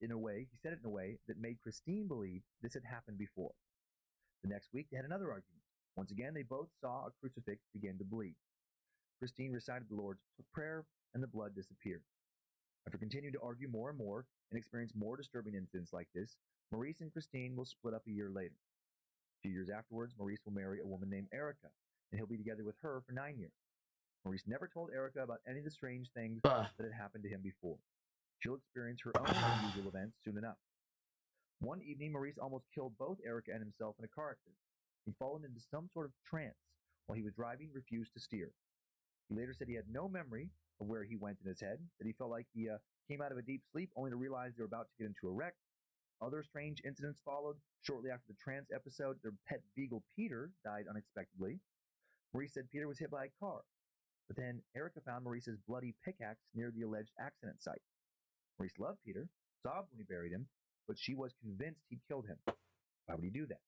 said it in a way that made Christine believe this had happened before. The next week, they had another argument. Once again, they both saw a crucifix begin to bleed. Christine recited the Lord's Prayer, and the blood disappeared. After continuing to argue more and more and experience more disturbing incidents like this, Maurice and Christine will split up a year later. A few years afterwards, Maurice will marry a woman named Erica, and he'll be together with her for 9 years. Maurice never told Erica about any of the strange things that had happened to him before. She'll experience her own unusual events soon enough. One evening, Maurice almost killed both Erica and himself in a car accident. He'd fallen into some sort of trance while he was driving, refused to steer. He later said he had no memory of where he went in his head, that he felt like he came out of a deep sleep only to realize they were about to get into a wreck. Other strange incidents followed. Shortly after the trance episode, their pet beagle Peter died unexpectedly. Maurice said Peter was hit by a car, but then Erica found Maurice's bloody pickaxe near the alleged accident site. Maurice loved Peter, sobbed when he buried him, but she was convinced he'd killed him. Why would he do that?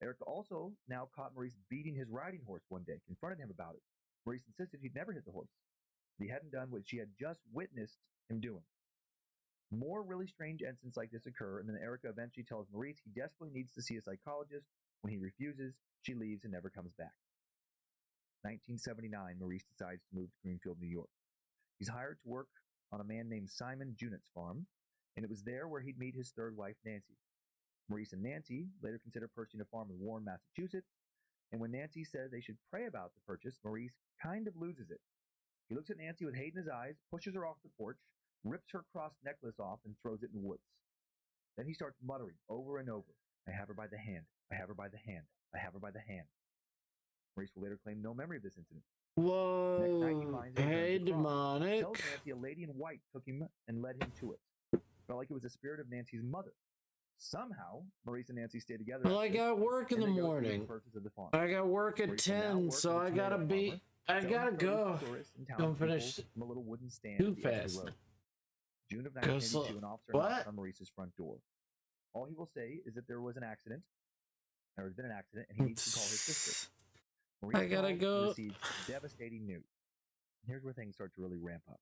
Erica also now caught Maurice beating his riding horse one day, confronted him about it. Maurice insisted he'd never hit the horse, that he hadn't done what she had just witnessed him doing. More really strange incidents like this occur, and then Erica eventually tells Maurice he desperately needs to see a psychologist. When he refuses, she leaves and never comes back. 1979, Maurice decides to move to Greenfield, New York. He's hired to work on a man named Simon Junet's farm, and it was there where he'd meet his third wife, Nancy. Maurice and Nancy later consider purchasing a farm in Warren, Massachusetts, and when Nancy says they should pray about the purchase, Maurice kind of loses it. He looks at Nancy with hate in his eyes, pushes her off the porch, rips her cross necklace off, and throws it in the woods. Then he starts muttering over and over, "I have her by the hand, I have her by the hand, I have her by the hand." Maurice will later claim no memory of this incident. Whoa, Next night he finds hey, demonic. Tells Nancy a lady in white took him and led him to it. Felt like it was the spirit of Nancy's mother. Somehow, Maurice and Nancy stay together. Well, I got work in the morning. I got work at 10, so I gotta go. Don't finish from a little wooden stand too fast. June of 1982, an officer knocks on Maurice's front door. All he will say is that there was an accident, there has been an accident, and he needs to call his sister. Maurice I gotta go. Receives devastating news. Here's where things start to really ramp up.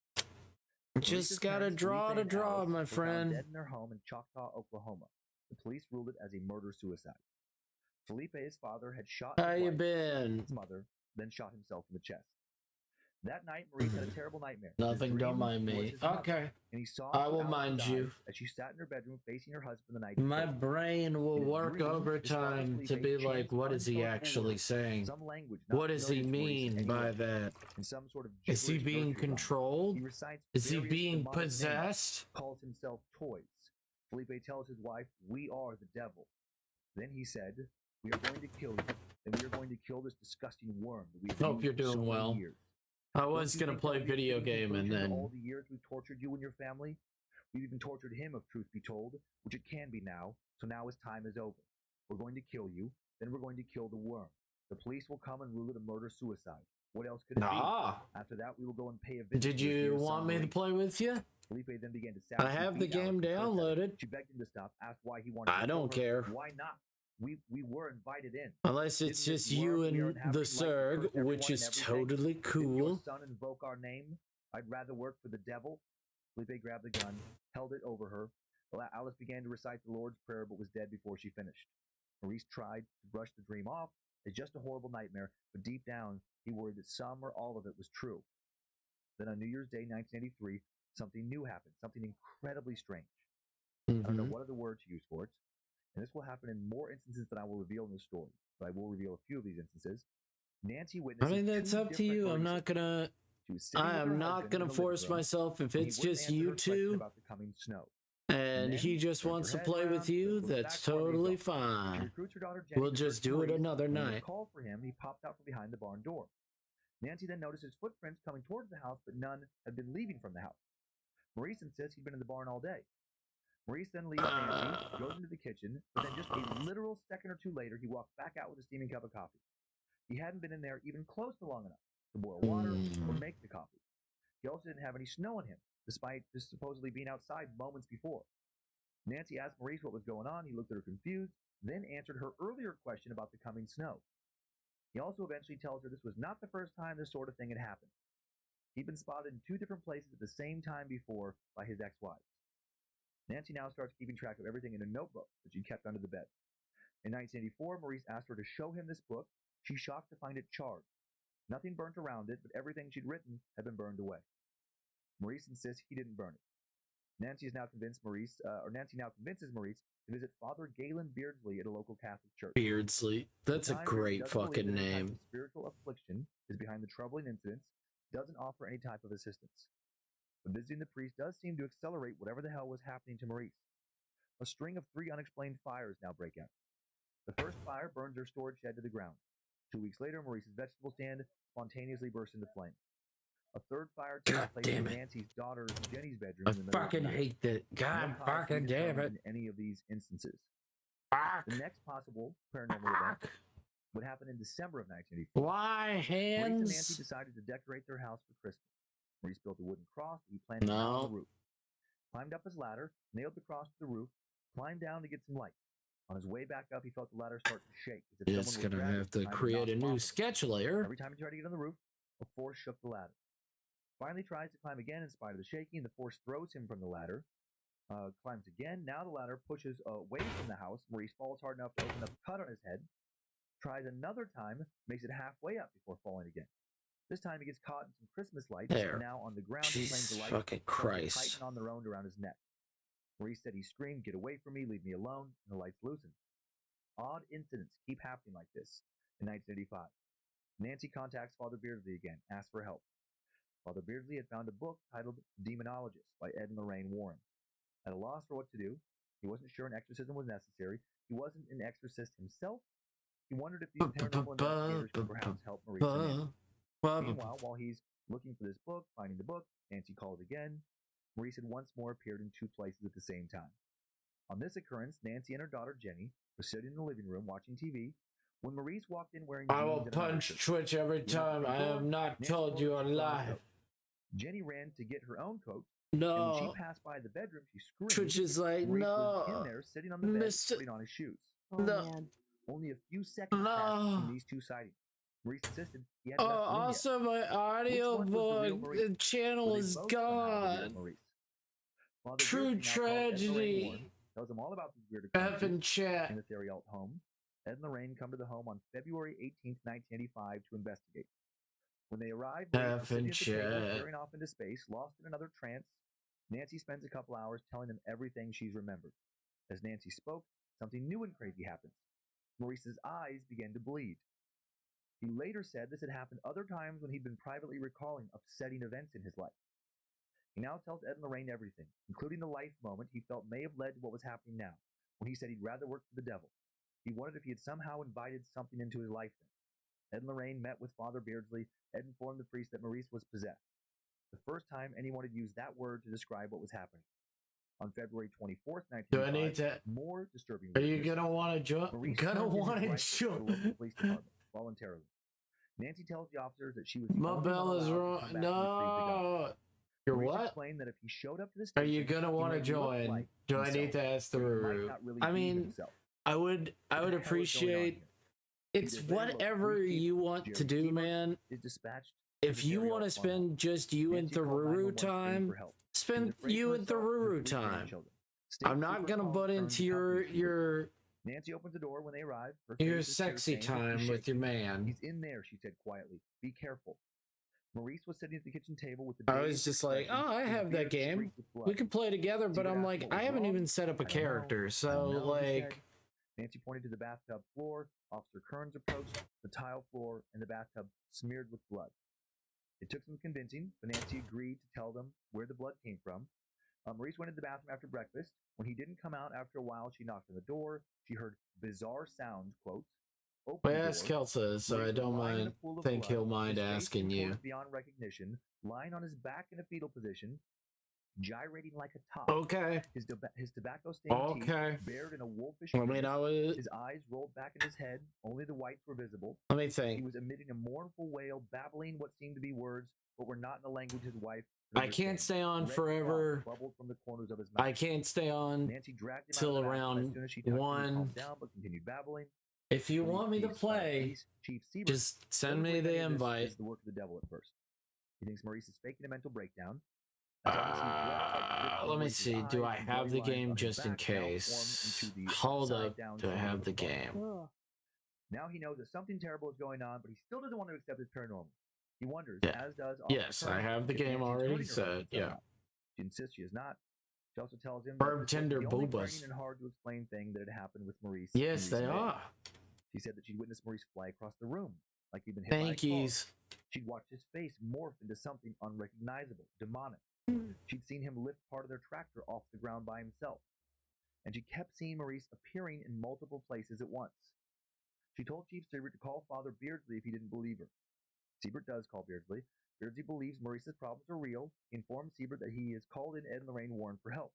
Just gotta draw to draw, my friend. Dead in their home in Choctaw, Oklahoma. The police ruled it as a murder-suicide. Felipe, his father, had shot his mother, then shot himself in the chest. That night, Maurice had a terrible nightmare. Nothing, don't mind me. Okay. And he saw I will mind you. As she sat in her bedroom facing her husband the night My brain will work overtime to be like, what is he actually saying? What does he mean by that? Is he being controlled? Is he being possessed? Calls himself Toys. Felipe tells his wife, "We are the devil." Then he said, "We are going to kill you, and we are going to kill this disgusting worm that we've Hope you're doing well. I was going to play video game and then... All the years we've tortured you and your family, we've even tortured him, if truth be told, which it can be now, so now his time is over. We're going to kill you, then we're going to kill the worm. The police will come and rule it a murder-suicide. What else could it be? After that, we will go and pay a visit." Did you want me to play with you? Felipe then began to I have the game downloaded. She begged him to stop, asked why he wanted to. I don't care. Why not? We were invited in. Unless it's just you and the Zerg, which is totally cool. Did your son invoke our name? I'd rather work for the devil. Felipe grabbed the gun, held it over her. Alice began to recite the Lord's Prayer, but was dead before she finished. Maurice tried to brush the dream off as just a horrible nightmare, but deep down, he worried that some or all of it was true. Then on New Year's Day, 1983, something new happened, something incredibly strange. I don't know what other word to use for it, and this will happen in more instances than I will reveal in this story, but I will reveal a few of these instances. Nancy witnessed. I mean, that's up to you. I'm not gonna force myself. If it's just you two, about the coming snow. And he just wants to play with you, that's totally fine. We'll just do it another night. Called for him, he popped out from behind the barn door. Nancy then noticed his footprints coming towards the house, but none had been leaving from the house. Maurice insists he'd been in the barn all day. Maurice then leaves Nancy, goes into the kitchen, but then just a literal second or two later, he walked back out with a steaming cup of coffee. He hadn't been in there even close to long enough to boil water or make the coffee. He also didn't have any snow on him, despite just supposedly being outside moments before. Nancy asked Maurice what was going on. He looked at her confused, then answered her earlier question about the coming snow. He also eventually tells her this was not the first time this sort of thing had happened. He'd been spotted in 2 different places at the same time before by his ex-wives. Nancy now starts keeping track of everything in a notebook that she kept under the bed. In 1984, Maurice asked her to show him this book. She's shocked to find it charred. Nothing burnt around it, but everything she'd written had been burned away. Maurice insists he didn't burn it. Nancy now convinces Maurice to visit Father Galen Beardsley at a local Catholic church. Beardsley, that's a great fucking name. Spiritual affliction is behind the troubling incidents, doesn't offer any type of assistance. But visiting the priest does seem to accelerate whatever the hell was happening to Maurice. A string of 3 unexplained fires now break out. The first fire burns their storage shed to the ground. 2 weeks later, Maurice's vegetable stand spontaneously bursts into flame. A third fire takes place in Nancy's daughter Jenny's bedroom. I fucking hate that. God fucking damn it. In any of these instances. Fuck. The next possible paranormal event would happen in December of 1984. Why hands? Maurice and Nancy decided to decorate their house for Christmas. Maurice built a wooden cross that he planted on the roof. Climbed up his ladder, nailed the cross to the roof, climbed down to get some light. On his way back up, he felt the ladder start to shake. It's gonna have to create a new sketch layer. Every time he tried to get on the roof, a force shook the ladder. Finally tries to climb again in spite of the shaking. The force throws him from the ladder. Climbs again. Now the ladder pushes away from the house. Maurice falls hard enough to open up a cut on his head. Tries another time, makes it halfway up before falling again. This time he gets caught in some Christmas lights. There. Now on the ground, Jesus the lights fucking Christ. tighten on their own around his neck. Maurice said he screamed, "Get away from me, leave me alone," and the lights loosened. Odd incidents keep happening like this. In 1985, Nancy contacts Father Beardsley again, asks for help. Father Beardsley had found a book titled Demonologist by Ed and Lorraine Warren. At a loss for what to do, he wasn't sure an exorcism was necessary. He wasn't an exorcist himself. He wondered if these paranormal investigators could perhaps help Maurice and Nancy. Meanwhile, while he's looking for this book, finding the book, Nancy called again. Maurice had once more appeared in 2 places at the same time. On this occurrence, Nancy and her daughter Jenny were sitting in the living room watching TV when Maurice walked in wearing jeans. I will punch Twitch every time I have not told you a lie. Jenny ran to get her own coat. No. And when she passed by the bedroom, she screamed. Twitch is like, Maurice no. was in there, sitting on the bed, putting on his shoes. Oh, No. man. Only a few seconds passed between these 2 sightings. Maurice insisted he had also my audiobook channel is gone. True tragedy. Tells him all about these weird F in chat. in the Theriault home. Ed and Lorraine come to the home on February 18th, 1985 to investigate. When they arrive, F in chat. staring off into space, lost in another trance. Nancy spends a couple hours telling them everything she's remembered. As Nancy spoke, something new and crazy happens. Maurice's eyes began to bleed. He later said this had happened other times when he'd been privately recalling upsetting events in his life. He now tells Ed and Lorraine everything, including the life moment he felt may have led to what was happening now, when he said he'd rather work for the devil. He wondered if he had somehow invited something into his life then. Ed and Lorraine met with Father Beardsley. Ed informed the priest that Maurice was possessed. The first time anyone had used that word to describe what was happening. On February 24th, 1985, Do I need to? more disturbing. Are you gonna want to join? Gonna want to join? Police department voluntarily. Nancy tells the officers that she was. My bell is wrong. No. You're what? Explained that if he showed up to this Are you gonna want to join? Do I need to ask the Ruru? I mean, I would appreciate. It's whatever you want to do, man. If you want to spend just you and Thururu time, spend you and Thururu time. I'm not gonna butt into your Nancy opens the door when they arrive. Your sexy time with your man. He's in there, she said quietly. Be careful. Maurice was sitting at the kitchen table with the. I was just like, oh, I have that game. We can play together, but I'm like, I haven't even set up a character, so like. Nancy pointed to the bathtub floor. Officer Kearns approached the tile floor and the bathtub smeared with blood. It took some convincing, but Nancy agreed to tell them where the blood came from. Maurice went into the bathroom after breakfast. When he didn't come out after a while, she knocked on the door. She heard bizarre sounds, quotes. I asked Kelsa, so I don't mind. Think he'll mind asking you. Beyond recognition, lying on his back in a fetal position, gyrating like a top. Okay. His tobacco stained teeth bared in a wolfish face. His eyes rolled back in his head. Only the whites were visible. Let me think. He was emitting a mournful wail, babbling what seemed to be words, but were not in the language his wife. I can't stay on forever. From the corners of his mouth. I can't stay on till around 1. Down, but continued babbling. If you want me to play, just send me the invite. The work of the devil at first. He thinks Maurice is faking a mental breakdown. Let me see. Do I have the game just in case? Hold up. Do I have the game? Now he knows that something terrible is going on, but he still doesn't want to accept his paranormal. He wonders, as does Yes, I have the game already set. Yeah. She insists she is not. She also tells him that tender the only boobas. and hard to explain thing that had happened with Maurice. Yes, they are. She said that she'd witnessed Maurice fly across the room, like he'd been hit by a car. She'd watched his face morph into something unrecognizable, demonic. She'd seen him lift part of their tractor off the ground by himself. And she kept seeing Maurice appearing in multiple places at once. She told Chief Siebert to call Father Beardsley if he didn't believe her. Siebert does call Beardsley. Beardsley believes Maurice's problems are real. He informs Siebert that he has called in Ed and Lorraine Warren for help.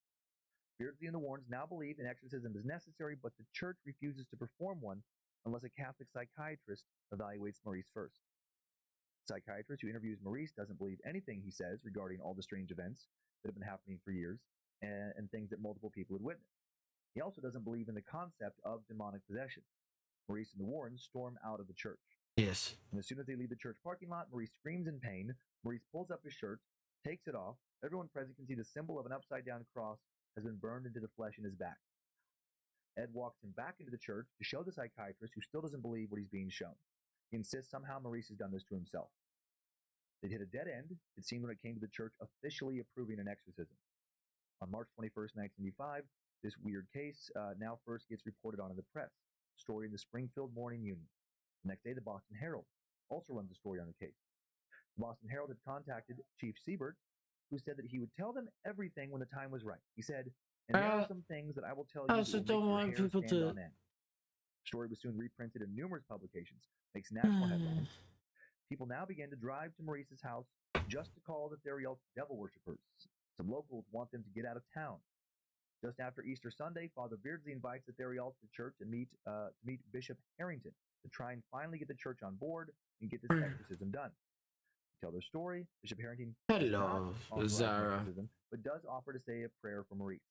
Beardsley and the Warrens now believe an exorcism is necessary, but the church refuses to perform one unless a Catholic psychiatrist evaluates Maurice first. The psychiatrist who interviews Maurice doesn't believe anything he says regarding all the strange events that have been happening for years and things that multiple people had witnessed. He also doesn't believe in the concept of demonic possession. Maurice and the Warrens storm out of the church. Yes. And as soon as they leave the church parking lot, Maurice screams in pain. Maurice pulls up his shirt, takes it off. Everyone present can see the symbol of an upside-down cross has been burned into the flesh in his back. Ed walks him back into the church to show the psychiatrist, who still doesn't believe what he's being shown. He insists somehow Maurice has done this to himself. They'd hit a dead end, it seemed, when it came to the church officially approving an exorcism. On March 21st, 1985, this weird case now first gets reported on in the press. Story in the Springfield Morning Union. The next day, the Boston Herald also runs a story on the case. The Boston Herald had contacted Chief Siebert, who said that he would tell them everything when the time was right. He said, and there are some things that I will tell you that will don't want people to... on end. The story was soon reprinted in numerous publications, makes national headlines. People now began to drive to Maurice's house just to call the Theriault's devil worshippers. Some locals want them to get out of town. Just after Easter Sunday, Father Beardsley invites the Theriaults to church and meet Bishop Harrington to try and finally get the church on board and get this exorcism done. To tell their story, Bishop Harrington does not authorize exorcism, but does offer to say a prayer for Maurice.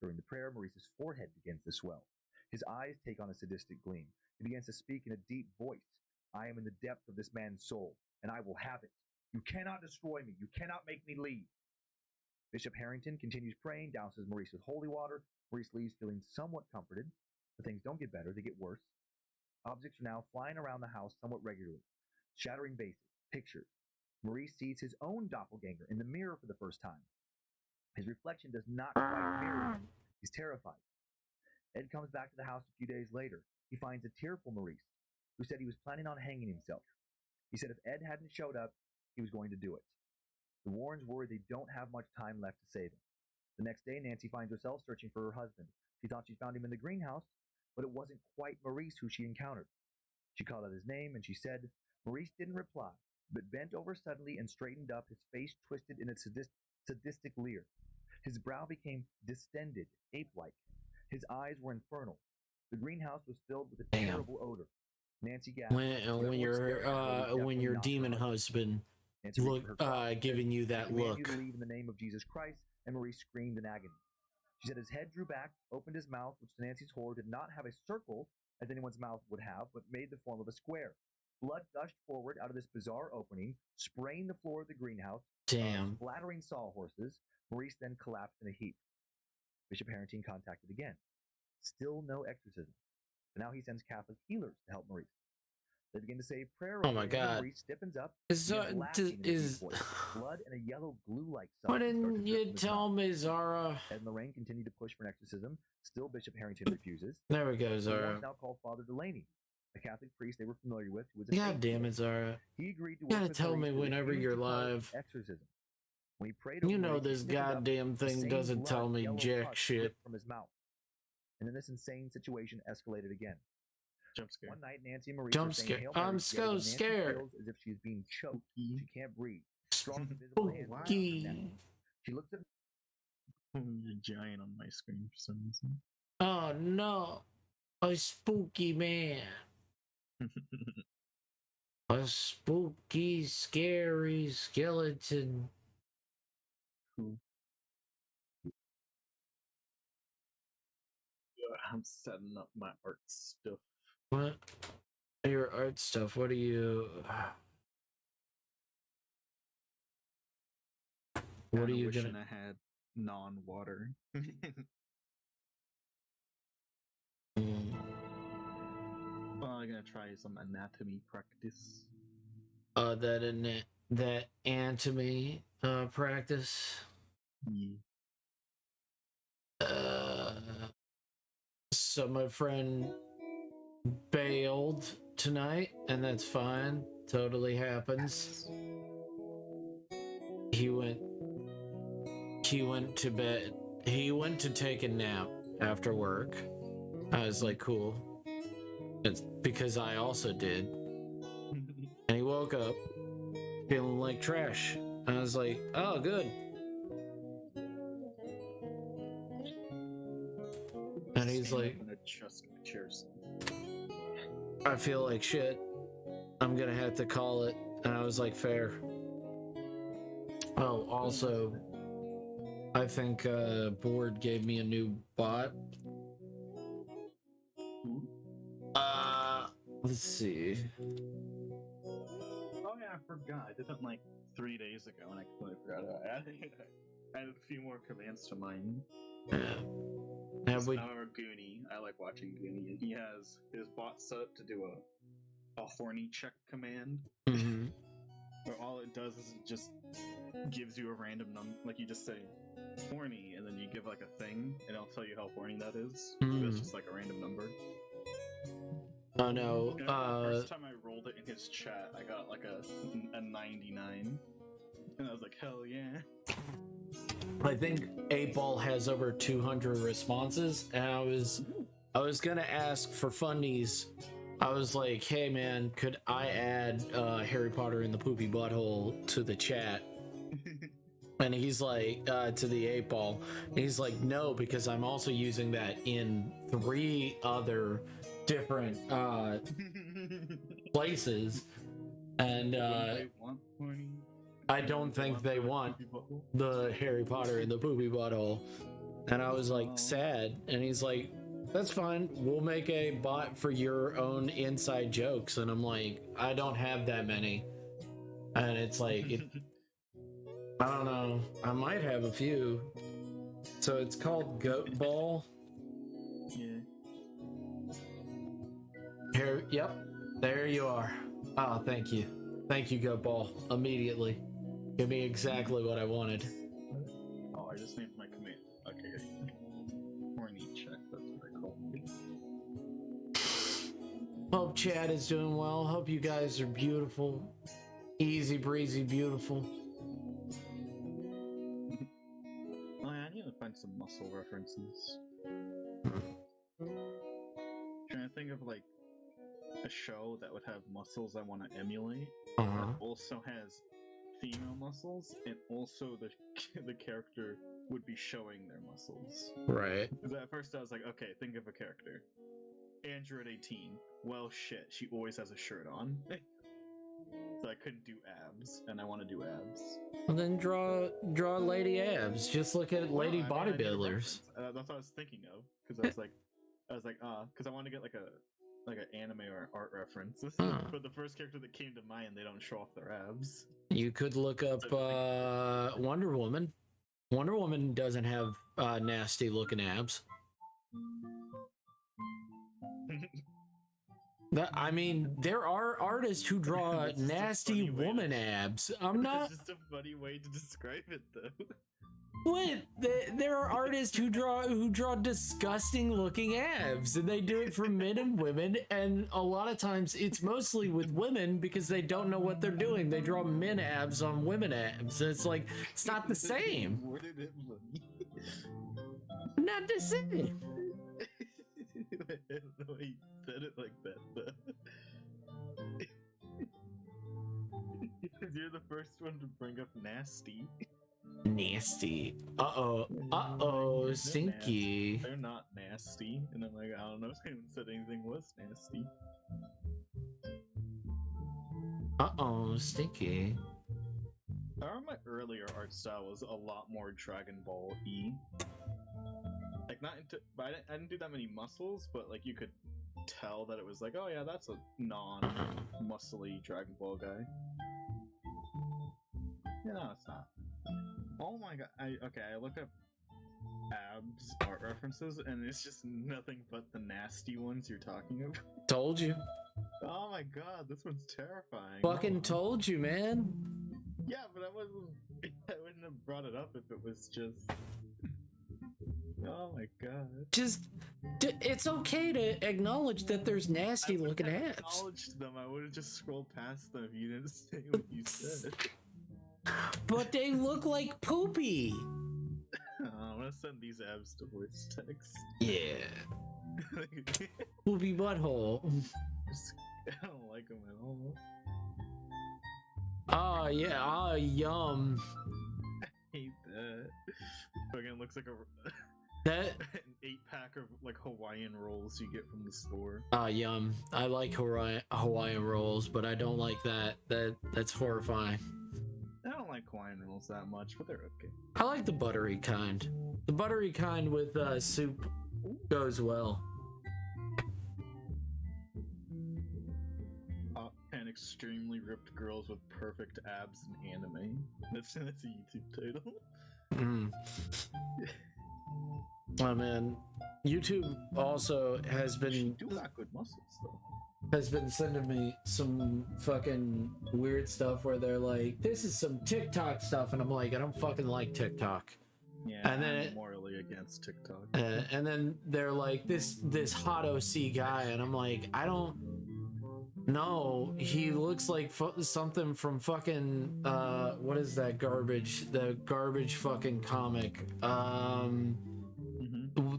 During the prayer, Maurice's forehead begins to swell. His eyes take on a sadistic gleam. He begins to speak in a deep voice. I am in the depth of this man's soul, and I will have it. You cannot destroy me. You cannot make me leave. Bishop Harrington continues praying, douses Maurice with holy water. Maurice leaves feeling somewhat comforted, but things don't get better, they get worse. Objects are now flying around the house somewhat regularly, shattering vases, pictures. Maurice sees his own doppelganger in the mirror for the first time. His reflection does not quite mirror him. He's terrified. Ed comes back to the house a few days later. He finds a tearful Maurice, who said he was planning on hanging himself. He said if Ed hadn't showed up, he was going to do it. The Warrens worry they don't have much time left to save him. The next day, Nancy finds herself searching for her husband. She thought she found him in the greenhouse, but it wasn't quite Maurice who she encountered. She called out his name, and she said, Maurice didn't reply, but bent over suddenly and straightened up, his face twisted in a sadistic leer. His brow became distended, ape-like. His eyes were infernal. The greenhouse was filled with a terrible odor. Nancy gasped. When your demon husband giving you that look. You to leave in the name of Jesus Christ, and Maurice screamed in agony. She said his head drew back, opened his mouth, which to Nancy's horror did not have a circle, as anyone's mouth would have, but made the form of a square. Blood gushed forward out of this bizarre opening, spraying the floor of the greenhouse, splattering sawhorses. Maurice then collapsed in a heap. Bishop Harrington contacted again. Still no exorcism. But now he sends Catholic healers to help Maurice. They begin to say a prayer. Oh my God! Maurice stiffens up. Is blood and a yellow glue-like substance? Why didn't you tell me, Zara? Ed and Lorraine continue to push for an exorcism. Still, Bishop Harrington refuses. There we go, Zara. Now called Father Delaney, a Catholic priest they were familiar with, who was God damn it, Zara! He agreed to. You gotta tell me whenever you're live. Exorcism. When he prayed, you know this goddamn thing doesn't tell me jack shit from his mouth. And then this insane situation escalated again. Jump scare. One night, Nancy and Maurice jump scare. I'm so scared. As if she's being choked. She can't breathe. Strong invisible hands. She looks at. You're giant on my screen for some reason. Oh no! A spooky man. A spooky, scary skeleton. Cool. I'm setting up my art stuff. What? Your art stuff, what are you... What are you wishing gonna? I had non-water. Mm. Well, I'm gonna try some anatomy practice. That anatomy practice. Yeah. So my friend bailed tonight, and that's fine. Totally happens. He went to bed. He went to take a nap after work. I was like, cool. It's because I also did. And he woke up feeling like trash. I was like, oh, good. And he's like, I feel like shit. I'm gonna have to call it. And I was like, fair. Oh, also, I think Board gave me a new bot. Let's see. Oh yeah, I forgot. I did it like 3 days ago, and I completely forgot. I added a few more commands to mine. Have we? Goonie. I like watching Goonie. He has his bot set up to do a horny check command. Mm-hmm. Where all it does is it just gives you a random number. Like you just say horny, and then you give like a thing, and it'll tell you how horny that is. Mm. It's just like a random number. Oh no. The first time I rolled it in his chat, I got like a 99. And I was like, hell yeah. I think 8-Ball has over 200 responses, and I was gonna ask for fundies. I was like, hey man, could I add Harry Potter and the Poopy Butthole to the chat? And he's like, to the 8-Ball. And he's like, no, because I'm also using that in 3 other different places. And I don't think they want the Harry Potter and the Poopy Butthole. And I was like, sad. And he's like, that's fine. We'll make a bot for your own inside jokes. And I'm like, I don't have that many. And it's like, I don't know. I might have a few. So it's called Goat Ball. Yeah. Here, yep. There you are. Oh, thank you. Thank you, Goat Ball. Immediately. Give me exactly what I wanted. Oh, I just named my command. Okay. Horny check, that's what I call it. Hope Chad is doing well. Hope you guys are beautiful. Easy breezy, beautiful. Oh, yeah, I need to find some muscle references. Trying to think of like a show that would have muscles I want to emulate. That also has female muscles, and also the character would be showing their muscles. Right. Because at first I was like, okay, think of a character. Andrew at 18. Well, shit, she always has a shirt on. So I couldn't do abs, and I want to do abs. Well, then draw lady abs. Just look at lady bodybuilders. That's what I was thinking of, because I was like, because I want to get like an anime or art reference. But the first character that came to mind, they don't show off their abs. You could look up Wonder Woman. Wonder Woman doesn't have nasty looking abs. I mean, there are artists who draw nasty woman abs. I'm not. It's just a funny way to describe it, though. What? There are artists who draw disgusting looking abs, and they do it for men and women. And a lot of times, it's mostly with women because they don't know what they're doing. They draw men abs on women abs, and it's like it's not the same. Not the same. I don't know why you said it like that, though. Because you're the first one to bring up nasty. Nasty. Uh-oh, stinky. They're not nasty. And I'm like, I don't know if anyone said anything was nasty. Uh-oh, stinky. I remember my earlier art style was a lot more Dragon Ball E. Like, not into, but I didn't do that many muscles, but like you could tell that it was like, oh yeah, that's a non-muscly Dragon Ball guy. Yeah, no, it's not. Oh my god! I look up abs art references, and it's just nothing but the nasty ones you're talking about. Told you. Oh my god, this one's terrifying. Fucking told you, man. Yeah, but I wouldn't have brought it up if it was just. Oh my god. It's okay to acknowledge that there's nasty looking abs. Acknowledged them. I would have just scrolled past them if you didn't say what you said. But they look like poopy. I'm gonna send these abs to voice text. Yeah. Poopy butthole. I don't like them at all. Oh yeah. Oh yum. I hate that. Fucking looks like That an 8-pack of like Hawaiian rolls you get from the store. Ah, yum. I like Hawaiian rolls, but I don't like that. That's horrifying. I don't like Hawaiian rolls that much, but they're okay. I like the buttery kind. The buttery kind with soup goes well. And extremely ripped girls with perfect abs in anime. That's a YouTube title. Mm. Oh man, YouTube also has been. She do got good muscles though. Has been sending me some fucking weird stuff where they're like, "This is some TikTok stuff," and I'm like, "I don't fucking like TikTok." Yeah, and then I'm morally against TikTok. And then they're like, "This hot OC guy," and I'm like, "I don't know. He looks like something from fucking what is that garbage? The garbage fucking comic.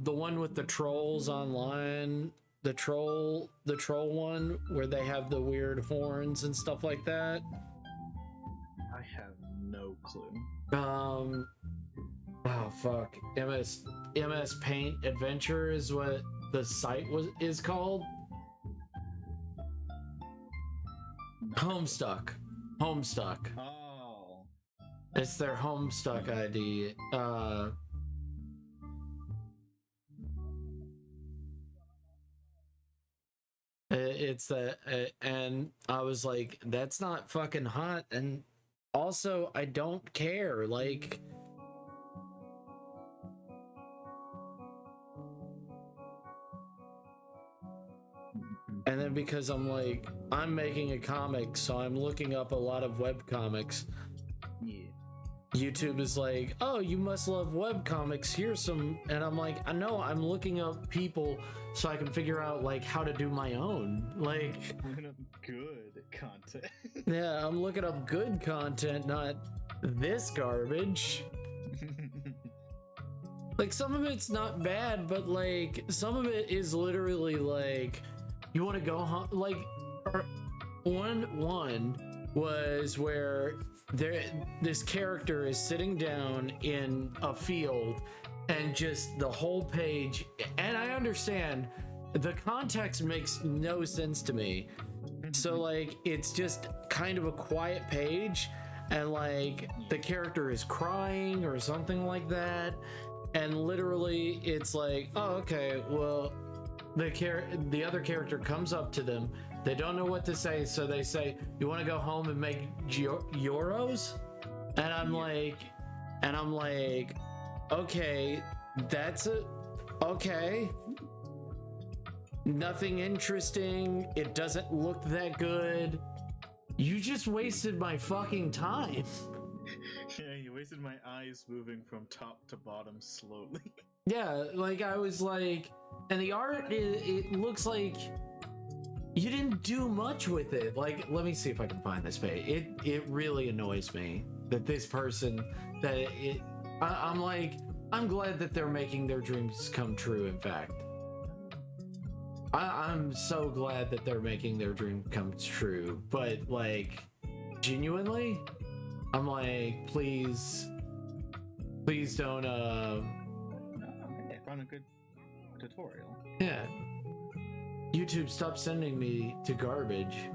The one with the trolls online." The troll one where they have the weird horns and stuff like that. I have no clue. Oh fuck. MS Paint Adventure is what the site is called. Homestuck. Oh. It's their Homestuck ID. It's that, and I was like, that's not fucking hot, and also I don't care, like, and then because I'm like, I'm making a comic, so I'm looking up a lot of web comics. Yeah. YouTube is like, oh, you must love web comics, here's some, and I'm like, I know, I'm looking up people so I can figure out like how to do my own, like looking up good content. Yeah, I'm looking up good content, not this garbage. Like some of it's not bad, but like some of it is literally like, you want to go home, like one was where this character is sitting down in a field and just the whole page, and I understand the context makes no sense to me, so like it's just kind of a quiet page and like the character is crying or something like that, and literally it's like, oh okay, well the other character comes up to them, they don't know what to say, so they say, you want to go home and make euros? And I'm like, okay, that's it. Okay. Nothing interesting. It doesn't look that good. You just wasted my fucking time. Yeah, you wasted my eyes moving from top to bottom slowly. Yeah, like I was like, and the art, it looks like you didn't do much with it. Like, let me see if I can find this page. It really annoys me that this person, I'm like, I'm glad that they're making their dreams come true, in fact. I'm so glad that they're making their dream come true, but like, genuinely, I'm like, please don't, I found a good tutorial. Yeah. YouTube, stop sending me to garbage.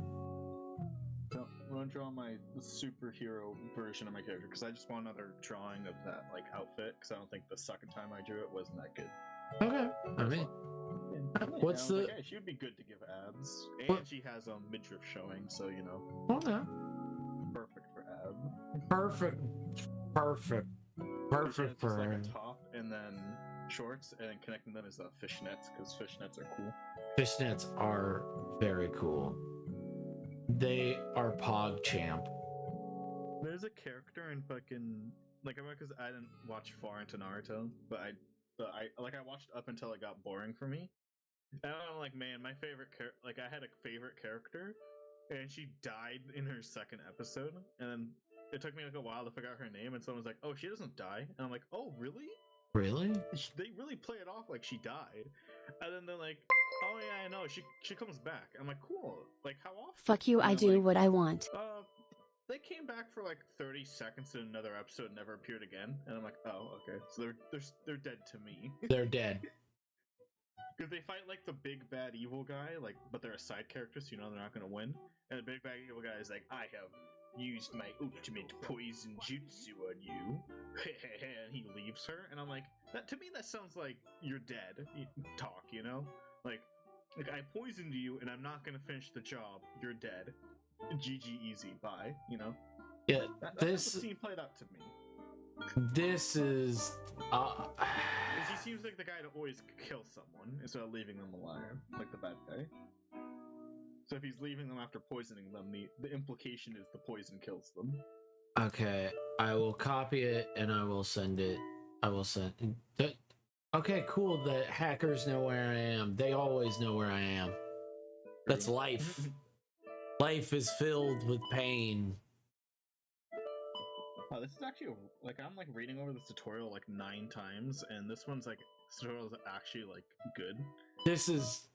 So, I'm gonna draw my superhero version of my character, because I just want another drawing of that, like, outfit, because I don't think the second time I drew it wasn't that good. Okay. I mean, what's the... Like, yeah, she would be good to give abs. And she has a midriff showing, so, you know. Okay. Perfect for ab. Perfect. Perfect for like a top and then shorts, and then connecting them is fishnets, because fishnets are cool. Fishnets are very cool. They are PogChamp. There's a character in fucking because I didn't watch far into Naruto, but I watched up until it got boring for me. And I'm like, man, my favorite I had a favorite character, and she died in her second episode, and then it took me like a while to figure out her name, and someone's like, oh, she doesn't die, and I'm like, oh, really? Really? They really play it off like she died, and then they're like, oh yeah, I know, she comes back. I'm like, cool. Like, how often? Fuck you, I do what I want. They came back for like 30 seconds in another episode and never appeared again, and I'm like, oh, okay, so they're dead to me. They're dead. Because they fight like the big bad evil guy, but they're a side character, so you know they're not gonna win. And the big bad evil guy is like, I have used my ultimate poison jutsu on you. And he leaves her, and I'm like, to me that sounds like you're dead. Talk, you know? Like I poisoned you, and I'm not gonna finish the job. You're dead. GG easy, bye. You know? Yeah, that's this how the scene played out to me. This is he seems like the guy to always kill someone instead of leaving them alive, like the bad guy. So if he's leaving them after poisoning them, the implication is the poison kills them. Okay, I will copy it and I will send it. Okay, cool. The hackers know where I am. They always know where I am. That's life. Life is filled with pain. Oh, this is actually I'm reading over this tutorial 9 times, and this one's this tutorial is actually good. This is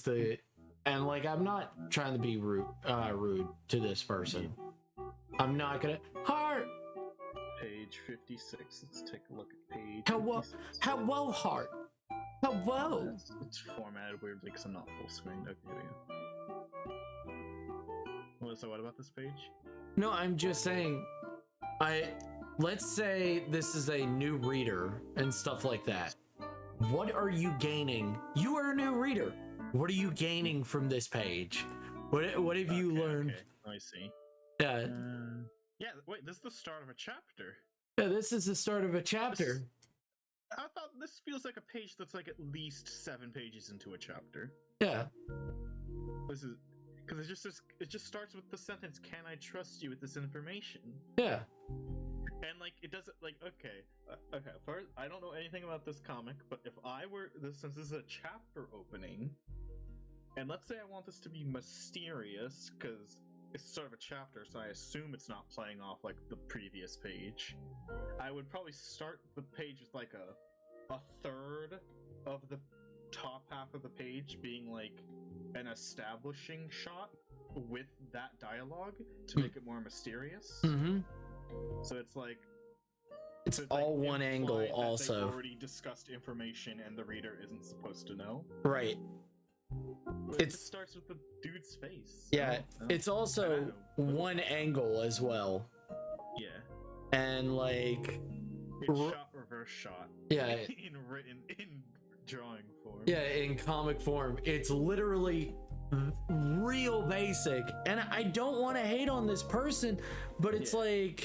the, and I'm not trying to be rude to this person. I'm not gonna heart. Page 56. Let's take a look at page. Hello, heart. Hello. It's formatted weirdly because I'm not full screen. Okay, here we go. So what about this page? No, I'm just saying. Let's say this is a new reader and stuff like that. What are you gaining? You are a new reader. What are you gaining from this page? What have you learned? Okay. I see. Yeah. Yeah. Wait, this is the start of a chapter. Yeah, this is the start of a chapter. I thought this feels like a page that's at least 7 pages into a chapter. Yeah. This is because it just starts with the sentence, "Can I trust you with this information?" Yeah. And it doesn't okay. First, I don't know anything about this comic, but if I were since this is a chapter opening, and let's say I want this to be mysterious because it's sort of a chapter, so I assume it's not playing off the previous page. I would probably start the page with a third of the top half of the page being an establishing shot with that dialogue to make it more mysterious. Mm-hmm. So it's it's all one angle also. They've already discussed information and the reader isn't supposed to know. Right. It starts with the dude's face. Yeah, it's also one angle as well. Yeah. And it's shot reverse shot. Yeah. in drawing form. Yeah, in comic form. It's literally real basic. And I don't want to hate on this person, but it's we're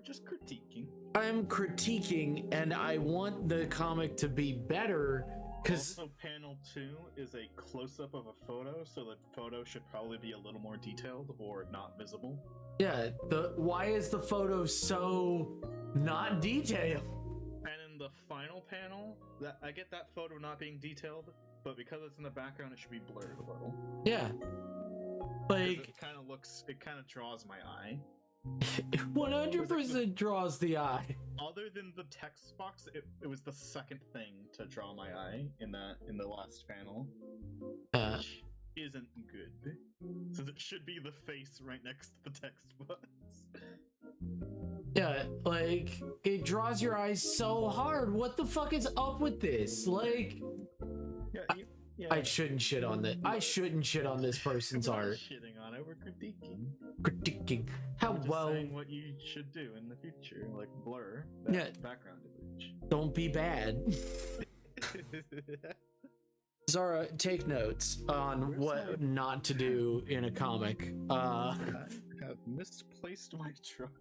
just critiquing. I'm critiquing, and I want the comic to be better. Also, panel 2 is a close-up of a photo, so the photo should probably be a little more detailed or not visible. Yeah, why is the photo so not detailed? And in the final panel, I get that photo not being detailed, but because it's in the background, it should be blurred a little. Yeah. It kind of draws my eye. 100% draws the eye. Other than the text box, it was the second thing to draw my eye in the last panel, which isn't good. So it should be the face right next to the text box. Yeah, it draws your eyes so hard. What the fuck is up with this? Yeah. I shouldn't shit on that. I shouldn't shit on this person's we're art. Shitting on it, we're critiquing. How well? Saying what you should do in the future, blur that background image. Don't be bad. Zara, take notes on what not to do in a comic. I have misplaced my truck.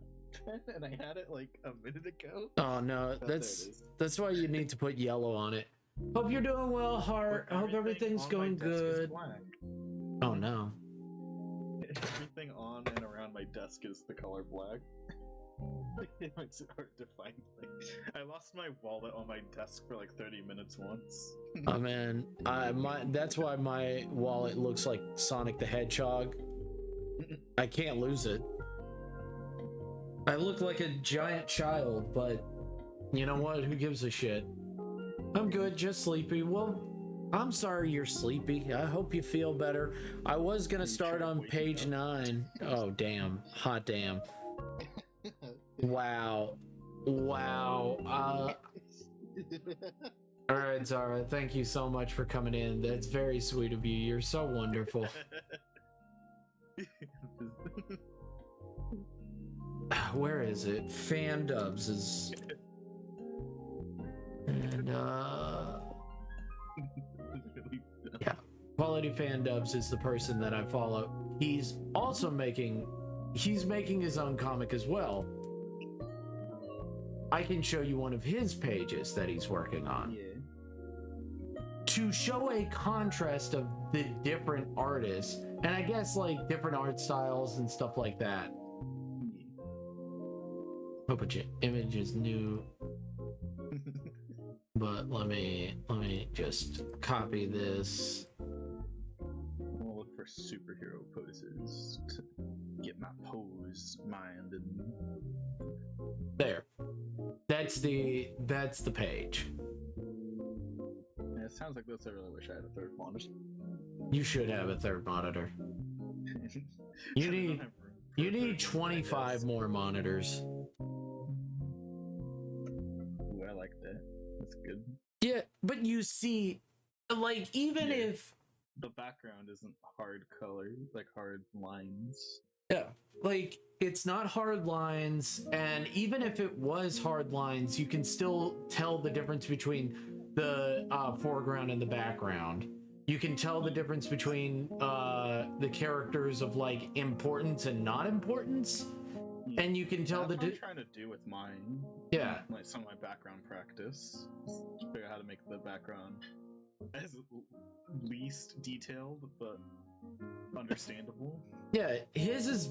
and I had it like a minute ago. Oh no, that's why you need to put yellow on it. Hope you're doing well, Heart. I hope everything's going good. Oh no. Everything on and around my desk is the color black. It makes it hard to find. I lost my wallet on my desk for like 30 minutes once. Oh man, that's why my wallet looks like Sonic the Hedgehog. I can't lose it. I look like a giant child, but you know what? Who gives a shit? I'm good, just sleepy. Well, I'm sorry you're sleepy. I hope you feel better. I was gonna start on page 9. Oh damn, hot damn. Wow. All right, Zara, thank you so much for coming in. That's very sweet of you. You're so wonderful. Where is it? Fandubs is... And, yeah. Quality Fandubs is the person that I follow. He's also making his own comic as well. I can show you one of his pages that he's working on. Yeah. To show a contrast of the different artists, and I guess like different art styles and stuff like that. Hope your image is new. But let me just copy this. I'll look for superhero poses to get my pose mind and there. That's the page. Yeah, it sounds like this. I really wish I had a third monitor. You should have a third monitor. You need 25 more monitors. Ooh, I like that. That's good. Yeah, but you see, like, even if the background isn't hard color, like hard lines. Yeah, like, it's not hard lines, and even if it was hard lines, you can still tell the difference between the foreground and the background. You can tell the difference between the characters of, like, importance and not importance, and you can tell That's what I'm trying to do with mine. Yeah. Like some of my background practice. Just figure out how to make the background as least detailed, but understandable. Yeah, his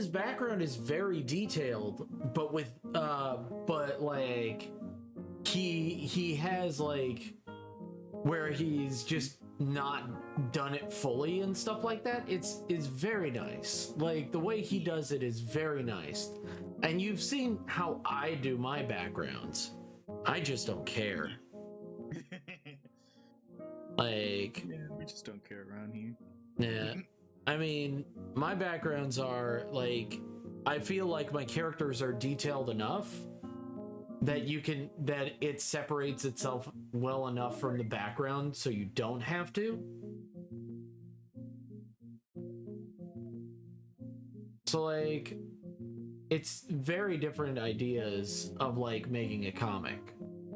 background is very detailed, but with but like he has like where he's just not done it fully and stuff like that. It's very nice. Like the way he does it is very nice. And you've seen how I do my backgrounds. I just don't care. Like, yeah, we just don't care around here. Yeah. I mean, my backgrounds are like, I feel like my characters are detailed enough that that it separates itself well enough from the background so you don't have to. So like, it's very different ideas of like making a comic.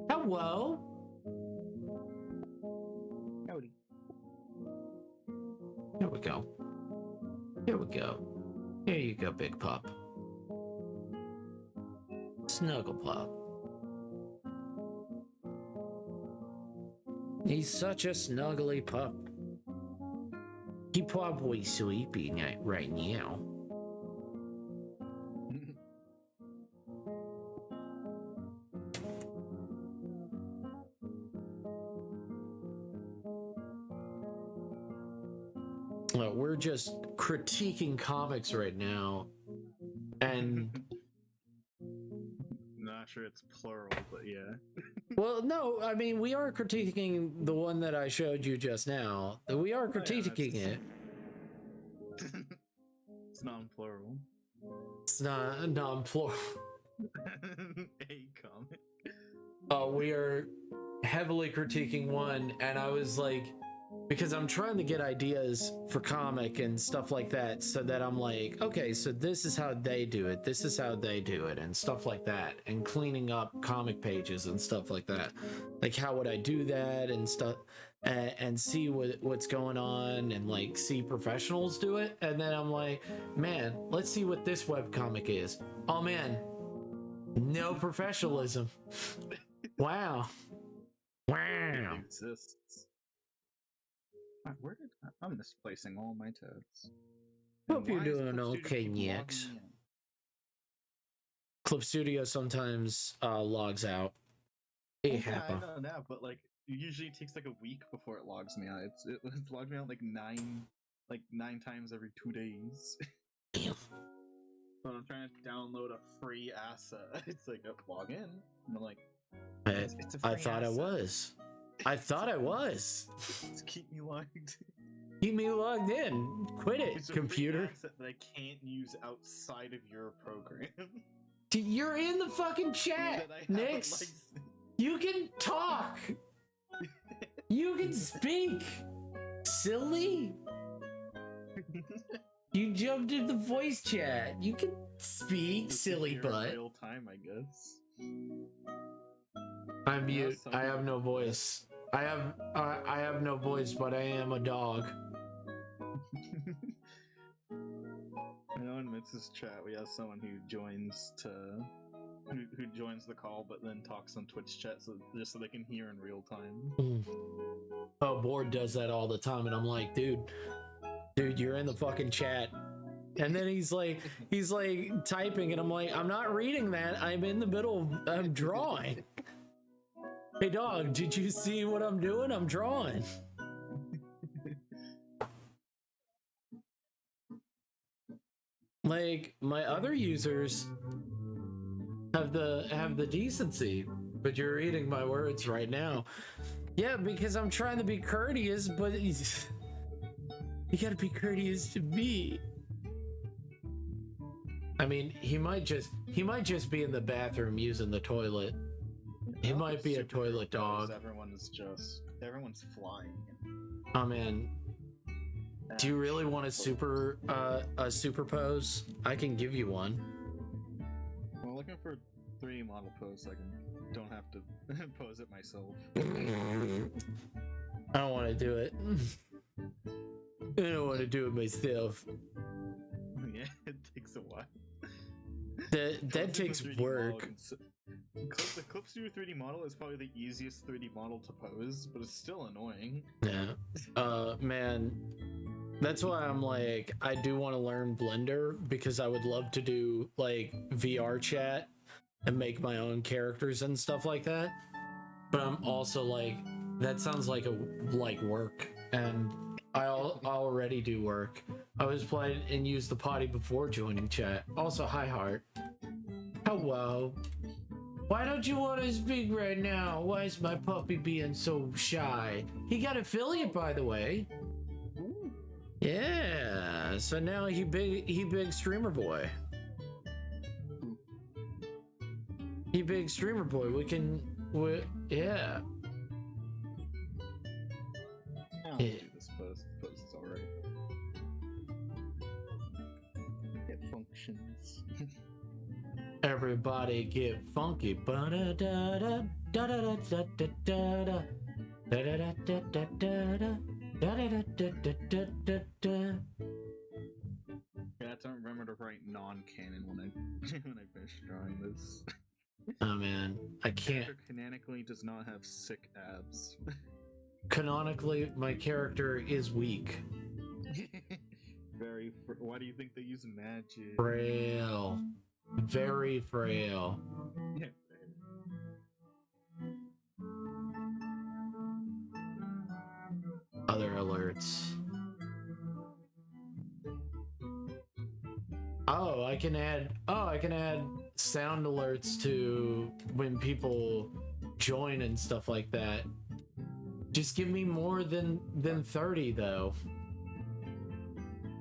Hello? Howdy. Here we go. Here we go. Here you go, big pup. Snuggle pup. He's such a snuggly pup. He probably sleeping right now. We're just critiquing comics right now, and not sure it's plural, but yeah. Well, no, I mean, we are critiquing the one that I showed you just now. We are critiquing it. It's non-plural. It's not non-plural. A comic. We are heavily critiquing one, and I was like, because I'm trying to get ideas for comic and stuff like that, so that I'm like, okay, so this is how they do it, this is how they do it, and stuff like that, and cleaning up comic pages and stuff like that. Like, how would I do that and stuff, and see what's going on, and like see professionals do it, and then I'm like, man, let's see what this webcomic is. Oh man, no professionalism. Wow. Wow. It exists. Where did I'm misplacing all my tabs? Hope you're doing okay, Nix. Clip Studio sometimes logs out. It happens. I know now, but like usually it takes like a week before it logs me out. It's logged me out like nine times every 2 days. Damn. But I'm trying to download a free asset. It's like log in, and I'm like, it's a free I thought asset. I was. I thought I was. Keep me logged. Keep me logged in. Quit it, It's a computer. free asset that I can't use outside of your program. You're in the fucking chat, Nix. You can talk. You can speak. Silly. You jumped in the voice chat. You can speak, silly butt. Real time, I guess. I'm mute. I have no voice. I have no voice, but I am a dog. I know in Mitz's chat we have someone who joins who joins the call but then talks on Twitch chat just so they can hear in real time. Oh, Board does that all the time, and I'm like, dude, you're in the fucking chat. And then he's like typing, and I'm like, I'm not reading that. I'm in the middle of drawing. Hey dog, did you see what I'm doing? I'm drawing. Like, my other users have the decency, but you're reading my words right now. Yeah, because I'm trying to be courteous, but you gotta be courteous to me. I mean, he might just be in the bathroom using the toilet. He might be a toilet dog. Everyone's flying. Oh man, do you really want a super pose? I can give you one. I'm looking for 3D model pose so I don't have to pose it myself. I don't want to do it. I don't want to do it myself. Yeah, it takes a while. That takes work. The Clip Studio 3D model is probably the easiest 3D model to pose, but it's still annoying. Yeah. Man, that's why I'm like, I do want to learn Blender, because I would love to do like VR chat and make my own characters and stuff like that. But I'm also like, that sounds like work, and I already do work. I was playing and used the potty before joining chat. Also, hi Heart. Hello. Why don't you want to speak right now? Why is my puppy being so shy? He got affiliate, by the way. Yeah. So now he big streamer boy. He big streamer boy. Yeah. I'll do this pose. The pose is alright. It functions. Everybody get funky. Ba-da-da-da, da-da-da-da-da-da-da, da-da-da-da-da-da, da-da-da-da-da-da-da. Yeah, I have to remember to write non-canon when I finish drawing this. Oh man, I can't. Canonically does not have sick abs. Canonically, my character is weak. Why do you think they use magic? Frail. Very frail. Yeah. Other alerts. Oh, I can add sound alerts to when people join and stuff like that. Just give me more than 30 though.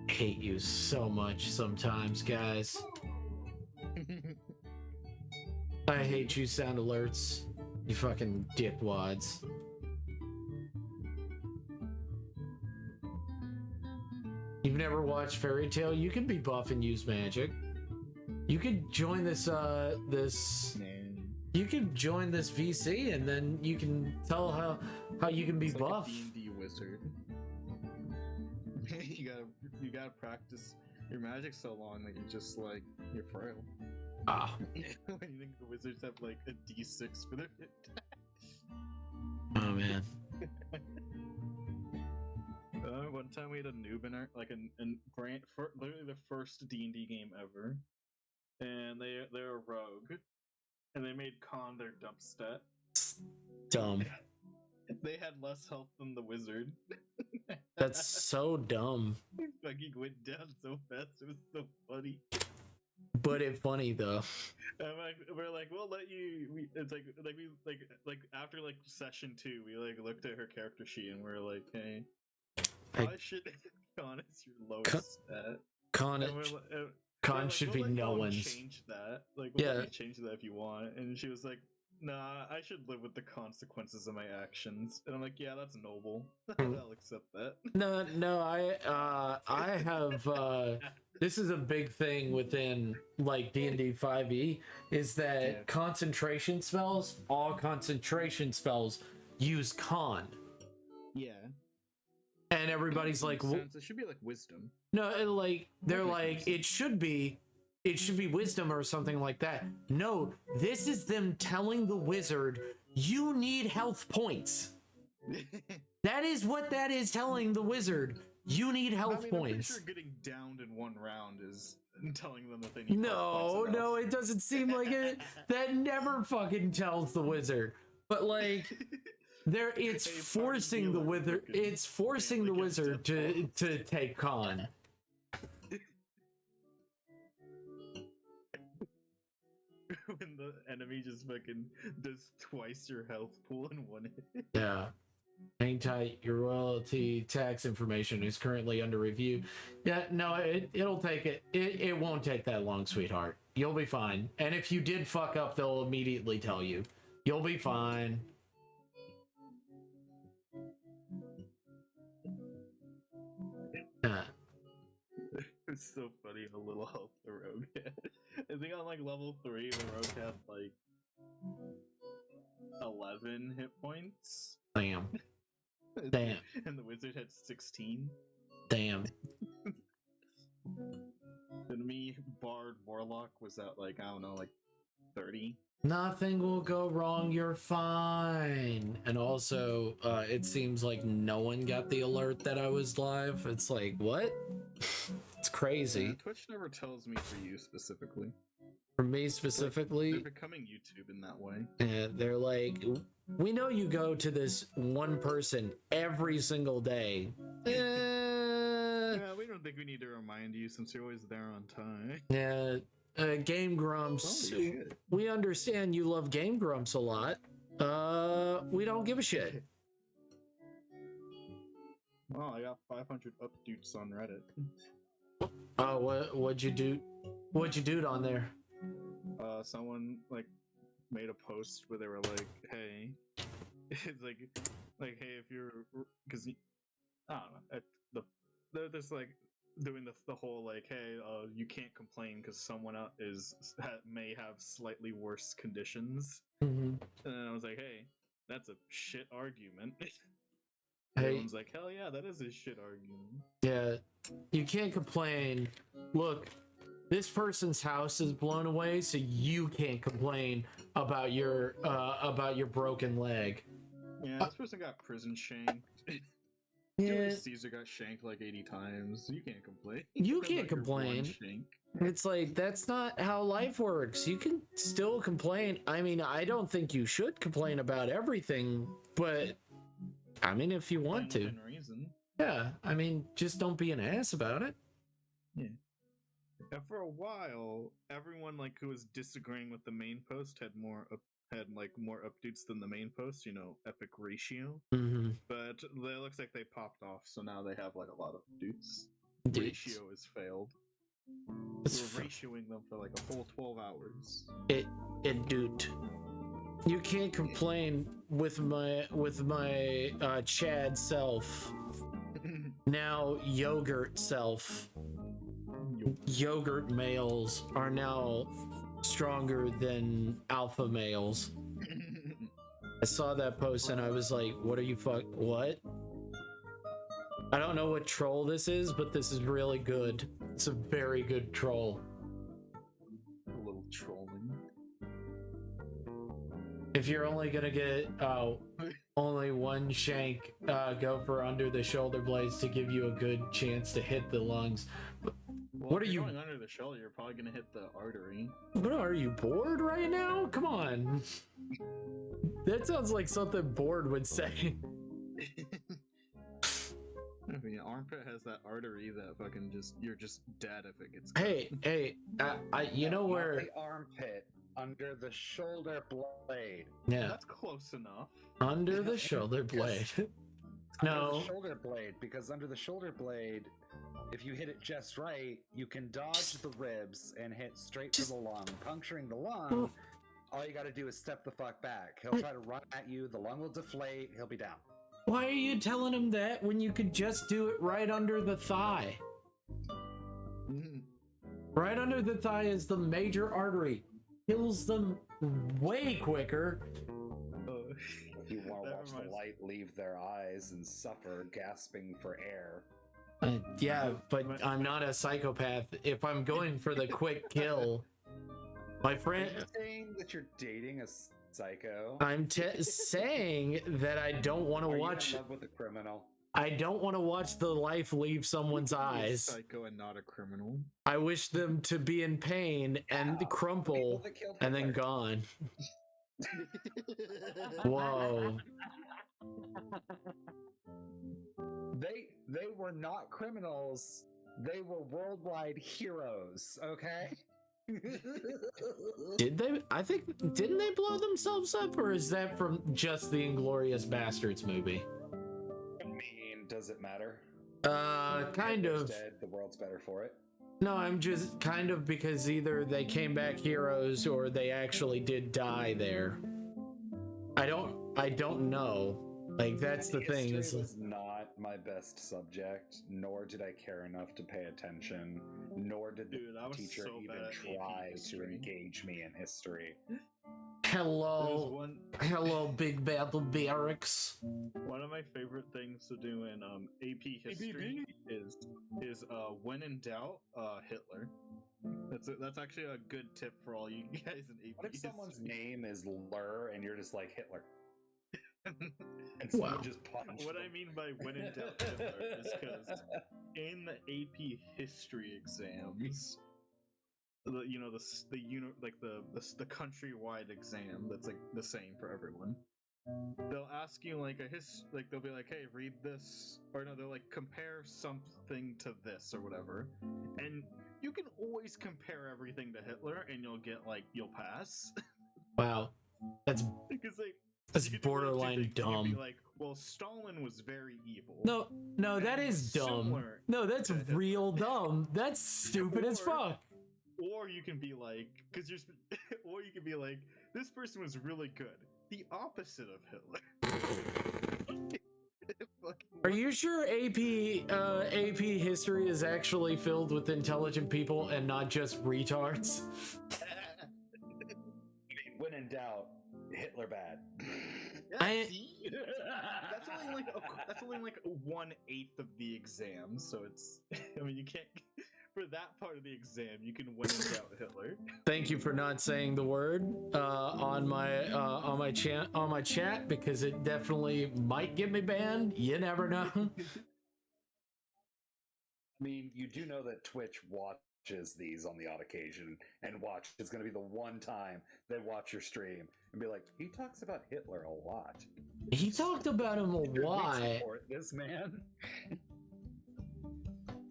I hate you so much sometimes, guys. I hate you, sound alerts. You fucking dickwads. You've never watched Fairy Tail? You can be buff and use magic. You could join this you can join this VC and then you can tell how you can be it's buff. Like a D&D wizard. you gotta practice your magic so long that you're frail. Ah. When you think the wizards have like a D6 for their Oh man. One time we had a noob in our grant for literally the first D&D game ever, and they're a rogue, and they made con their dump stat. Dumb. They had less health than the wizard. That's so dumb. Fucking went down so fast. It was so funny. But it's funny though. And we're like, we'll let you. It's like after like session 2, we like looked at her character sheet and we're like, hey, why should con is your lowest stat? Con should be no one's. Change that. Like, we'll let you change that if you want. And she was like, nah, I should live with the consequences of my actions. And I'm like, yeah, that's noble. I'll accept that. No, I have this is a big thing within like D&D 5e is that concentration spells, all concentration spells use con. Yeah. And everybody's like, it should be like wisdom. No, they're like it should be wisdom or something like that. No, this is them telling the wizard, you need health points. That is what that is telling the wizard. You need health points. I'm pretty sure getting downed in one round is telling them that they need No, it doesn't seem like it. That never fucking tells the wizard. But like it's forcing the wizard. It's forcing the wizard to take con. When the enemy just fucking does twice your health pool in one hit. Yeah. Hang tight. Your royalty tax information is currently under review. Yeah, no, it'll take it. It won't take that long, sweetheart. You'll be fine. And if you did fuck up, they'll immediately tell you. You'll be fine. It's so funny how little health the rogue had. I think on like level 3, the rogue had like 11 hit points. Damn. And the wizard had 16. Damn. And me, Bard, Warlock was at like, I don't know, like 30. Nothing will go wrong, you're fine. And also, it seems like no one got the alert that I was live. It's like, what? It's crazy. Yeah, Twitch never tells me for you specifically. For me specifically? They're becoming YouTube in that way. Yeah, they're like, we know you go to this one person every single day. Yeah, we don't think we need to remind you since you're always there on time. Yeah. Game Grumps, we understand you love Game Grumps a lot. We don't give a shit. Oh, I got 500 updates on Reddit. Oh, what'd you do? What'd you do on there? Someone like made a post where they were like, "Hey," it's like, "Hey, if you're," because I don't know, they're just like doing the whole like, hey, you can't complain because someone may have slightly worse conditions. Mm-hmm. And I was like, hey, that's a shit argument. Hey. Everyone's like, hell yeah, that is a shit argument. Yeah, you can't complain. Look, this person's house is blown away, so you can't complain about your broken leg. Yeah, this person got prison shanked. Yeah. Caesar got shanked like 80 times. You can't complain. You can't complain. It's like, that's not how life works. You can still complain. I mean, I don't think you should complain about everything, but I mean, if you want to. Reason. Yeah, I mean, just don't be an ass about it. Yeah. And for a while, everyone like who was disagreeing with the main post had more updates than the main post, epic ratio. Mm-hmm. But it looks like they popped off, so now they have like a lot of updates. Ratio has failed. We're ratioing them for like a whole 12 hours. Dude. You can't complain with my Chad self. Now yogurt males are now stronger than alpha males. I saw that post and I was like, what are you what? I don't know what troll this is, but this is really good. It's a very good troll. A little trolling. If you're only gonna get only one shank, go for under the shoulder blades to give you a good chance to hit the lungs. Well, what are you going under the shoulder? You're probably gonna hit the artery. What are you, bored right now? Come on. That sounds like something Bored would say. I mean, armpit has that artery that fucking you're just dead if it gets. Hey, you know where the armpit, under the shoulder blade. Yeah, that's close enough. Under the shoulder blade. No, under the shoulder blade, because under the shoulder blade, if you hit it just right, you can dodge the ribs and hit straight for the lung. Puncturing the lung, all you got to do is step the fuck back. He'll try to run at you. The lung will deflate. He'll be down. Why are you telling him that when you could just do it right under the thigh? Right under the thigh is the major artery. Kills them way quicker. You want to watch the light leave their eyes and suffer, gasping for air. Yeah, but I'm not a psychopath. If I'm going for the quick kill, my friend... Are you saying that you're dating a psycho? I'm saying that I don't want to watch... Are you in love with a criminal? I don't want to watch the life leave someone's eyes. Psycho and not a criminal. I wish them to be in pain and crumple and then gone. Whoa. They were not criminals. They were worldwide heroes, okay? Did they? Didn't they blow themselves up, or is that from just the Inglourious Bastards movie? I mean, does it matter? Kind of. Dead, the world's better for it. No, I'm just kind of, because either they came back heroes or they actually did die there. I don't know. Like, that's the thing. History was not my best subject, nor did I care enough to pay attention, nor did the teacher even try to engage me in history. Hello, Big Battle Barracks. One of my favorite things to do in AP history is when in doubt, Hitler. That's actually a good tip for all you guys in AP. What if someone's name is Lur and you're just like Hitler? And someone just punched what them. I mean by when in doubt Hitler is because in the AP history exams, the countrywide exam that's like the same for everyone. They'll ask you they'll be like, hey, read this, or no, they'll like compare something to this or whatever, and you can always compare everything to Hitler and you'll pass. Wow, that's because that's borderline dumb. You can be like, well, Stalin was very evil. No, that is dumb. No, that's real dumb. That's stupid as fuck. Or you can be like, or you can be like, this person was really good. The opposite of Hitler. Are you sure AP history is actually filled with intelligent people and not just retards? When in doubt, Hitler bad. That's only like 1/8 of the exam, so it's. I mean, you can't. For that part of the exam, you can win and doubt Hitler. Thank you for not saying the word on my chat, because it definitely might get me banned. You never know. I mean, you do know that Twitch watches these on the odd occasion, and it's going to be the one time they watch your stream and be like, he talks about Hitler a lot. He talked about him a lot. Support this man.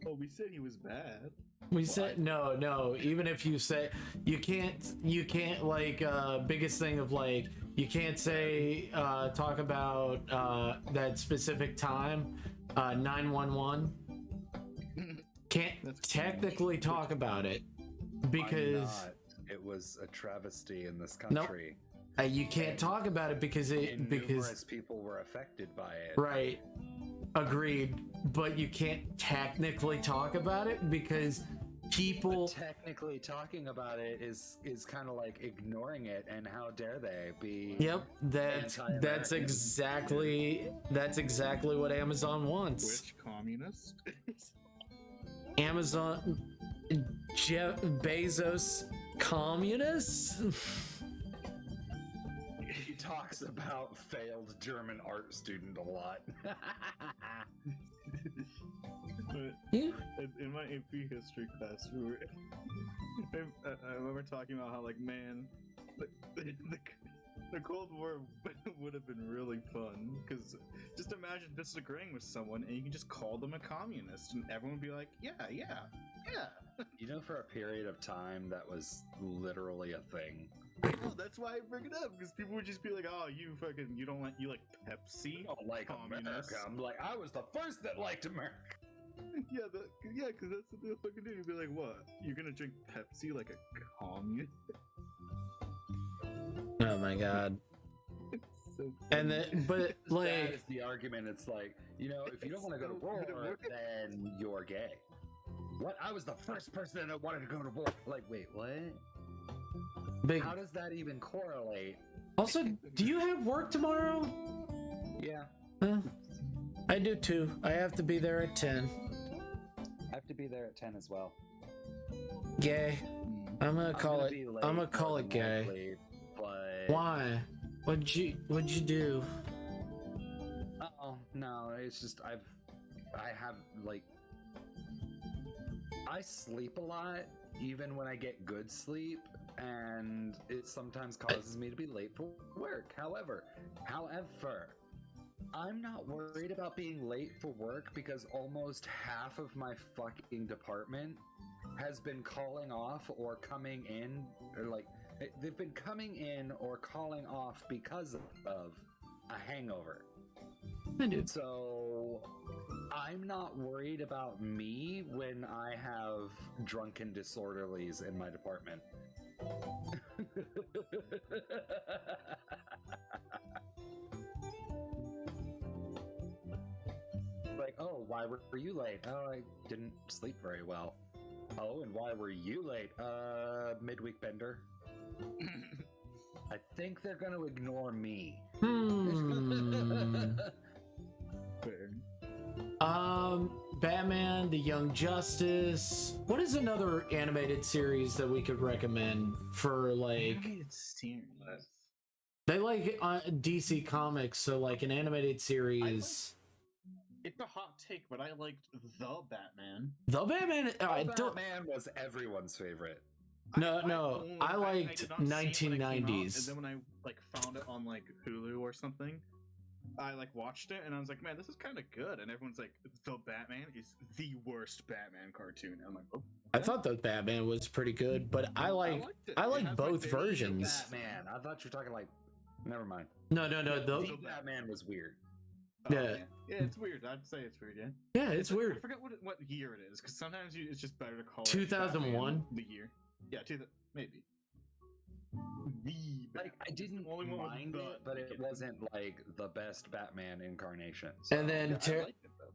Well, we said he was bad. We said no. Even if you say you can't like biggest thing of like you can't say talk about that specific time 911. Can't technically talk about it because it was a travesty in this country. Nope. You can't talk about it because numerous people were affected by it. Right. Agreed, but you can't technically talk about it because people... But technically talking about it is kind of like ignoring it, and how dare they be... Yep, that's exactly what Amazon wants. Which communist? Amazon... Jeff Bezos communist? He talks about failed German art student a lot. In my AP history class, I remember talking about how, like, man, the Cold War would have been really fun, because just imagine disagreeing with someone and you can just call them a communist and everyone would be like, yeah. You know, for a period of time, that was literally a thing. Well, that's why I bring it up, because people would just be like, oh, you don't like Pepsi? You don't like communist. America. I'm like, I was the first that liked America. Yeah, because that's what they'll fucking do. You'd be like, what? You're gonna drink Pepsi like a communist? Oh my god. It's so And then, but like, that is the argument. It's like, you know, if you don't want to go to war, then you're gay. What? I was the first person that wanted to go to war. Like, wait, what? big. How does that even correlate? Also, do you have work tomorrow? Yeah. Huh? I do too. I have to be there at 10. I have to be there at 10 as well. Gay. I'm gonna call it. I'm gonna call it gay. Likely, but... Why? What'd you do? Oh no, it's just I have like, I sleep a lot even when I get good sleep, and it sometimes causes me to be late for work. However, I'm not worried about being late for work because almost half of my fucking department has been calling off or coming in, or like they've been coming in or calling off because of a hangover. I do. So I'm not worried about me when I have drunken disorderlies in my department. Like, oh, why were you late? Oh, I didn't sleep very well. Oh, and why were you late? Midweek bender. I think they're gonna ignore me. Batman, The Young Justice. What is another animated series that we could recommend for like? They like DC Comics, so like an animated series. It's a hot take, but I liked The Batman. The Batman. Batman was everyone's favorite. I liked 1990s. And then when I like found it on like Hulu or something, I like watched it and I was like, man, this is kind of good. And everyone's like, The Batman is the worst Batman cartoon. And I'm like, oh. I thought The Batman was pretty good, but I like both versions. Batman. I thought you were talking like. Never mind. No. The Batman was weird. Yeah, it's weird. I'd say it's weird. Yeah, it's weird. I forget what year it is, because sometimes it's just better to call 2001. The year. Yeah, maybe. Like, I didn't mind it, but it wasn't like the best Batman incarnation. So. And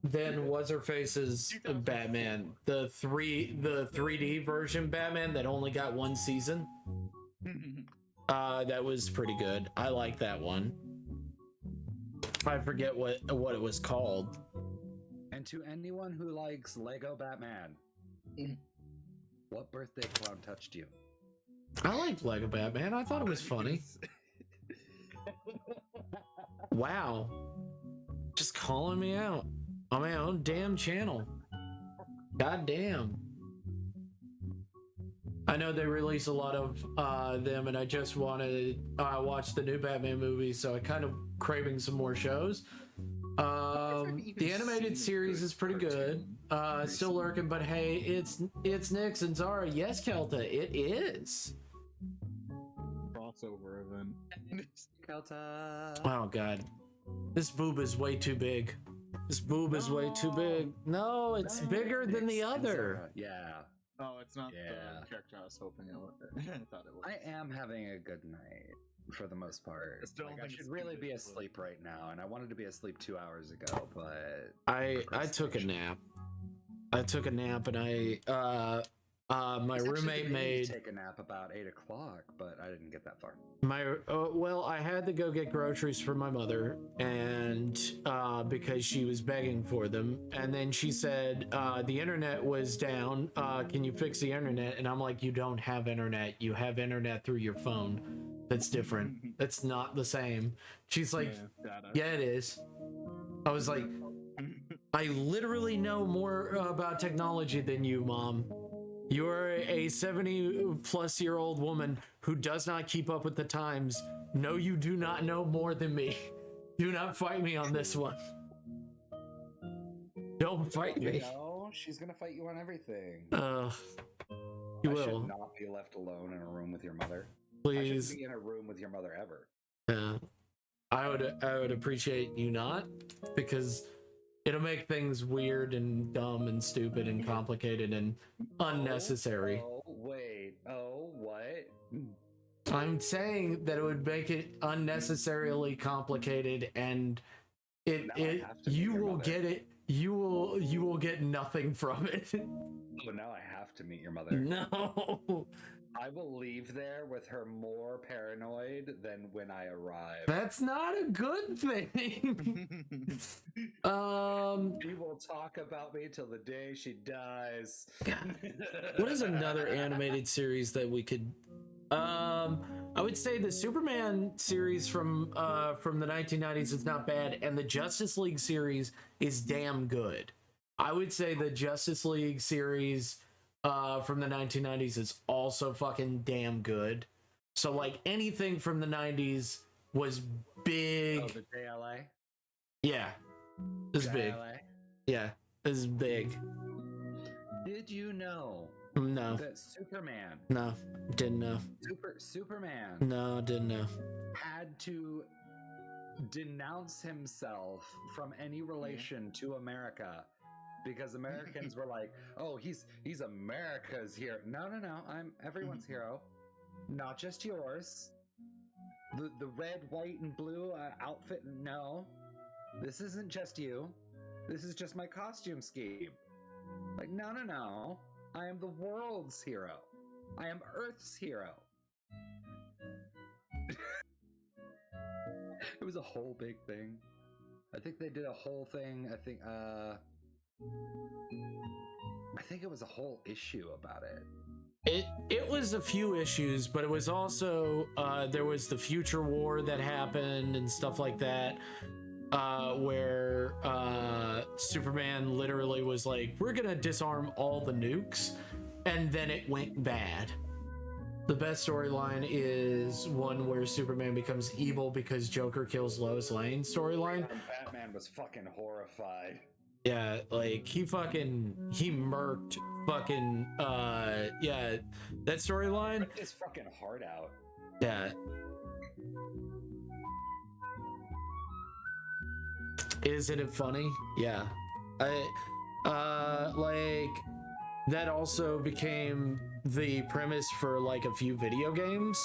then what's her face's Batman, the 3D version Batman that only got one season. That was pretty good. I like that one. I forget what it was called. And to anyone who likes Lego Batman, what birthday clown touched you? I liked Lego Batman. I thought it was funny. Wow. Just calling me out on my own damn channel. God damn. I know they release a lot of them, and I just wanted to watch the new Batman movie, so I kind of craving some more shows. The animated series is pretty good. Still lurking, but hey, it's Nyx and Zara. Yes, Kelta, it is. Crossover event. Kelta. Oh god, this boob is way too big. This boob is way too big. No, it's bigger than the other. Yeah. Oh, it's not the character I was hoping it would. I thought it was. I am having a good night. for the most part. I still Like, I think should it's really too be big, asleep right now, and I wanted to be asleep 2 hours ago, but I took a nap. I took a nap, and my roommate made take a nap about 8 o'clock, but I didn't get that far. Well, I had to go get groceries for my mother, and because she was begging for them, and then she said the internet was down. Can you fix the internet? And I'm like, you don't have internet. You have internet through your phone. That's different. That's not the same. She's like, yeah, it is. I was like, I literally know more about technology than you, Mom. You're a 70-plus-year-old woman who does not keep up with the times. No, you do not know more than me. Do not fight me on this one. Don't fight me. No, she's gonna fight you on everything. You I will. should not be left alone in a room with your mother. Please. I shouldn't be in a room with your mother ever. Yeah. I would appreciate you not, because it'll make things weird and dumb and stupid and complicated and unnecessary. Oh, wait. Oh, what? I'm saying that it would make it unnecessarily complicated, and you will get it. You will get nothing from it. Oh, now I have to meet your mother. No. I will leave there with her more paranoid than when I arrive. That's not a good thing. She will talk about me till the day she dies. What is another animated series that we could I would say the Superman series from the 1990s is not bad, and the Justice League series is damn good. I would say the Justice League series from the 1990s is also fucking damn good. So like anything from the 90s was big. Oh, the JLA? Yeah. It was big. Yeah, it was big. Did you know No. that Superman? No, didn't know. Superman? No, didn't know. Had to denounce himself from any relation to America because Americans were like, "Oh, he's America's hero." No, I'm everyone's hero, not just yours. The red, white, and blue outfit. No, this isn't just you. This is just my costume scheme. Like, no. I am the world's hero. I am Earth's hero. It was a whole big thing. I think they did a whole thing. I think it was a whole issue about it. It was a few issues, but it was also there was the future war that happened and stuff like that, where Superman literally was like, we're gonna disarm all the nukes, and then it went bad. The best storyline is one where Superman becomes evil because Joker kills Lois Lane storyline. Batman was fucking horrified. Yeah, like he murked fucking yeah, that storyline. Ripped his fucking heart out. Yeah. Isn't it funny? Yeah. Like that also became the premise for like a few video games.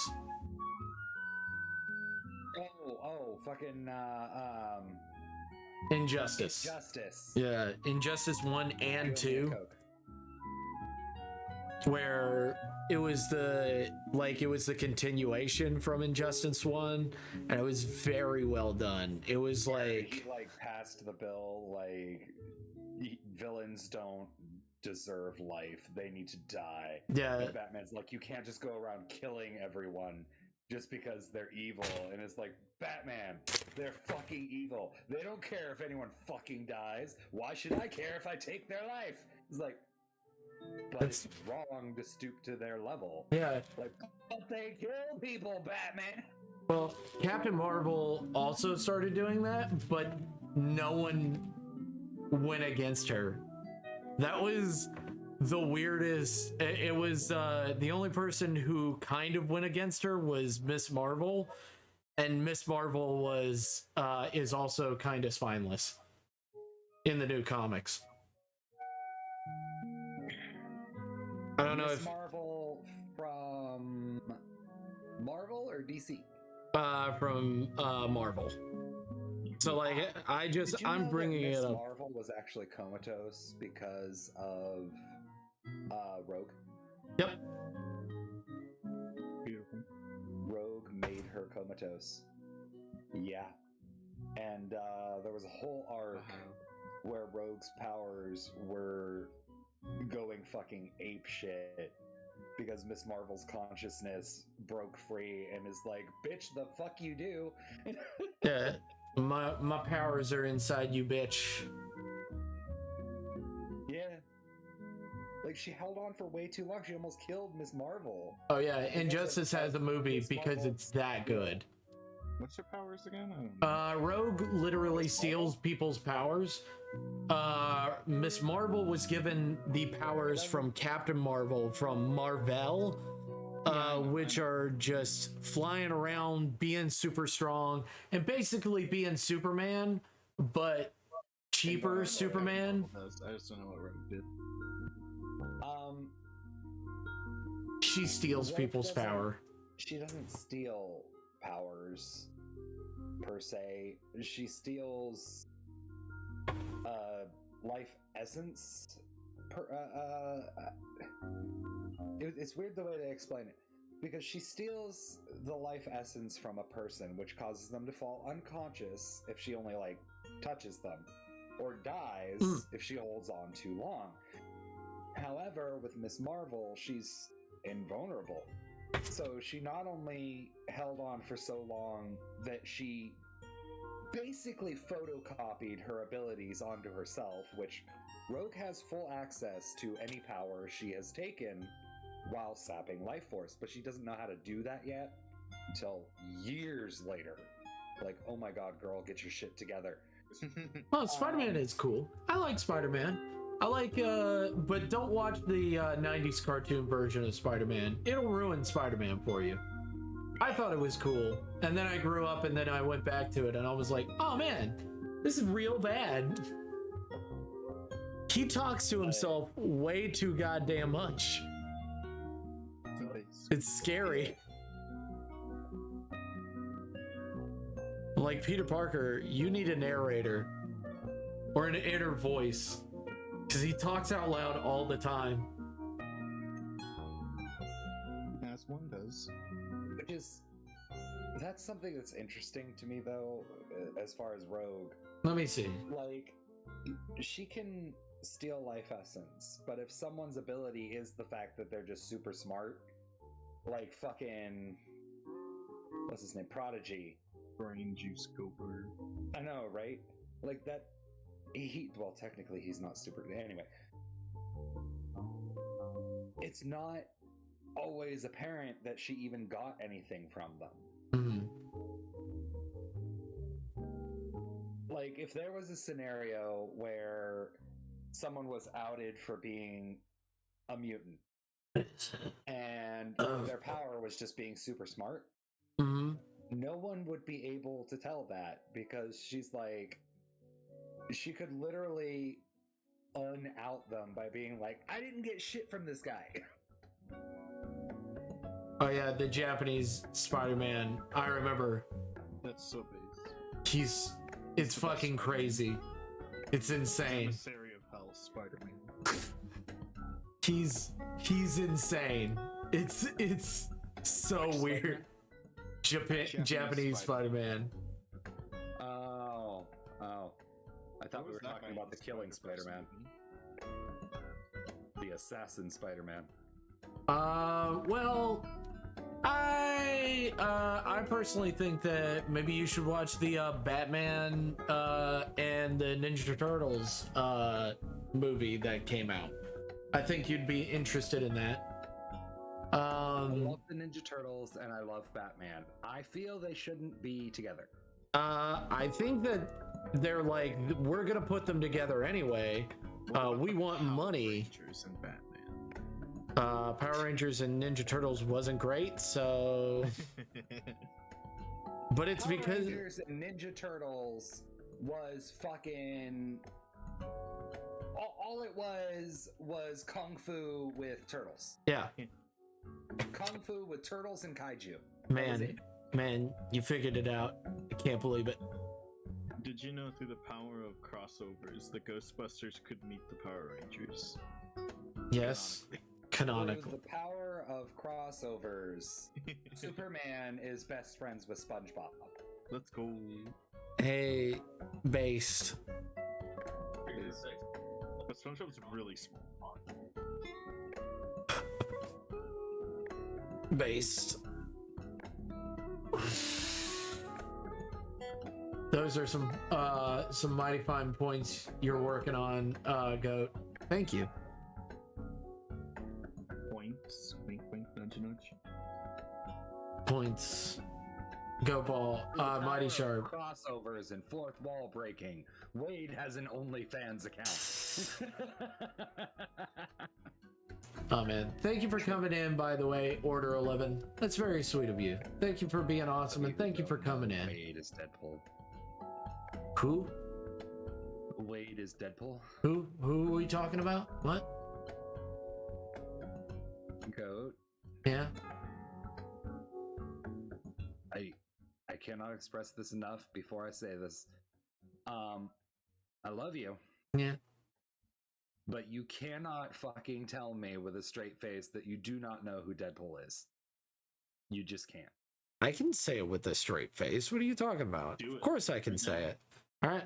Oh, fucking Injustice. Yeah, Injustice 1 and 2. Where it was the continuation from Injustice 1, and it was very well done. It was he passed the bill, like villains don't deserve life, they need to die. Yeah. And Batman's like, you can't just go around killing everyone just because they're evil. And it's like, Batman, they're fucking evil. They don't care if anyone fucking dies. Why should I care if I take their life? It's like, but it's wrong to stoop to their level. Yeah. Like, but they kill people, Batman. Well, Captain Marvel also started doing that, but no one went against her. That was the weirdest. It was the only person who kind of went against her was Miss Marvel, and Miss Marvel was is also kind of spineless in the new comics. I don't know if Marvel from Marvel or DC. From Marvel. So like I'm bringing it up. Marvel was actually comatose because of Rogue. Yep. Beautiful. Rogue made her comatose. Yeah. And there was a whole arc where Rogue's powers were going fucking ape shit because Miss Marvel's consciousness broke free and is like, bitch, the fuck you do. Yeah. My powers are inside you, bitch. Yeah. Like, she held on for way too long. She almost killed Miss Marvel. Oh yeah, Injustice has a movie because it's that good. What's her powers again? Rogue literally steals people's powers. Miss Marvel was given the powers from Captain Marvel from Marvel, which are just flying around, being super strong, and basically being Superman, but cheaper Superman. I just don't know what Rogue did. She steals people's power. She doesn't steal powers per se. She steals life essence. It's weird the way they explain it, because she steals the life essence from a person, which causes them to fall unconscious if she only like touches them, or dies if she holds on too long. However, with Miss Marvel, she's invulnerable. So she not only held on for so long that she basically photocopied her abilities onto herself, which Rogue has full access to any power she has taken while sapping life force, but she doesn't know how to do that yet until years later. Like, oh my god, girl, get your shit together. Well, Spider-Man is cool. I like Spider-Man. I like, but don't watch the 90s cartoon version of Spider-Man. It'll ruin Spider-Man for you. I thought it was cool, and then I grew up, and then I went back to it, and I was like, oh man, this is real bad. He talks to himself way too goddamn much. It's scary. Like, Peter Parker, you need a narrator or an inner voice, because he talks out loud all the time. As one does. Which is, that's something that's interesting to me, though, as far as Rogue. Let me see. Like, she can steal life essence, but if someone's ability is the fact that they're just super smart, like fucking, what's his name, Prodigy. Brain juice goober. I know, right? Like that, well, technically he's not super good. Anyway, it's not always apparent that she even got anything from them. Like, if there was a scenario where someone was outed for being a mutant and their power was just being super smart, no one would be able to tell that, because she's like, she could literally un-out them by being like, I didn't get shit from this guy. Oh yeah, the Japanese Spider-Man. I remember. That's so base. It's fucking crazy. It's insane. Emissary of Hell, Spider-Man. He's insane. It's so weird. Japanese Spider-Man. Oh. I thought we were talking about the killing Spider-Man. The assassin Spider-Man. Well, I personally think that maybe you should watch the Batman and the Ninja Turtles movie that came out. I think you'd be interested in that. I love the Ninja Turtles and I love Batman. I feel they shouldn't be together. I think that they're like, we're gonna put them together anyway. We want money. And Batman. Power Rangers and Ninja Turtles wasn't great, so. But it's Power because Rangers and Ninja Turtles was fucking. All it was kung fu with turtles. Yeah. Kung fu with turtles and kaiju. Man, Man, you figured it out. I can't believe it. Did you know through the power of crossovers, the Ghostbusters could meet the Power Rangers? Yes. Canonical. Through the power of crossovers, Superman is best friends with SpongeBob. Let's go. Hey, based. But SpongeBob's really small. Based. Those are some mighty fine points you're working on, Goat. Thank you. Points. Wink, wink, nudge, nudge. Points. Go ball. Mighty sharp. Crossovers and fourth wall breaking. Wade has an OnlyFans account. Oh man, thank you for coming in, by the way, Order 11. That's very sweet of you. Thank you for being awesome, and thank you for coming in. Wade is Deadpool. Who? Wade is Deadpool. Who are we talking about? What? Goat. Yeah. I cannot express this enough before I say this. I love you. Yeah. But you cannot fucking tell me with a straight face that you do not know who Deadpool is. You just can't. I can say it with a straight face. What are you talking about? Of course I can say it. All right.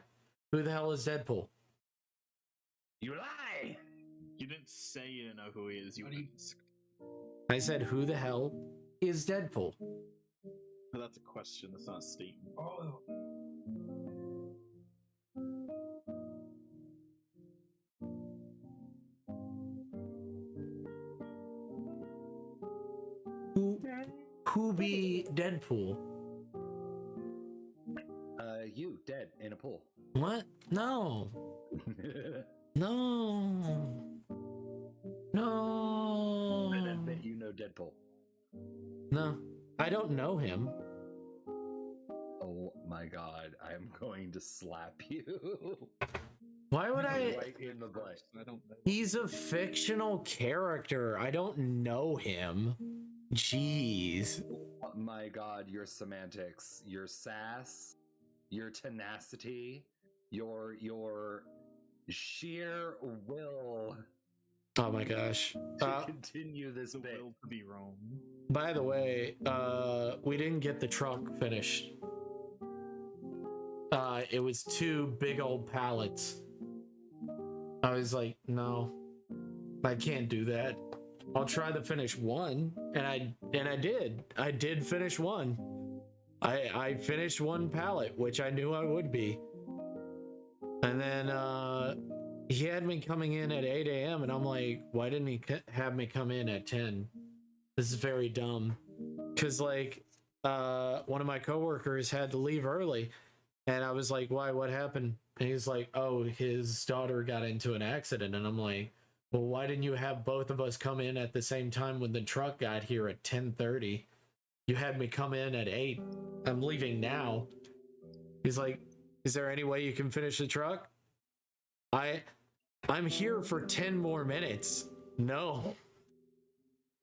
Who the hell is Deadpool? You lie! You didn't say you didn't know who he is. I said, who the hell is Deadpool? But that's a question. That's not a statement. Oh. Who be Deadpool? You, dead in a pool. What? No. No. No. I bet you know Deadpool. No. I don't know him. Oh my god, I'm going to slap you. Why would I? Right in the butt. I don't know. He's a fictional character. I don't know him. Jeez. Oh my god, your semantics, your sass, your tenacity, your sheer will Oh my gosh. to continue this The bit. will to be wrong. By the way, we didn't get the truck finished. It was 2 big old pallets. I was like, no, I can't do that. I'll try to finish one, and I did. I did finish one. I finished 1 pallet, which I knew I would be. And then he had me coming in at 8 a.m. and I'm like, why didn't he have me come in at 10? This is very dumb. Cause like one of my coworkers had to leave early, and I was like, why? What happened? And he's like, oh, his daughter got into an accident. And I'm like, well, why didn't you have both of us come in at the same time when the truck got here at 10:30? You had me come in at 8. I'm leaving now. He's like, is there any way you can finish the truck? I'm here for 10 more minutes. No.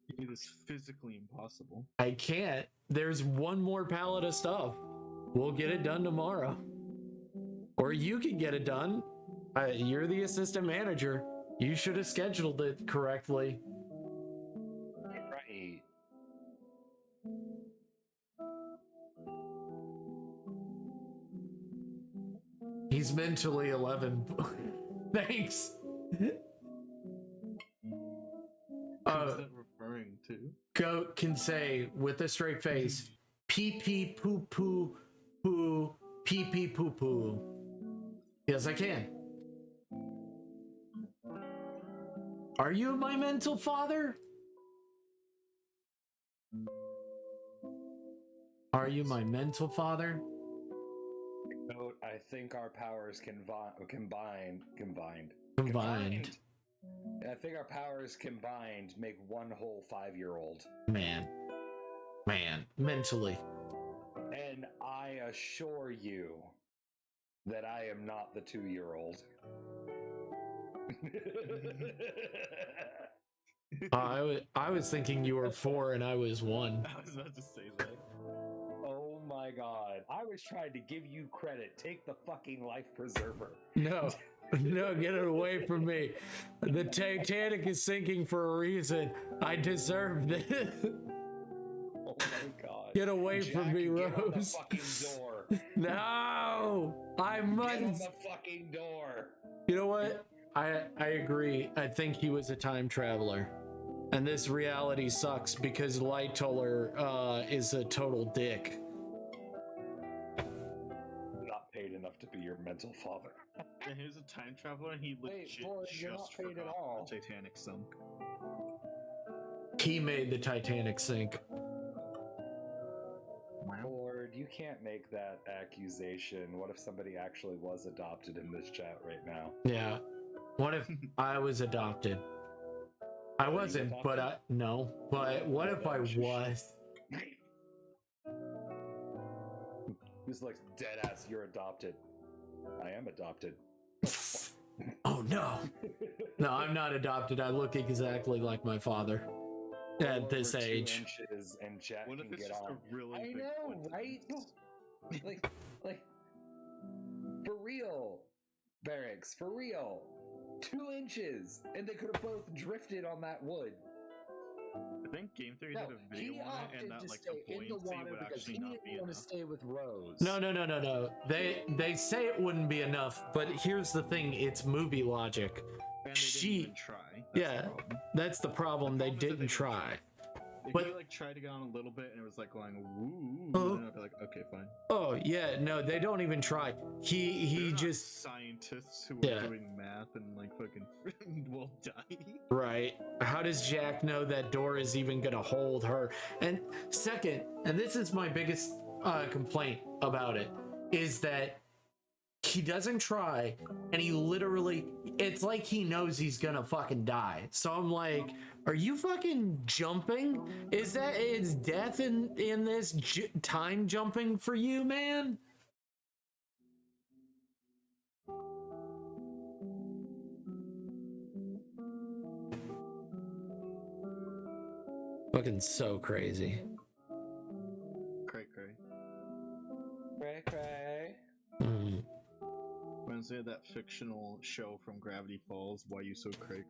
It is physically impossible. I can't. There's 1 more pallet of stuff. We'll get it done tomorrow. Or you can get it done. You're the assistant manager. You should have scheduled it correctly. Right. He's mentally 11. Thanks. Who's that referring to? Goat can say with a straight face, pee pee poo poo poo, pee pee poo poo. Yes, I can. Are you my mental father? Are you my mental father? Note, I think our powers combined. I think our powers combined make 1 whole 5-year-old. Man, mentally. And I assure you that I am not the 2-year-old. I was thinking you were 4 and I was 1. I was about to say that. Oh my god. I was trying to give you credit. Take the fucking life preserver. No. No, get it away from me. The Titanic is sinking for a reason. I deserve this. Oh my god. Get away from me, Get on the Rose. fucking door. No! I must. Get on the fucking door. You know what? I agree. I think he was a time traveler. And this reality sucks because Light Toller is a total dick. Not paid enough to be your mental father. Yeah, he's a time traveler and he legit you're not just paid at forgot all. the Titanic sunk. He made the Titanic sink. Lord, you can't make that accusation. What if somebody actually was adopted in this chat right now? Yeah. What if I was adopted? I wasn't, but no. But what if I was? Who's like dead ass? You're adopted. I am adopted. Oh no. No, I'm not adopted. I look exactly like my father at this Over 2 age. inches and Jack What if can it's get just on. a really I big know, right? like, for real, Barracks, for real. 2 inches, and they could have both drifted on that wood. I think Game Theory No, did a video he on it, opted and to that like stay the in the buoyancy water would because actually he not didn't be want to enough. stay with Rose. No. They say it wouldn't be enough, but here's the thing: it's movie logic. And they didn't even try. Yeah, that's the problem. They didn't try. If But you like tried to get on a little bit and it was like going woo, then I'd be like, okay, fine. oh yeah, no, they don't even try. He They're not just scientists who Yeah. are doing math and like fucking will die. right. How does Jack know that door is even gonna hold her? And second, and this is my biggest complaint about it, is that he doesn't try, and he literally, it's like he knows he's gonna fucking die. So I'm like, are you fucking jumping? Is death in this time jumping for you, man? Fucking so crazy. Cray. Cray. Mm. Reminds me of that fictional show from Gravity Falls, Why You So Cray?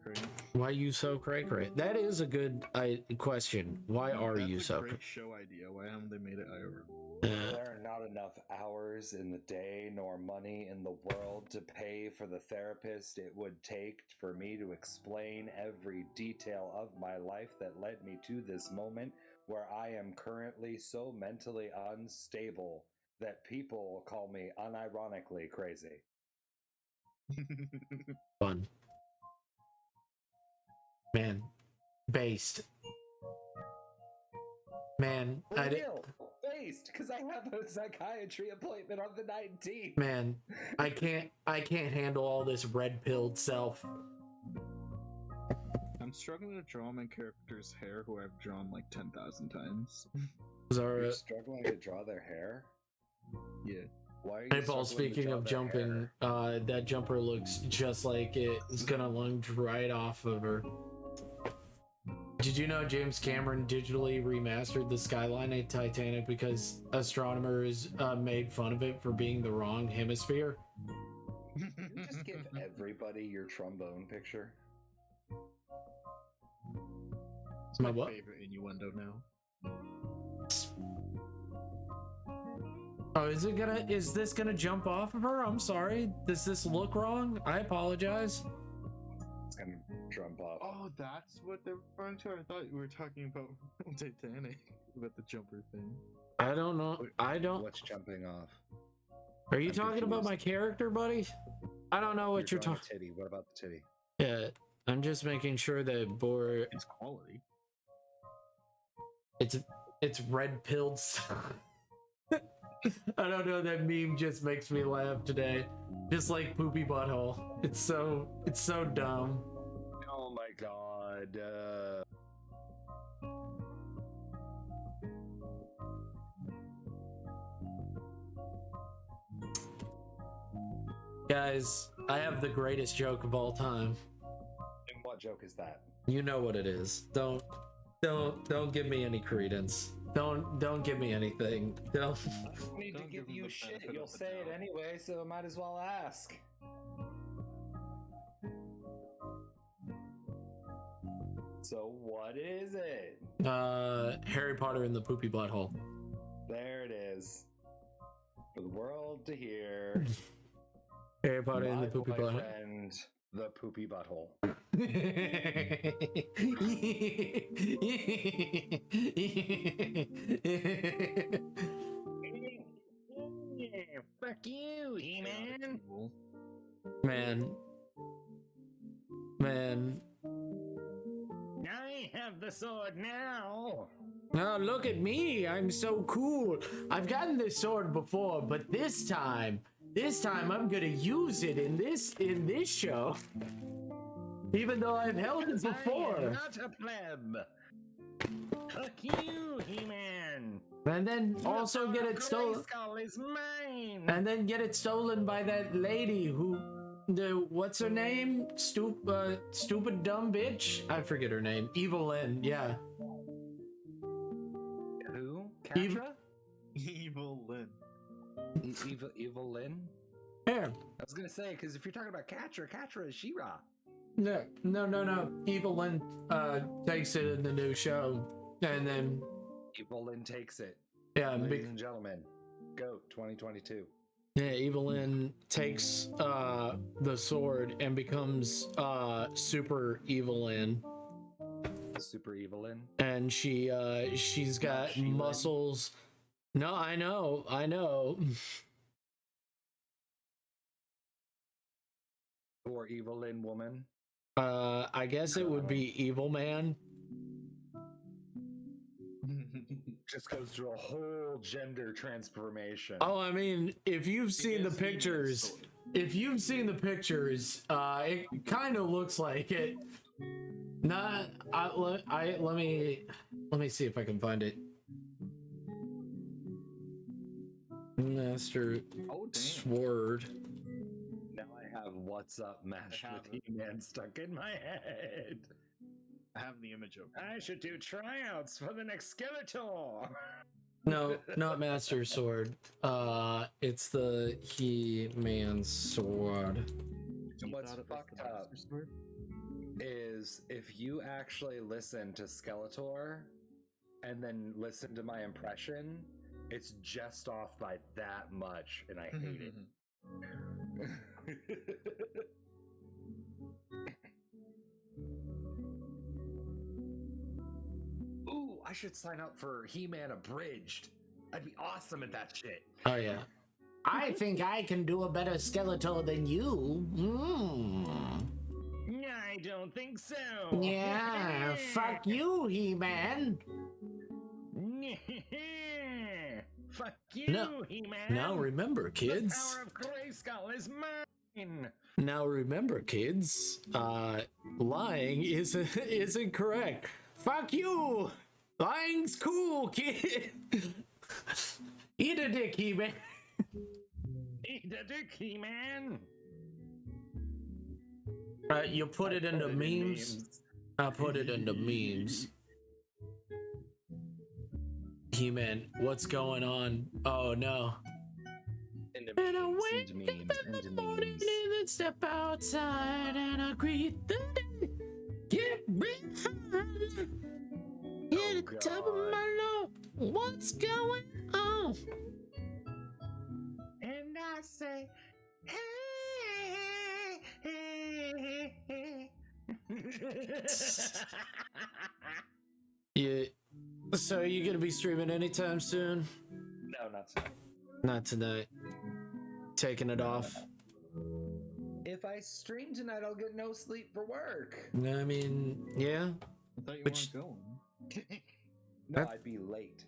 Why you so cray? That is a good question. Why are you so That's a great show idea. Why haven't they made it IRL? There are not enough hours in the day nor money in the world to pay for the therapist it would take for me to explain every detail of my life that led me to this moment where I am currently so mentally unstable that people call me unironically crazy. Fun. Man. Based. Man, Based, because I have a psychiatry appointment on the 19th. Man, I can't handle all this red-pilled self. I'm struggling to draw my character's hair, who I've drawn like 10,000 times. You're struggling to draw their hair? Yeah. Why are you Hey, Paul, speaking of jumping, that jumper looks just like it's gonna lunge right off of her. Did you know James Cameron digitally remastered the skyline at Titanic because astronomers made fun of it for being the wrong hemisphere? Can you just give everybody your trombone picture? It's my what? favorite innuendo now. Oh, is this gonna jump off of her? I'm sorry. Does this look wrong? I apologize. It's gonna jump off. Oh, that's what they're referring to? I thought we were talking about Titanic, about the jumper thing. I don't know. I don't. What's jumping off? Are you talking about my character, buddy? I don't know what you're talking. Titty. What about the titty? Yeah, I'm just making sure that It's quality. It's red pilled. I don't know. That meme just makes me laugh today. Just like poopy butthole. It's so dumb. Oh my god. Guys, I have the greatest joke of all time. And what joke is that? You know what it is. Don't. Don't give me any credence. Don't give me anything. Don't. I don't need to give you shit. You'll say it anyway, so I might as well ask. So what is it? Harry Potter and the Poopy Butthole. There it is. For the world to hear. Harry Potter and the Poopy Butthole. And the Poopy Butthole. Fuck you, He-Man. Man. I have the sword now. Oh, look at me. I'm so cool. I've gotten this sword before, but this time I'm gonna use it in this show. Even though I've held it before. I am not a pleb. Fuck you, He-Man. And then also get it stolen. Grayskull is mine. And then get it stolen by that lady who, what's her name? Stupid dumb bitch. I forget her name. Evil Lynn. Yeah. Who? Catra? Evil Lynn. Evil Lynn? Yeah. I was gonna say, because if you're talking about Catra is She-Ra. No. Evil Lynn takes it in the new show, and then Evil Lynn takes it. Yeah, ladies and gentlemen, GOAT 2022. Yeah, Evil Lynn takes the sword and becomes Super Evil Lynn. Super Evil Lynn. And she's got muscles. No, I know. Or Evil Lynn woman. I guess it would be Evil Man. Just goes through a whole gender transformation. Oh, I mean, if you've seen the pictures, it kind of looks like it. Let me see if I can find it. Master Sword. Now I have "What's Up" mashed with He-Man stuck in my head. I have the image open. I should do tryouts for the next Skeletor. No, not Master Sword. It's the He-Man sword. And what's fucked up is if you actually listen to Skeletor and then listen to my impression, it's just off by that much, and I hate it. Ooh, I should sign up for He-Man Abridged. I'd be awesome at that shit. Oh yeah. I think I can do a better Skeletor than you. I don't think so. Yeah, fuck you, He-Man. Fuck you, He-Man. Now remember, kids. The power of Grayskull is mine. Now remember, kids. Lying isn't correct. Fuck you. Lying's cool, kid. Eat a dick, He-Man. Eat a dick, He-Man. You put it into memes. I put it into memes. He-Man, what's going on? Oh no. Into And I memes, wake into memes, up in into the morning memes. and then step outside and I greet the day. Get me high. Get the top of my lungs. What's going on? And I say, hey, hey, hey. Yeah. So you gonna be streaming anytime soon? No, not tonight. Not tonight. Taking it off. If I stream tonight, I'll get no sleep for work. I mean, yeah. I thought you Which- weren't going. No, That- I'd be late.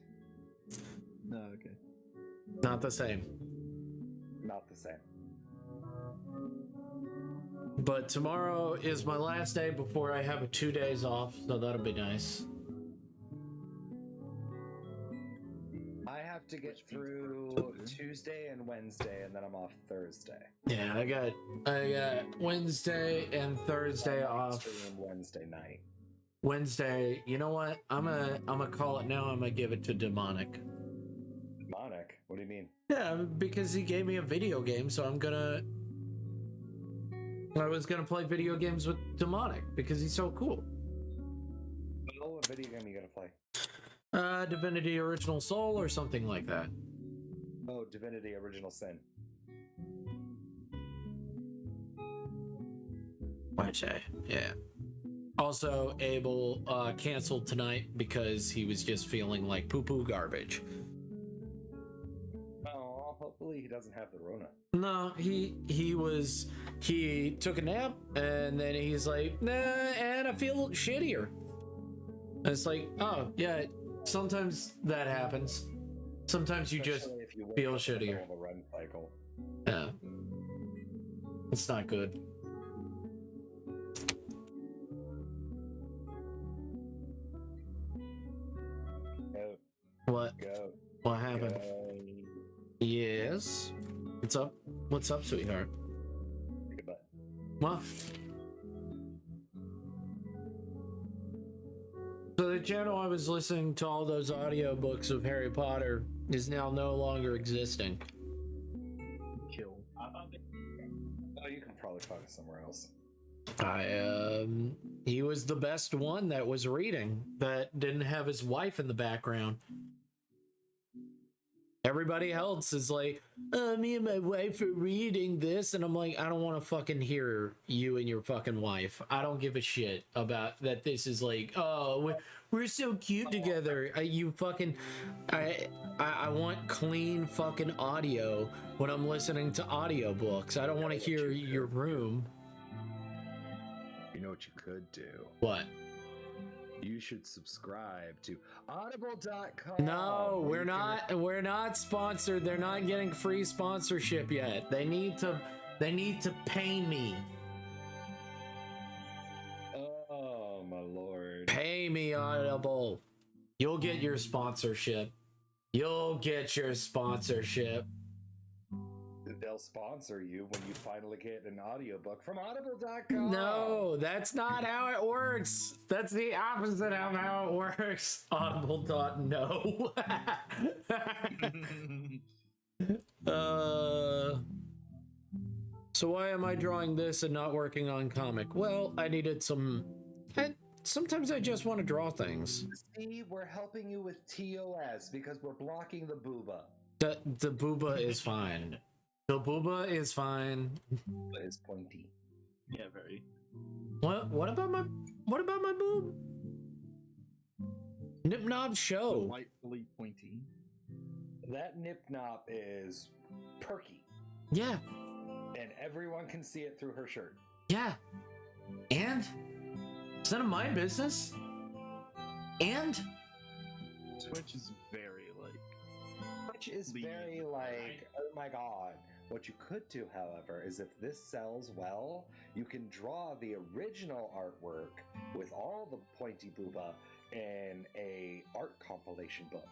No, okay. Not the same. Not the same. But tomorrow is my last day before I have 2 days off, so that'll be nice. I have to get through Tuesday and Wednesday, and then I'm off Thursday. Yeah, I got Wednesday and Thursday I might off. stream Wednesday night. Wednesday, you know what? I'm gonna call it now. I'm gonna give it to Demonic. Demonic? What do you mean? Yeah, because he gave me a video game, so I was gonna play video games with Demonic because he's so cool. What video game are you gonna play? Divinity Original Soul or something like that. Oh, Divinity Original Sin. Wednesday, yeah. Also, Abel canceled tonight because he was just feeling like poo-poo garbage. Oh, hopefully he doesn't have the Rona. No, he took a nap and then he's like, nah, and I feel shittier. And it's like, oh yeah, sometimes that happens. Sometimes you just feel shittier. The run cycle. Yeah, it's not good. Go. What? Go. What happened? Go. Yes. What's up? What's up, sweetheart? Goodbye. What? So the channel I was listening to all those audiobooks of Harry Potter is now no longer existing. Kill. Oh, you can probably find it somewhere else. He was the best one that was reading that didn't have his wife in the background. Everybody else is like, me and my wife are reading this, and I'm like, I don't want to fucking hear you and your fucking wife. I don't give a shit about that. This is like, oh, we're so cute together. You fucking, I want clean fucking audio when I'm listening to audiobooks. I don't want to hear your room. You know what you could do? What? You should subscribe to audible.com. No, we're not sponsored. They're not getting free sponsorship yet. They need to pay me. Oh my lord. Pay me, Audible. You'll get your sponsorship. You'll get your sponsorship. They'll sponsor you when you finally get an audiobook from audible.com. No, that's not how it works. That's the opposite of how it works. Audible.no. So why am I drawing this and not working on comic? Well, I needed some... Sometimes I just want to draw things. See, we're helping you with TOS because we're blocking the booba. The booba is fine. The booba is fine. It's pointy. Yeah, very. What about my boob? Nip Knob show. Delightfully pointy. That nip nop is perky. Yeah. And everyone can see it through her shirt. Yeah. And it's none of my business. And Twitch is very Which is very like, oh my god. What you could do, however, is if this sells well, you can draw the original artwork with all the pointy booba in a art compilation book.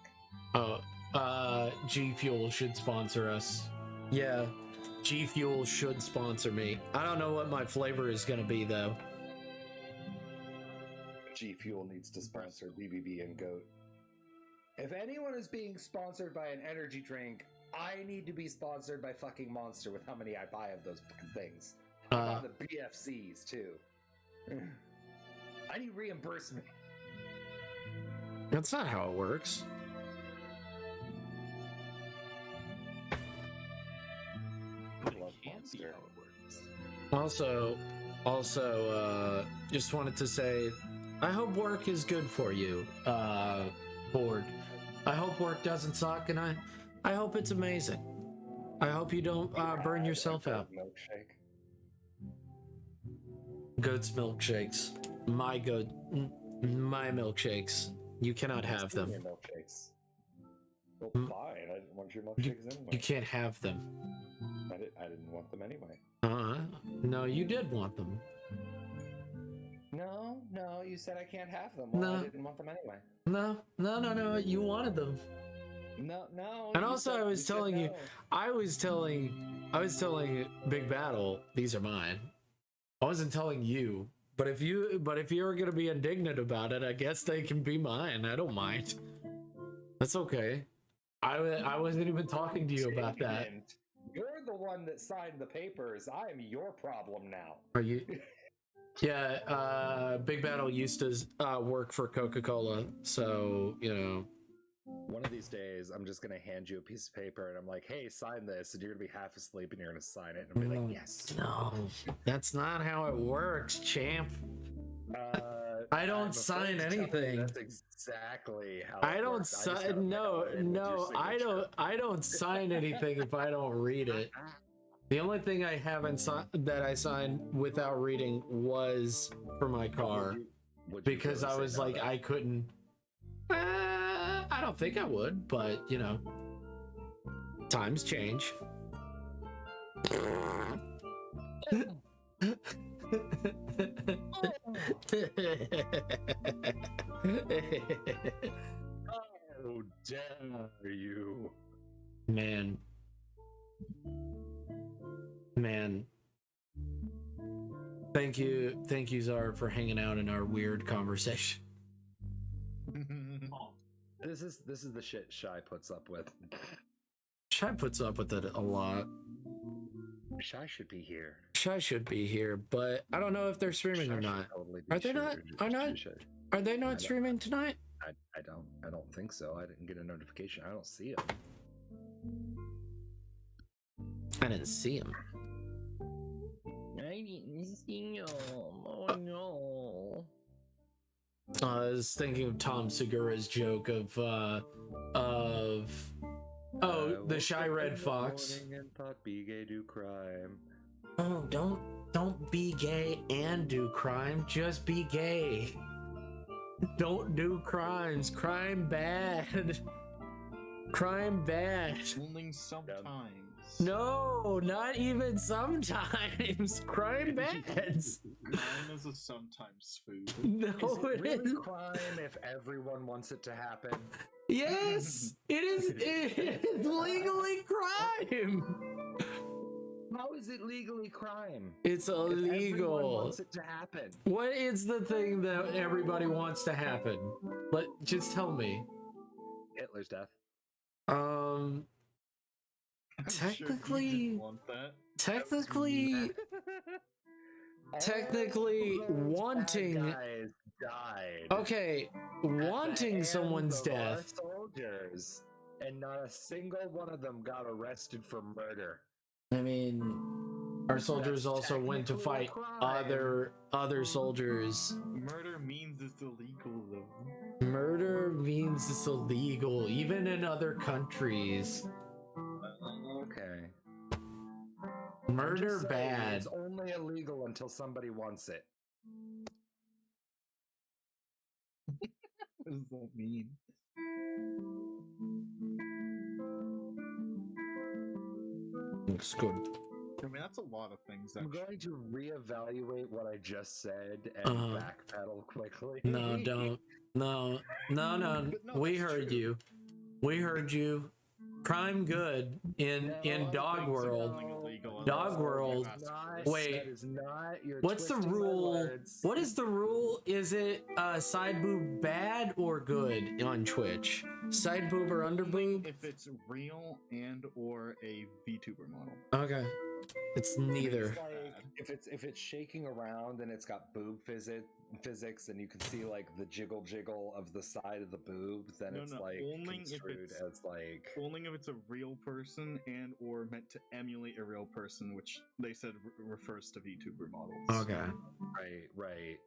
G Fuel should sponsor us. Yeah, G Fuel should sponsor me. I don't know what my flavor is gonna be though. G Fuel needs to sponsor BBB and Goat. If anyone is being sponsored by an energy drink, I need to be sponsored by fucking Monster with how many I buy of those fucking things. I buy the BFCs too. I need reimbursement. That's not how it works. I love Monster. Also, just wanted to say, I hope work is good for you, Board. I hope work doesn't suck, and I hope it's amazing. I hope you don't burn yourself out. Milkshake. Goat's milkshakes. My milkshakes. You cannot have them. Your milkshakes. Well, fine. I didn't want your milkshakes anyway. You can't have them. I didn't want them anyway. No, you did want them. No, you said I can't have them. Well, No. I didn't want them anyway. No, you wanted them. No. And also, I was telling you, no. I was telling Big Battle, these are mine. I wasn't telling you But if you're gonna be indignant about it, I guess they can be mine. I don't mind. That's okay. I wasn't even talking to you about that. You're the one that signed the papers. I am your problem now. Are you? Yeah. Big Battle used to work for Coca-Cola, so you know. One of these days, I'm just gonna hand you a piece of paper, and I'm like, "Hey, sign this," and you're gonna be half asleep, and you're gonna sign it, and I'm gonna be like, "Yes." No, that's not how it works, champ. I don't sign anything. That's exactly how. I don't sign. No, I don't sign anything if I don't read it. The only thing I haven't that I signed without reading was for my car, because I was like, I couldn't. I don't think I would, but you know, times change. How dare you, man. Thank you, Zara, for hanging out in our weird conversation. This is the shit Shy puts up with. Shy puts up with it a lot. Shy should be here. Shy should be here, but I don't know if they're streaming or not. Totally Are they not? Are they not streaming tonight? I don't think so. I didn't get a notification. I don't see them. I didn't see him. I didn't see him. Oh no. I was thinking of Tom Segura's joke of the Shy Red Fox. And thought be gay, do crime. Oh, don't be gay and do crime. Just be gay. Don't do crimes. Crime bad. Crime bad. Only sometimes. No, not even sometimes. Crime bad. Crime is a sometimes food. No, Is it really is crime if everyone wants it to happen? Yes, it is. It is legally crime. How is it legally crime? It's If everyone illegal. wants it to happen. What is the thing that everybody wants to happen? Just tell me. Hitler's death. Technically, All technically those wanting. bad guys died. Okay, wanting someone's At the hands of our death. soldiers, and not a single one of them got arrested for murder. I mean, our soldiers That's also went to technically a fight crime. other soldiers. Murder means it's illegal, though. Murder means it's illegal, even in other countries. Okay. Murder Just saying, bad. It's only illegal until somebody wants it. What does that mean? Looks good. I mean, that's a lot of things. I'm Actually. going to reevaluate what I just said and backpedal quickly. No, don't. No. But no, We that's heard true. you. We heard you. Crime good in Dog Things are World. becoming illegal Dog unless World. you ask Not- for it. Wait. that is not, you're What's the twisting my rule? words. What is the rule? Is it side boob bad or good on Twitch? Side boob or under boob? If it's real and or a VTuber model. Okay. It's neither. It's like, if it's shaking around and it's got boob physics and you can see like the jiggle of the side of the boob, then No, it's no, like only if construed it's- as like Only if it's a real person and or meant to emulate a real person, which they said refers to VTuber models. Okay. right.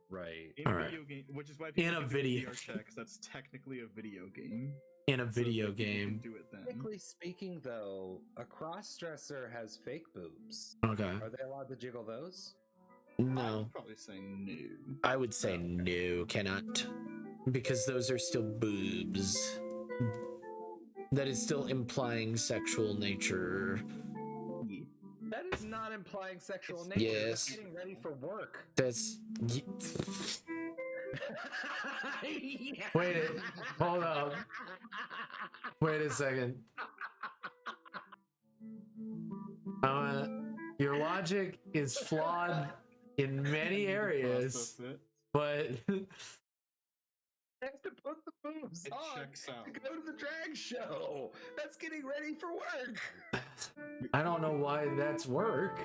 In All a right. video game, which is why people In a can video do VR checks. That's technically a video game. In a So video people can game. do it then. Technically speaking, though, a cross-dresser has fake boobs. Okay. Are they allowed to jiggle those? No. I'd probably say no. I would say no, cannot. Because those are still boobs. That is still implying sexual nature. That is not implying sexual nature. Yes. That's getting ready for work. That's. Wait hold up. Wait a second. Your logic is flawed in many areas, but I have to put the boobs It on checks out. to go to the drag show. That's getting ready for work. I don't know why that's work.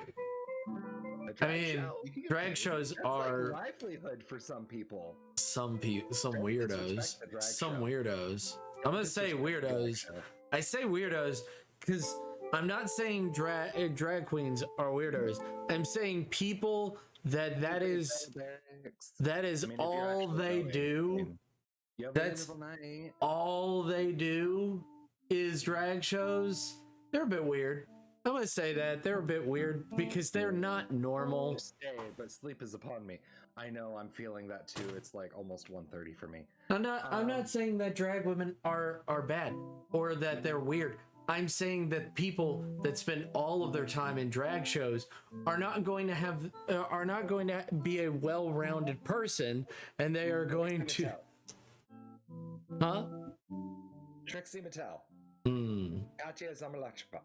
I mean, drag shows that's are like livelihood for some people. some Don't weirdos. disrespect the drag Some show. weirdos. I'm gonna say Disrespect the drag weirdos. show. I say weirdos because I'm not saying drag queens are weirdos. I'm saying people that is all they do. That's all they do is drag shows. They're a bit weird. I'm gonna say that they're a bit weird because they're not normal. Stay, but sleep is upon me. I know I'm feeling that too. It's like almost 1:30 for me. I'm not saying that drag women are bad or that they're weird. I'm saying that people that spend all of their time in drag shows are not going to be a well-rounded person, and they are going to. Huh? Trixie Mattel. Katya Zamalachka.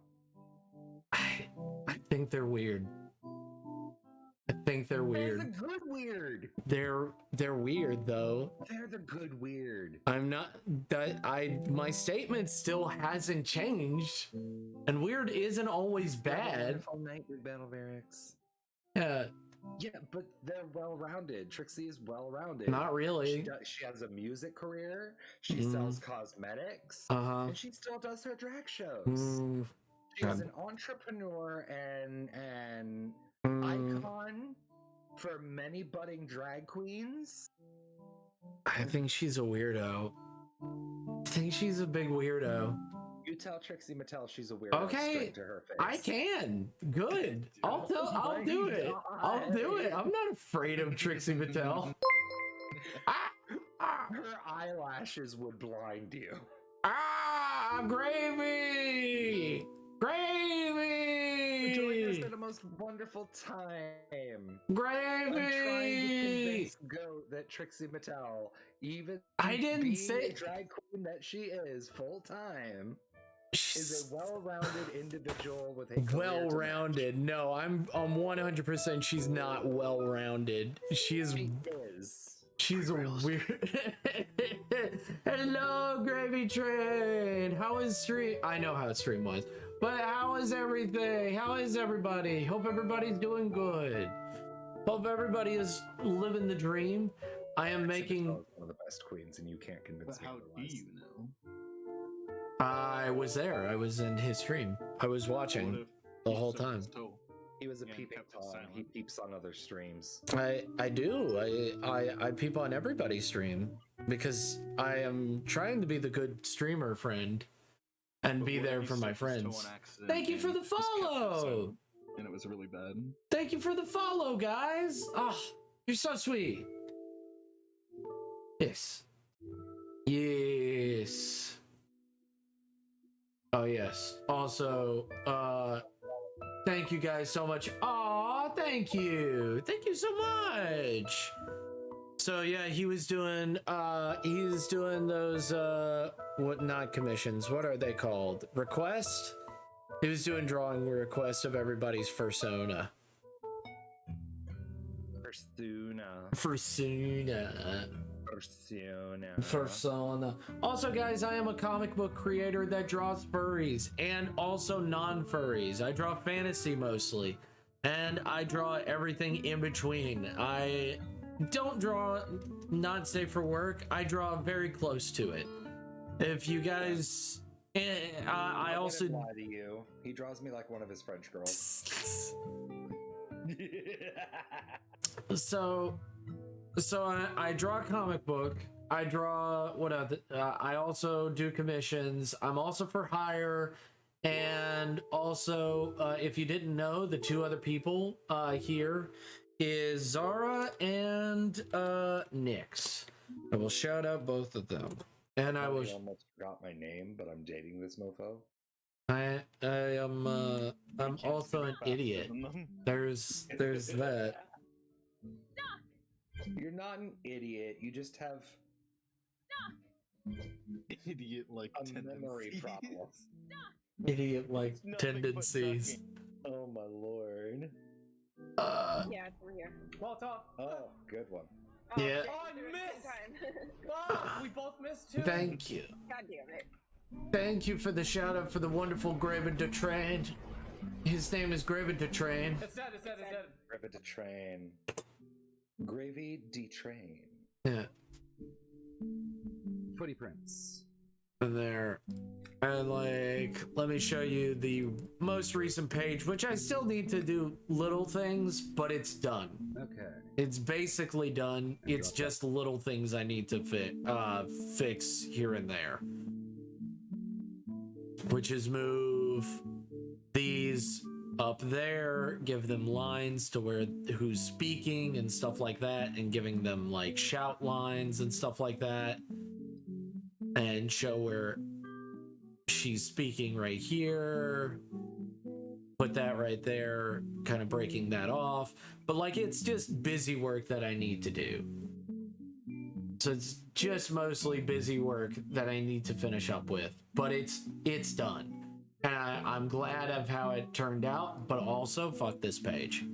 I think they're weird. I think they're weird. They're the good weird. They're weird though. They're the good weird. I'm not my statement still hasn't changed. And weird isn't always bad. All night with Battle Barracks. Yeah. Yeah, but they're well-rounded. Trixie is well-rounded. Not really. She has a music career. She sells cosmetics. And she still does her drag shows. She's an entrepreneur and an icon for many budding drag queens. I think she's a weirdo. I think she's a big weirdo. You tell Trixie Mattel she's a weirdo. Okay, straight to her face. I can. Good. I'll do it. I'll do it. I'm not afraid of Trixie Mattel. Her eyelashes would blind you. Gravy! Gravy! Join us at a most wonderful time. Gravy! I'm trying to convince Goat that Trixie Mattel, even I didn't being say the drag queen that she is full time, is a well-rounded individual with a well-rounded. No, I'm 100% she's not well-rounded. She is. She's a weird. Hello, Gravy Train. How is stream? I know how stream was, but how is everything? How is everybody? Hope everybody's doing good. Hope everybody is living the dream. I am making one of the best queens, and you can't convince me. How do you know? I was there. I was in his stream. I was watching the whole time. He was a peeping Tom. He peeps on other streams. I do. I peep on everybody's stream because I am trying to be the good streamer friend and be there for my friends. Thank you for the follow. And it was really bad. Thank you for the follow, guys. Oh, you're so sweet. Yes. Yes. Oh yes. Also, thank you guys so much. Aw, thank you. Thank you so much. So yeah, he's doing those not commissions. What are they called? Request? He was doing drawing requests of everybody's fursona. Fursona. Also, guys, I am a comic book creator that draws furries and also non-furries. I draw fantasy mostly, and I draw everything in between. I don't draw not safe for work. I draw very close to it. If you guys, I also lie to you. He draws me like one of his French girls. So I draw a comic book. I draw I also do commissions. I'm also for hire, and also if you didn't know, the two other people here is Zara and Nyx. I will shout out both of them. And I was almost forgot my name, but I'm dating this mofo. I'm also an idiot. There's that. You're not an idiot. You just have idiot-like memory problems. Idiot-like tendencies. Oh my lord. Yeah, it's over here. Molotov. Oh, good one. Oh, Yeah. Oh, I missed! Time. Oh, we both missed too. Thank you. God damn it. Thank you for the shout out for the wonderful Graven de Train. His name is Graven de Train. It's dead. Gravy de train. Gravy de train. Yeah. Footy prints. And there. And like, let me show you the most recent page, which I still need to do little things, but it's done. Okay. It's basically done. It's just little things I need to fix here and there. Which is move these up there, give them lines to where who's speaking and stuff like that, and giving them like shout lines and stuff like that, and show where she's speaking right here, put that right there, kind of breaking that off. But like, it's just busy work that I need to do. So it's just mostly busy work that I need to finish up with, but it's done. And I'm glad of how it turned out, but also fuck this page.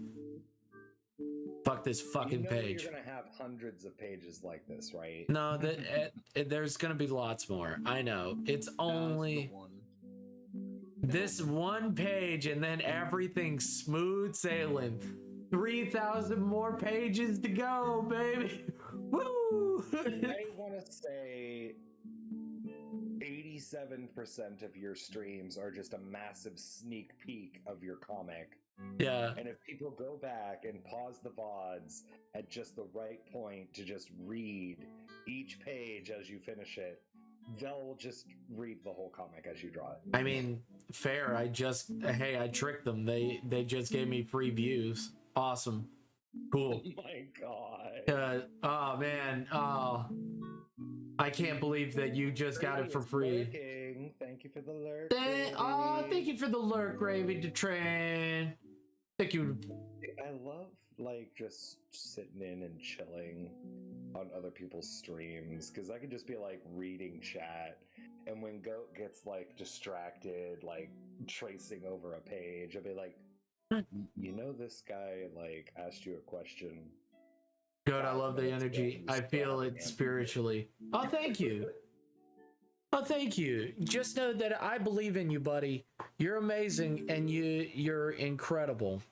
Fuck this fucking page. You're gonna have hundreds of pages like this, right? No, there's gonna be lots more. I know. It's only this one page, and then everything's smooth sailing. 3,000 more pages to go, baby. Woo! I want to say 87% of your streams are just a massive sneak peek of your comic. Yeah. And if people go back and pause the VODs at just the right point to just read each page as you finish it, they'll just read the whole comic as you draw it. I mean, fair. I tricked them. They just gave me free views. Awesome. Cool. Oh my god. Oh man. Oh, I can't believe that you just got it for free. Lurking. Thank you for the lurk. Thank you for the lurk, Gravy to Train. Thank you. I love like just sitting in and chilling on other people's streams, because I could just be like reading chat, and when Goat gets like distracted, like tracing over a page, I'll be like, you know, this guy like asked you a question. Good, I love the energy. I feel it spiritually. Oh, thank you. Oh, thank you. Just know that I believe in you, buddy. You're amazing, and you're incredible.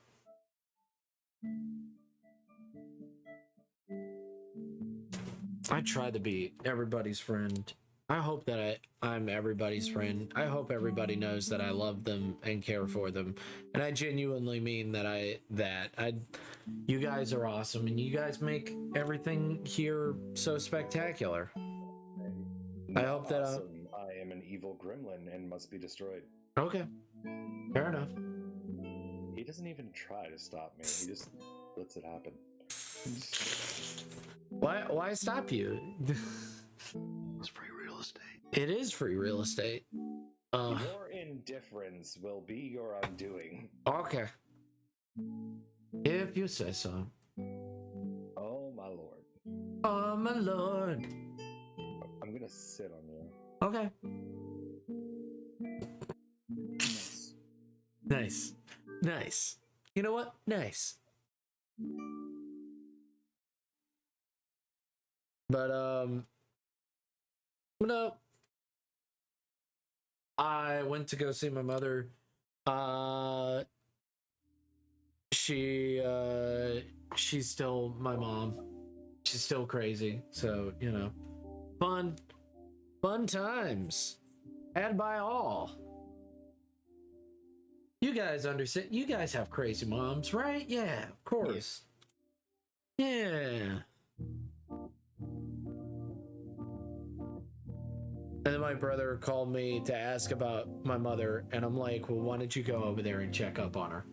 I try to be everybody's friend. I hope that I'm everybody's friend. I hope everybody knows that I love them and care for them. And I genuinely mean that you guys are awesome, and you guys make everything here so spectacular. I hope that I am an evil gremlin and must be destroyed. Okay. Fair enough. He doesn't even try to stop me. He just lets it happen. Why stop you? It's free real estate. It is free real estate. Your indifference will be your undoing. Okay. If you say so. Oh my lord. Oh my lord. I'm gonna sit on you. Okay. Nice. Nice. You know what? Nice. But no. I went to go see my mother. She's still my mom. She's still crazy. So, you know. Fun times. Had by all. You guys understand. You guys have crazy moms, right? Yeah, of course. Yeah. And then my brother called me to ask about my mother, and I'm like, well, why don't you go over there and check up on her?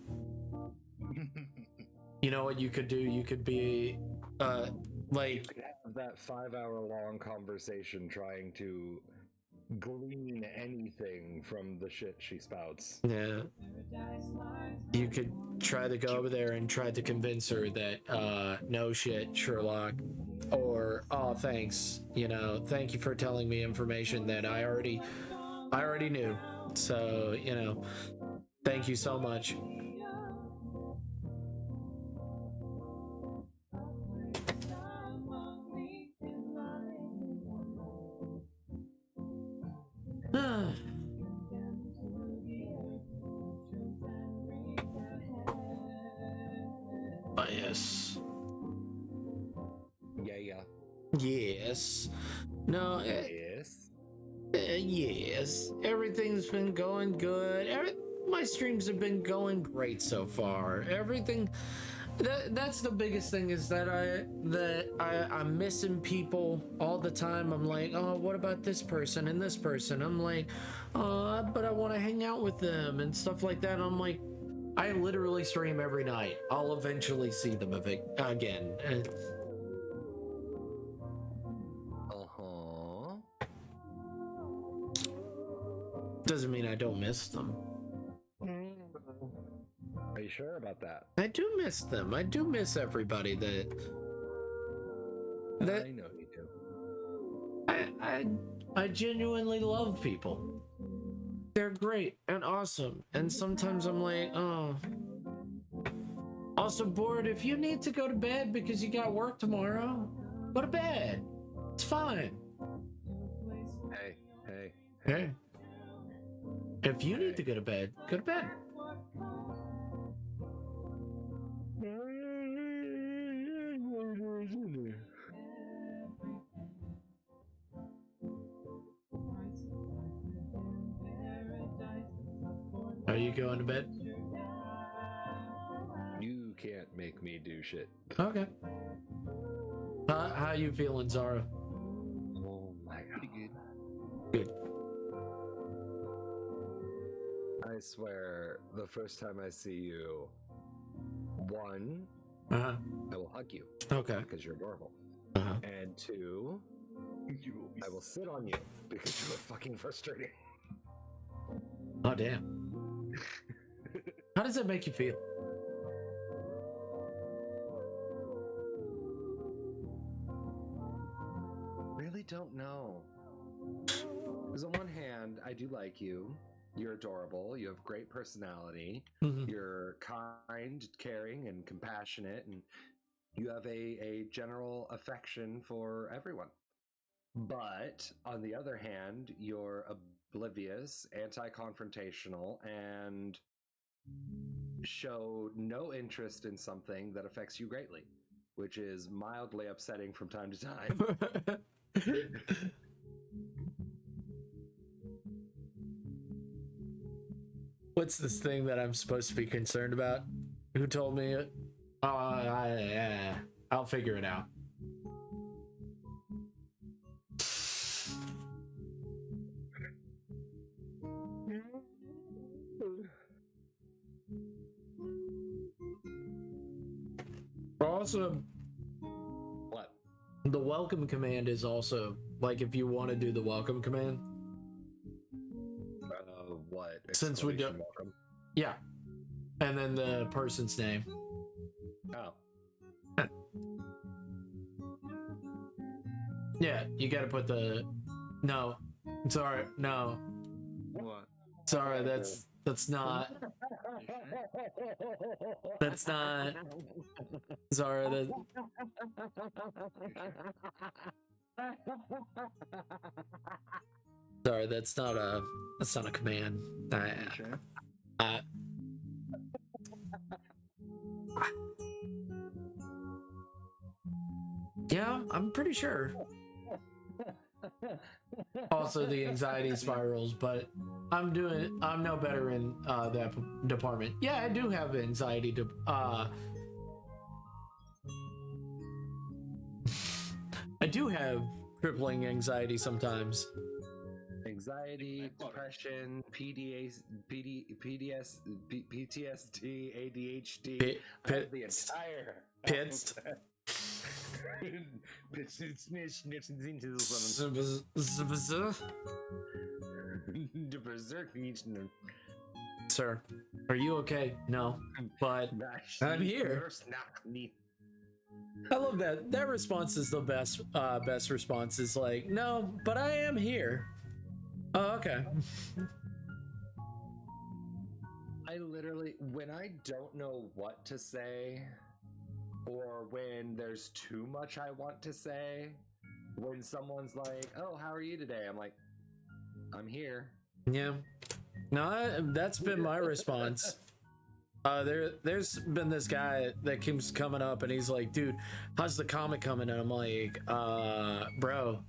You know what you could do? You could be, like... You could have that 5-hour-long conversation trying to glean anything from the shit she spouts. Yeah. You could try to go over there and try to convince her that, no shit, Sherlock. Or, oh, thanks. You know, thank you for telling me information that I already knew. So, you know, thank you so much. Yes. Yeah. Yes. No. Yes. Yes. Everything's been going good. My streams have been going great so far. Everything. That's the biggest thing is that I'm missing people all the time. I'm like, oh, what about this person and this person? I'm like, oh, but I want to hang out with them and stuff like that. I'm like, I literally stream every night. I'll eventually see them again. Doesn't mean I don't miss them. Are you sure about that? I do miss them. I do miss everybody that I know you do. I genuinely love people. They're great and awesome. And sometimes I'm like, oh. Also, bored, if you need to go to bed because you got work tomorrow, go to bed. It's fine. Hey. If you need to go to bed, go to bed. Are you going to bed? You can't make me do shit. Okay. How you feeling, Zara? Oh my god. Pretty good. Good. I swear, the first time I see you, one, Uh-huh. I will hug you. Okay. Because you're adorable. Uh-huh. And two, I will sit on you because you are fucking frustrating. Oh, damn. How does that make you feel? Really don't know. Because on one hand, I do like you. You're adorable. You have great personality. Mm-hmm. You're kind, caring, and compassionate, and you have a general affection for everyone. But on the other hand, you're oblivious, anti-confrontational, and show no interest in something that affects you greatly, which is mildly upsetting from time to time. What's this thing that I'm supposed to be concerned about? Who told me it? I'll figure it out. Also, What? the welcome command is also, like, if you want to do the welcome command. What? Since we don't... Welcome? Yeah. And then the person's name. Oh. Yeah, you gotta put the... No. Sorry, no. What? Sorry, that's not... That's not... Sorry, that... Sorry, that's not a command. Sure. Yeah, I'm pretty sure. Also, the anxiety spirals, but I'm no better in that department. Yeah, I do have anxiety. I do have crippling anxiety sometimes. Anxiety, depression, PTSD, ADHD. The entire Pits. Sir, are you okay? No, but I'm here. I love that. That response is the best. Best response is like, no, but I am here. Oh, okay. I literally, when I don't know what to say, or when there's too much I want to say, when someone's like, oh, how are you today? I'm like, I'm here. Yeah. No, that's been my response. There's been this guy that keeps coming up and he's like, dude, how's the comic coming? And I'm like, bro,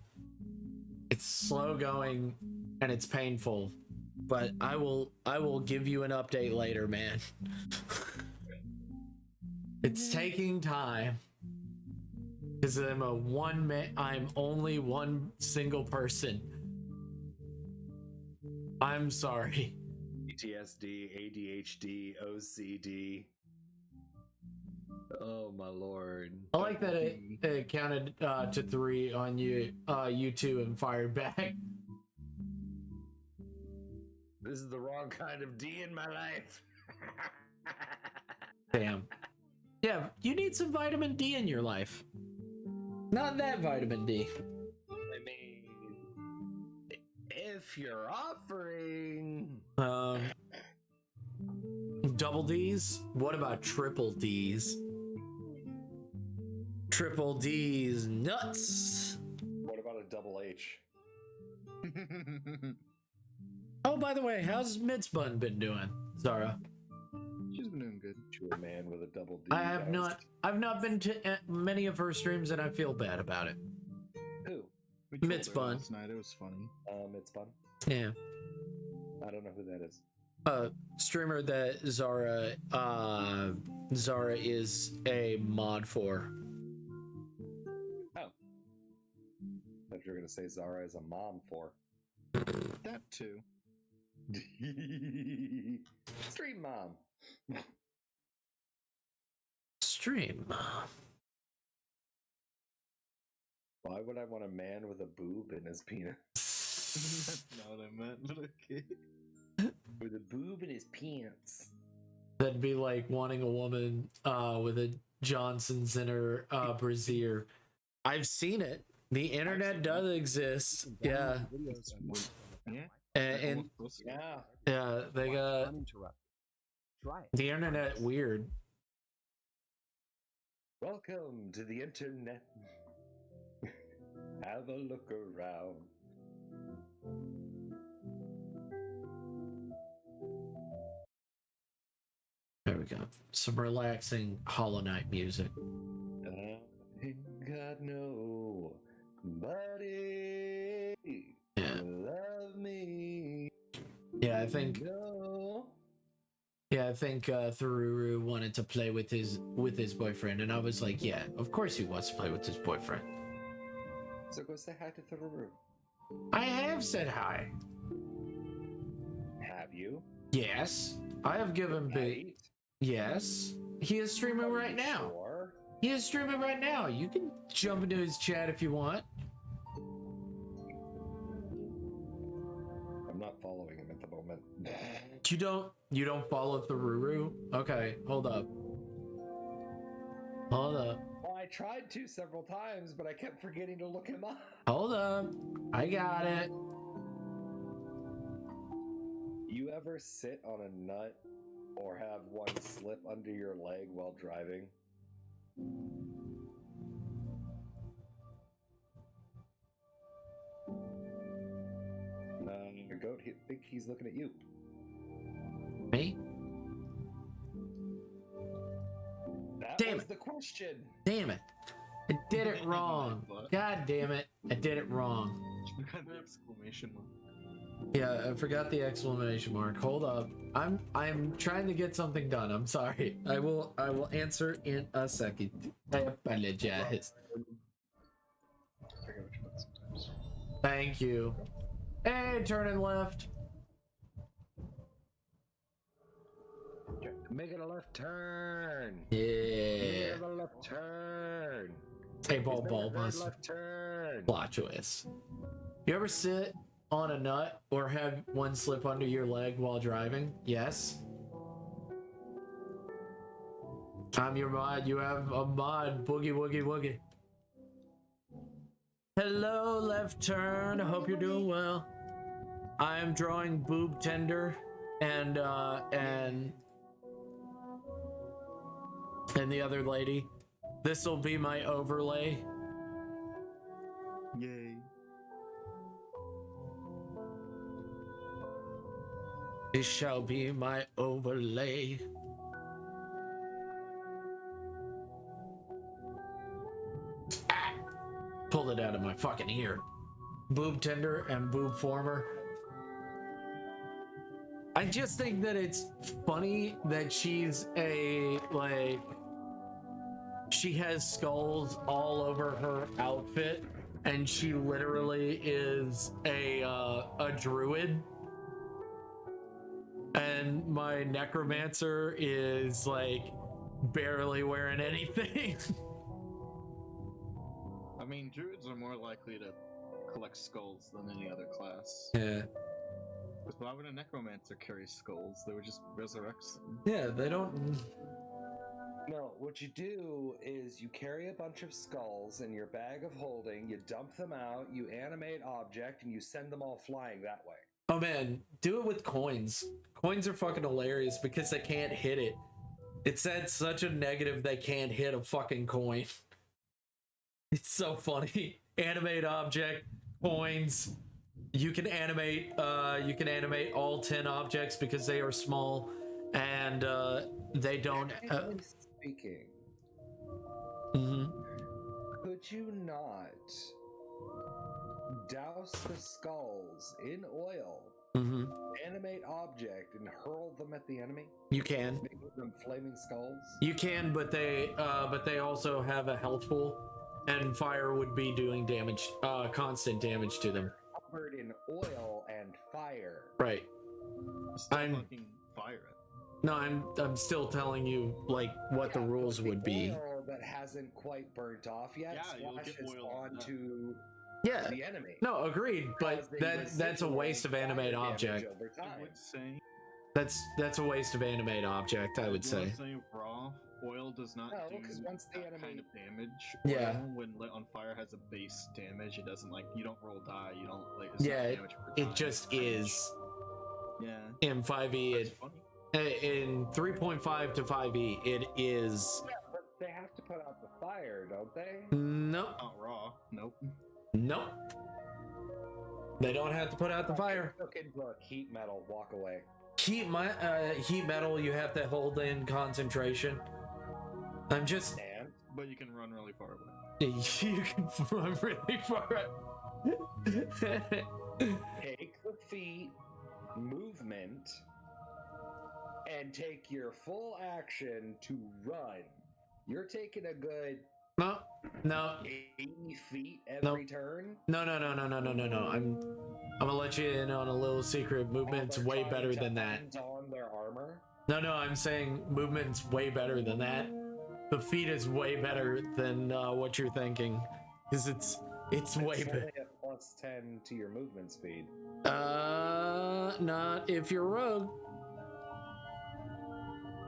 it's slow going and it's painful, but I will give you an update later, man. It's taking time because I'm only one single person. I'm sorry. PTSD, ADHD, OCD. Oh my lord. I like that it counted to 3 on you two and fired back. This is the wrong kind of D in my life. Damn. Yeah, you need some vitamin D in your life. Not that vitamin D. I mean, if you're offering. Double D's? What about triple D's? Triple D's nuts. What about a double H? Oh, by the way, how's Mitzbun been doing, Zara? She's been doing good. To a man with a double D. I've not been to many of her streams and I feel bad about it. Who? Mitzbun. Last night, it was funny. Mitzbun? Yeah. I don't know who that is. Streamer that Zara is a mod for. Oh. I thought you were gonna say Zara is a mom for. That too. Stream mom. Stream. Why would I want a man with a boob in his penis? That's not what I meant, but okay. With a boob in his pants. That'd be like wanting a woman with a Johnson's in her brassiere. I've seen it. The internet does exist. Yeah. Yeah. And yeah, they got the internet weird. Welcome to the internet. Have a look around. There we go. Some relaxing Hollow Knight music. I ain't got nobody love me. Yeah, I think. No. Yeah, I think Thururu wanted to play with his boyfriend, and I was like, yeah, of course he wants to play with his boyfriend. So go say hi to Thururu. I have said hi. Have you? Yes, I have given big. Yes, he is streaming right now. Sure? He is streaming right now. You can jump into his chat if you want. I'm not following him at the moment. You don't follow Thururu? Okay, hold up. Hold up. Well, I tried to several times, but I kept forgetting to look him up. Hold up. I got it. You ever sit on a nut or have one slip under your leg while driving? Your goat, I think he's looking at you. Me? That Damn was it. the question. Damn it. I did it wrong. God damn it. I did it wrong. The exclamation mark. Yeah, I forgot the exclamation mark. Hold up. I'm trying to get something done. I'm sorry. I will answer in a second. I apologize. Thank you. Hey, turning left. Make it a left turn. Yeah. Make it a left turn. Hey, ball must. Left turn. Plot twist. You ever sit on a nut or have one slip under your leg while driving? Yes. I'm your mod. You have a mod. Boogie woogie woogie. Hello, left turn. I hope you're doing well. I am drawing boob tender and the other lady. This will be my overlay. Yay. This shall be my overlay. Pulled it out of my fucking ear. Boob tender and boob former. I just think that it's funny that she's a, like, she has skulls all over her outfit, and she literally is a druid. And my necromancer is, like, barely wearing anything. I mean, druids are more likely to collect skulls than any other class. Yeah. Because why would a necromancer carry skulls? They would just resurrect them. Yeah, they don't. No, what you do is you carry a bunch of skulls in your bag of holding, you dump them out, you animate object, and you send them all flying that way. Oh man, do it with coins. Coins are fucking hilarious because they can't hit it. It's at such a negative they can't hit a fucking coin. It's so funny. Animate object, coins. You can animate all 10 objects because they are small and they don't speaking. Mm-hmm. Could you not douse the skulls in oil, Mm-hmm. animate object, and hurl them at the enemy? You can. Make them flaming skulls? You can, but they also have a health pool, and fire would be doing damage, constant damage to them. Covered in oil and fire. Right. Still I'm fucking fire it. No, I'm still telling you like what the rules would be. Oil that hasn't quite burnt off yet. Yeah, you'll get splashes oil on onto Yeah. the enemy. No, agreed, but that's a waste of animate object. I would say That's a waste of animate object, I would say. Raw oil does not do because once the that enemy kind of damage. Yeah. Oil, when lit on fire, has a base damage. It doesn't like you don't roll die. You don't like. It's Yeah, not damage per it time, just it's damage. is. Yeah. In 5e, That's it, funny. in 3.5 to 5e, it is. Yeah, but they have to put out the fire, don't they? Nope. Not raw. Nope. Nope. They don't have to put out the fire. Look into a heat metal, walk away. Heat metal, you have to hold in concentration. I'm just. And But you can run really far away. You can run really far. take the feet movement and take your full action to run. You're taking a good No. 80 feet every turn. No. I'm gonna let you in on a little secret. Movement's They're way trying better to than that. hunt on their armor. No, I'm saying movement's way better than that. The feet is way better than what you're thinking, because it's way It's better. only a plus 10 to your movement speed. Not if you're rogue.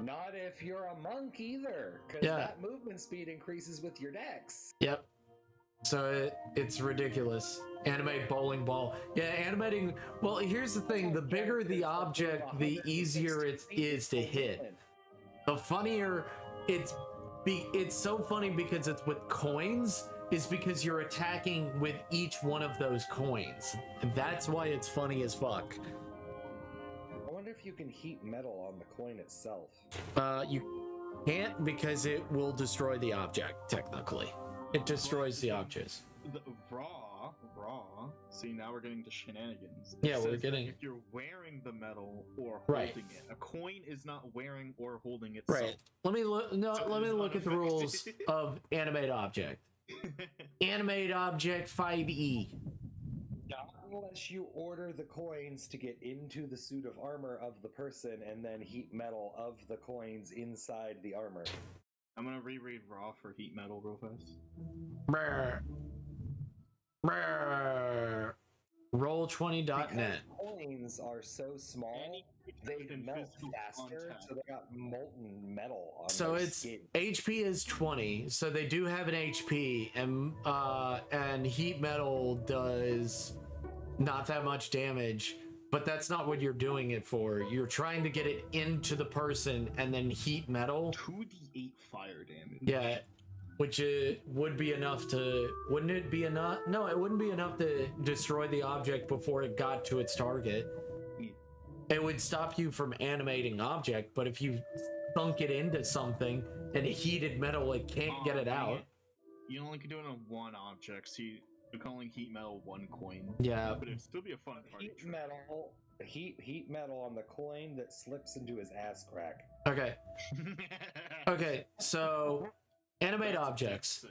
Not if you're a monk either, because Yeah. that movement speed increases with your dex. Yep. So it's ridiculous. Animate bowling ball. Yeah, animating. Well, here's the thing: the bigger the object, the easier it is to hit. The funnier it's so funny because it's with coins. Is because you're attacking with each one of those coins. That's why it's funny as fuck. I wonder if you can heat metal on the coin itself. You can't because it will destroy the object. Technically, it destroys the objects. The raw. See, now we're getting to shenanigans. It Yeah, we're says that getting- if you're wearing the metal or Right. holding it. A coin is not wearing or holding itself. Right. Let me look. No, So let me it's look not at the affected. rules of animate object. Animate object 5e. Not unless you order the coins to get into the suit of armor of the person and then heat metal of the coins inside the armor. I'm gonna reread raw for heat metal real fast. Brr. Brr. Roll20.net. Coins are so small, they within melt physical faster, contact. so they got molten metal on So their it's skin. HP is 20, so they do have an HP, and heat metal does not that much damage, but that's not what you're doing it for. You're trying to get it into the person and then heat metal. 2d8 fire damage. Yeah, which would be enough to. Wouldn't it be enough? No, it wouldn't be enough to destroy the object before it got to its target. it would stop you from animating object, but if you thunk it into something and heated metal, it can't get it out. You only can do it on one object, so you're calling heat metal one coin. Yeah. But it'd still be a fun party Heat metal. Heat metal on the coin that slips into his ass crack. Okay. Okay, so animate objects.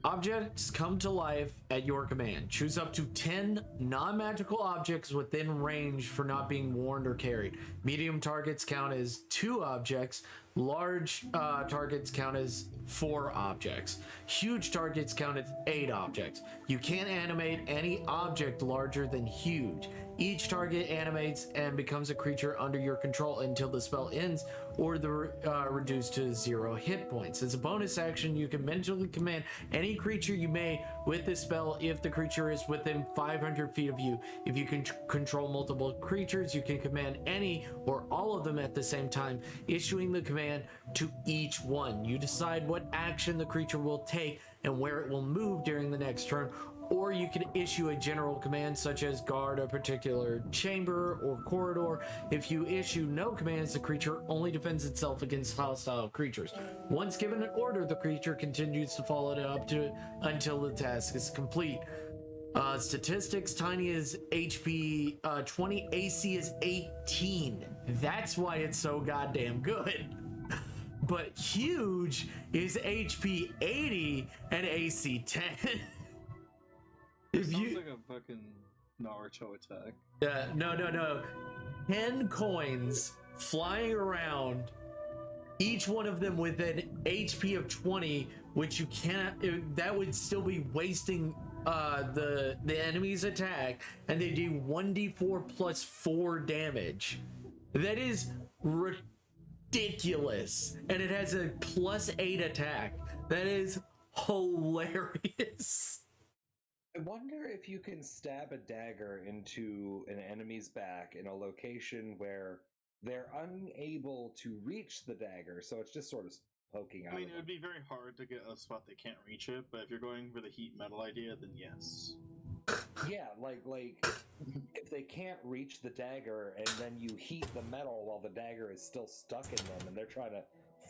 Objects come to life at your command. Choose up to 10 non-magical objects within range for not being warned or carried. Medium targets count as 2 objects. Large targets count as 4 objects. Huge targets count as 8 objects. You can't animate any object larger than huge. Each target animates and becomes a creature under your control until the spell ends or they're reduced to 0 hit points. As a bonus action, you can mentally command any creature you may with this spell if the creature is within 500 feet of you. If you can control multiple creatures, you can command any or all of them at the same time, issuing the command to each one. You decide what action the creature will take and where it will move during the next turn, or you can issue a general command such as guard a particular chamber or corridor. If you issue no commands, the creature only defends itself against hostile creatures. Once given an order, the creature continues to follow it up to until the task is complete. Statistics: tiny is HP 20, AC is 18. That's why it's so goddamn good. But huge is HP 80 and AC 10. Sounds like a fucking Naruto attack. No. 10 coins flying around, each one of them with an HP of 20, which you cannot. That would still be wasting the enemy's attack, and they do 1d4 plus 4 damage. That is ridiculous, and it has a plus 8 attack. That is hilarious. I wonder if you can stab a dagger into an enemy's back in a location where they're unable to reach the dagger, so it's just sort of poking out. I mean, it would be very hard to get a spot they can't reach it, but if you're going for the heat metal idea, then yes. Yeah, like if they can't reach the dagger and then you heat the metal while the dagger is still stuck in them and they're trying to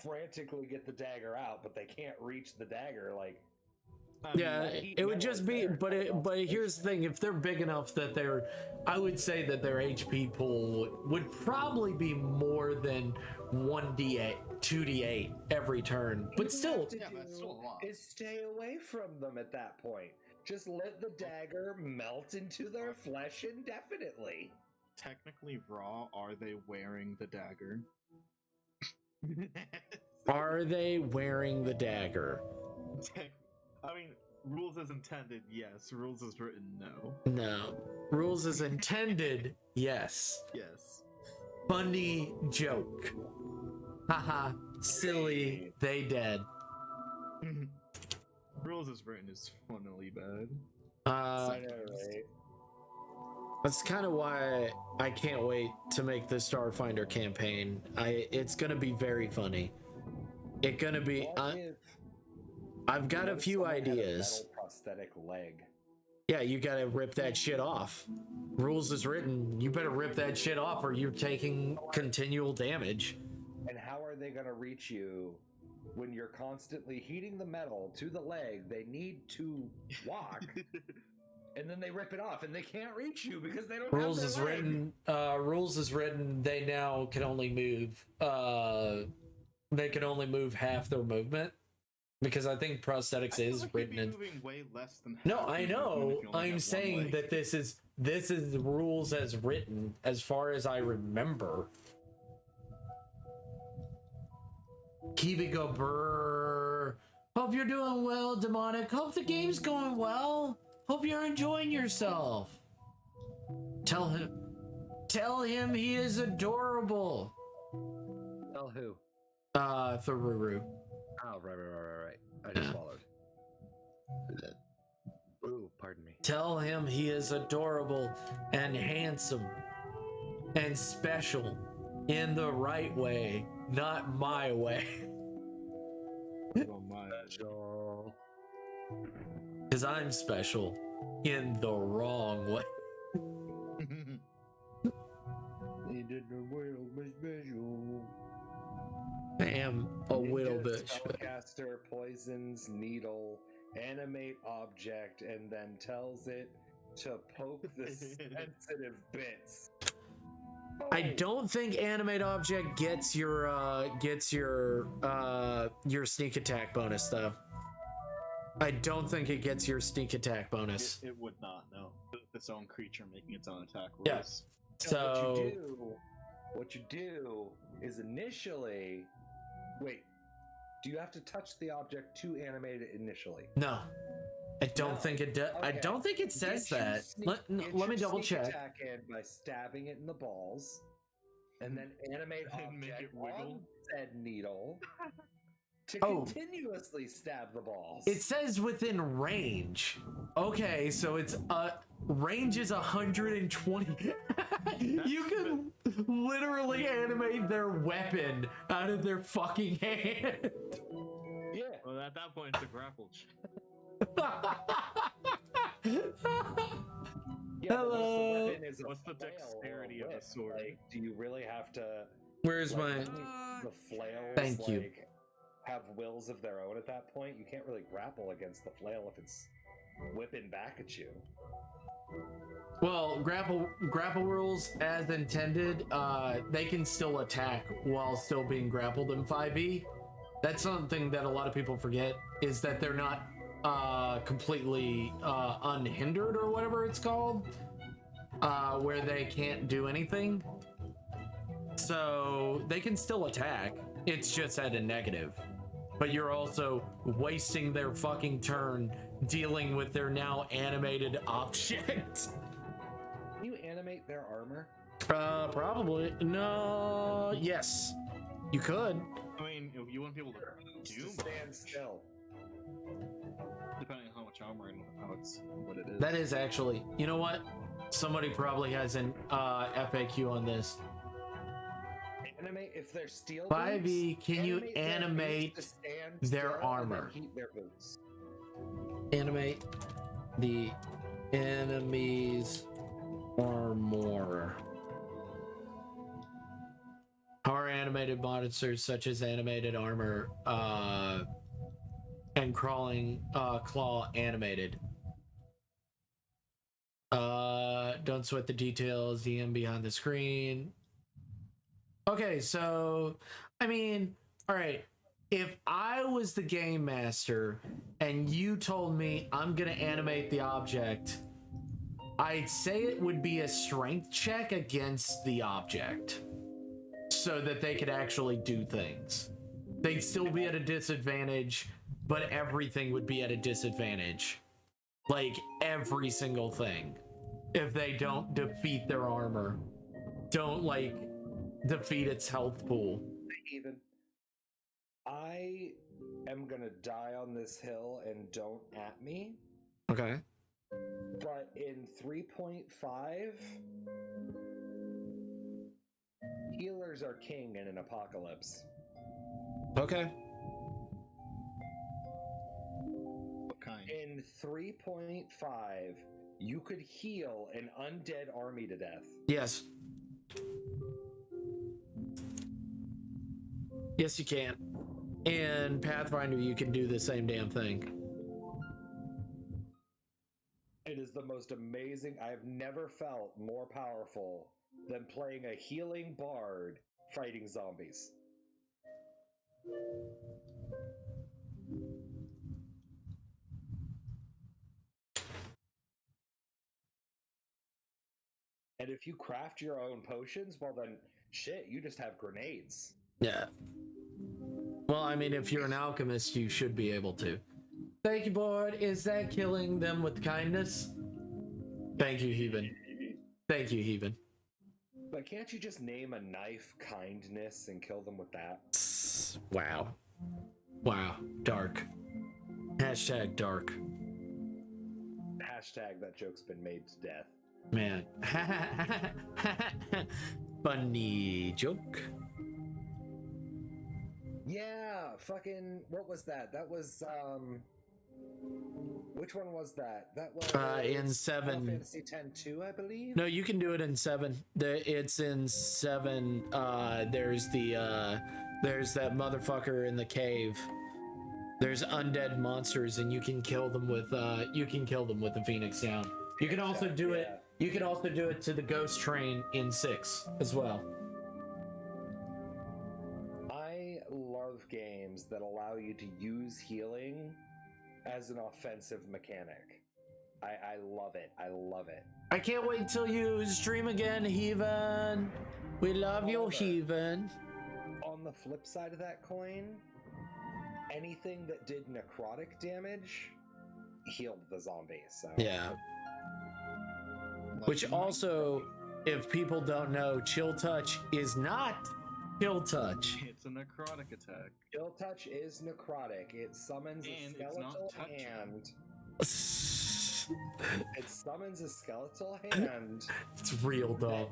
frantically get the dagger out, but they can't reach the dagger, like. Yeah, it would just be, but here's the thing: if they're big enough that I would say that their HP pool would probably be more than 1d8, 2d8 every turn. But still, that's still a lot. Is stay away from them at that point. Just let the dagger melt into their flesh indefinitely. Technically raw, are they wearing the dagger? Are they wearing the dagger? I mean, rules as intended, yes. Rules as written, no. No. Rules as intended, yes. Yes. Funny joke. Haha, silly, they dead. Rules as written is funnily bad. I know, right? That's kind of why I can't wait to make the Starfinder campaign. It's gonna be very funny. It's gonna be. I've got a few ideas. Metal prosthetic leg. Yeah, you gotta rip that shit off. Rules is written. You better rip that shit off, or you're taking continual damage. And how are they gonna reach you when you're constantly heating the metal to the leg? They need to walk. And then they rip it off, and they can't reach you because they don't. Rules have is their written. Rules is written. They now can only move. They can only move half their movement because I think prosthetics is written in. Moving way less than No, half I your know. movement if you only I'm have one saying leg. that this is the rules as written, as far as I remember. Keeping a brr. Hope you're doing well, Demonic. Hope the game's going well. Hope you're enjoying yourself. Tell him he is adorable. Tell who? Thururu. Oh, right. I just swallowed. Ooh, pardon me. Tell him he is adorable and handsome and special in the right way, not my way. Oh my. Special. Because I'm special in the wrong way. You did I am a little bit. Spellcaster poisons needle, animate object, and then tells it to poke the sensitive bits. I don't think animate object gets your sneak attack bonus though. I don't think it gets your sneak attack bonus. It would not, no. Its own creature making its own attack rolls. Yeah. So what you do is initially, wait, do you have to touch the object to animate it initially? No. I don't think it does. Okay. I don't think it says that. Let me double check. Attack in by stabbing it in the balls, and then animate object on said needle to continuously stab the balls. It says within range. Okay, so it's range is 120. You can literally animate their weapon out of their fucking hand. Yeah. Well, at that point, it's a grapple check. Hello. What's the dexterity of a sword? Like, do you really have to? Where's my? The flails? Thank you. Have wills of their own at that point. You can't really grapple against the flail if it's whipping back at you. Well, grapple rules as intended. They can still attack while still being grappled in 5e. That's something that a lot of people forget, is that they're not completely unhindered or whatever it's called, where they can't do anything. So they can still attack. It's just at a negative. But you're also wasting their fucking turn dealing with their now animated object. Can you animate their armor? Probably. No. Yes. You could. I mean, you want people to do stand still. Depending on how much armor and what it is. That is actually. You know what? Somebody probably has an FAQ on this. Animate if they're steel. 5e, can you animate their armor? Heat their boots. Animate the enemy's armor. How are animated monsters such as animated armor and crawling claw animated? Don't sweat the details. DM behind the screen. Okay, so I mean, all right. If I was the game master and you told me I'm gonna animate the object, I'd say it would be a strength check against the object so that they could actually do things. They'd still be at a disadvantage, but everything would be at a disadvantage. Like every single thing. If they don't defeat their armor, don't like defeat its health pool. Even I am gonna die on this hill and don't at me. Okay. But in 3.5, healers are king in an apocalypse. Okay. What kind? In 3.5, you could heal an undead army to death. Yes. Yes, you can. In Pathfinder, you can do the same damn thing. It is the most amazing. I've never felt more powerful than playing a healing bard fighting zombies. And if you craft your own potions, well then, shit, you just have grenades. Yeah. Well, I mean, if you're an alchemist, you should be able to. Thank you, board. Is that killing them with kindness? Thank you, Heathen. Thank you, Heathen. But can't you just name a knife kindness and kill them with that? Wow. Wow. Dark. Hashtag dark. Hashtag that joke's been made to death. Man. Funny joke. Yeah, fucking, what was that? That was, Which one was that? That was in 7. Final Fantasy X-2, I believe. No, you can do it in 7. It's in 7. There's that motherfucker in the cave. There's undead monsters, and you can kill them with the Phoenix Down. You can also do it. You can also do it to the Ghost Train in 6 as well. I love games that allow you to use healing as an offensive mechanic. I love it. I love it. I can't wait till you stream again, Heathen. We love you, Heathen. On the flip side of that coin, anything that did necrotic damage healed the zombie. So yeah. Which also, if people don't know, Chill Touch is not Chill Touch. It's a necrotic attack. Chill Touch is necrotic. It summons a skeletal hand. It summons a skeletal hand. It's real dumb.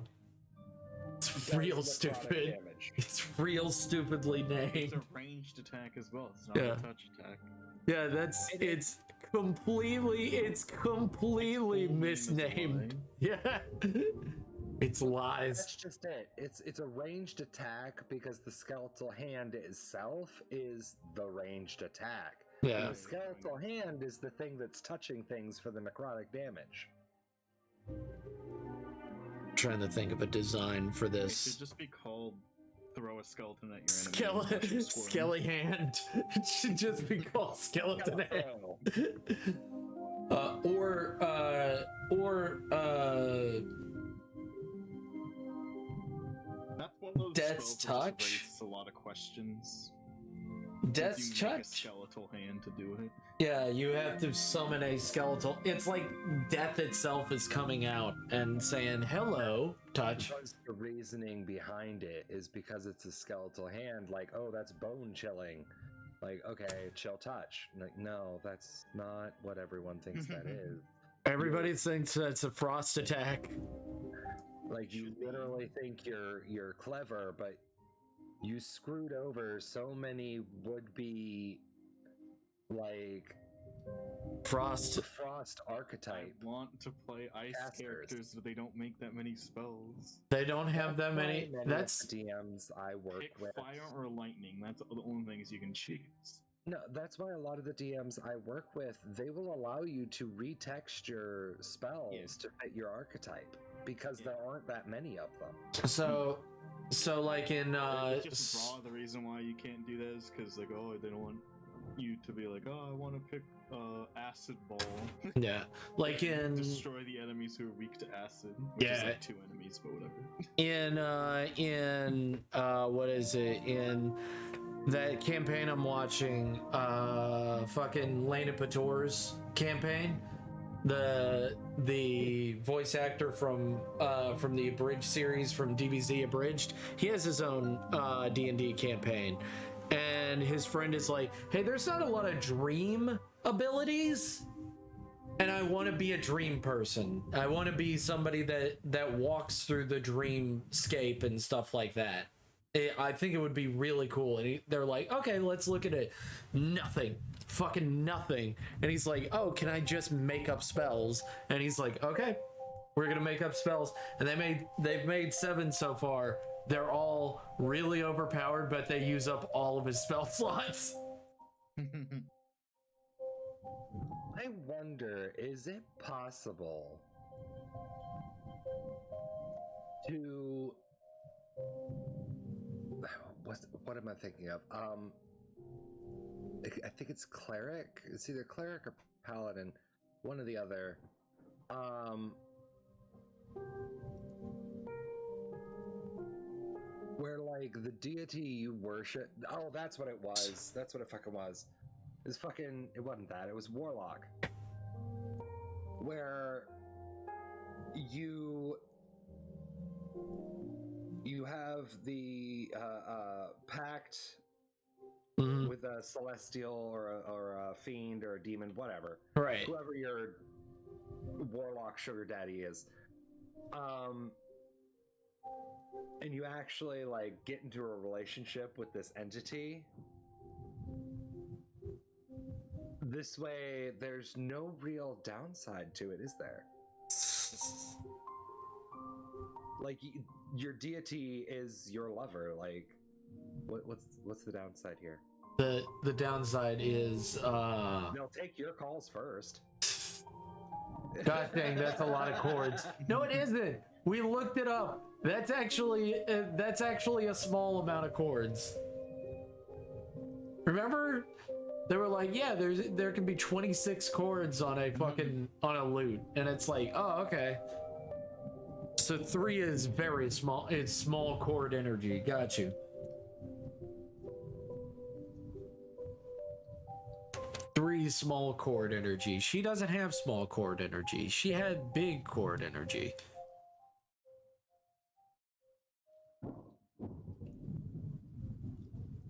It's real stupid. Damage. It's real stupidly named. It's a ranged attack as well. It's not a touch attack. Yeah, it's completely misnamed. Yeah. It's lies. That's just it. It's a ranged attack because the skeletal hand itself is the ranged attack. Yeah. And the skeletal hand is the thing that's touching things for the necrotic damage. I'm trying to think of a design for this. It should just be called throw a skeleton at your enemy. Skelly hand. It should just be called skeleton hand. Or that's one of those Death's spells that Touch? raises a lot of questions. Death's You make a Touch? skeletal hand to do it. Yeah, you have to summon a skeletal. It's like death itself is coming out and saying, hello, touch. Because the reasoning behind it is because it's a skeletal hand, like, oh, that's bone chilling. Like, okay, chill touch. Like, no, that's not what everyone thinks that is. Everybody thinks that's a frost attack. Like, you literally think you're clever, but you screwed over so many would-be, like, Frost archetype. I want to play ice characters, but they don't make that many spells. They don't have that many. That's DMs I work Pick with. fire or lightning. That's the only things you can choose. No, that's why a lot of the DMs I work with, they will allow you to retexture spells to fit your archetype because there aren't that many of them. so like in just raw. The reason why you can't do that is because like, oh, they don't want you to be like, oh, I want to pick acid ball. yeah, like in destroy the enemies who are weak to acid. Which is like 2 enemies, but whatever. in what is it, in that campaign I'm watching, fucking Lena Pator's campaign, the voice actor from the Abridged series, from DBZ Abridged, he has his own D&D campaign, and his friend is like, hey, there's not a lot of dream abilities, and I want to be a dream person. I want to be somebody that walks through the dreamscape and stuff like that. I think it would be really cool. And they're like, okay, let's look at it. Nothing. Fucking nothing. And he's like, oh, can I just make up spells? And he's like, okay, we're gonna make up spells. And they've made 7 so far. They're all really overpowered, but they use up all of his spell slots. I wonder, is it possible to... What am I thinking of? I think it's cleric. It's either cleric or paladin, one or the other. Where like the deity you worship. Oh, that's what it was. That's what it fucking was. It wasn't that. It was warlock. Where you have the pact with a celestial or a fiend or a demon, whatever. Right. Whoever your warlock sugar daddy is. And you actually like get into a relationship with this entity. This way, there's no real downside to it, is there? Like, your deity is your lover. Like, what's the downside here? The downside is They'll take your calls first. God dang, that's a lot of chords. No, it isn't. We looked it up. That's actually a small amount of chords. Remember? They were like, yeah, there can be 26 chords on a fucking on a lute, and it's like, oh, okay. So 3 is very small. It's small chord energy. Got you. 3 small chord energy. She doesn't have small chord energy. She had big chord energy.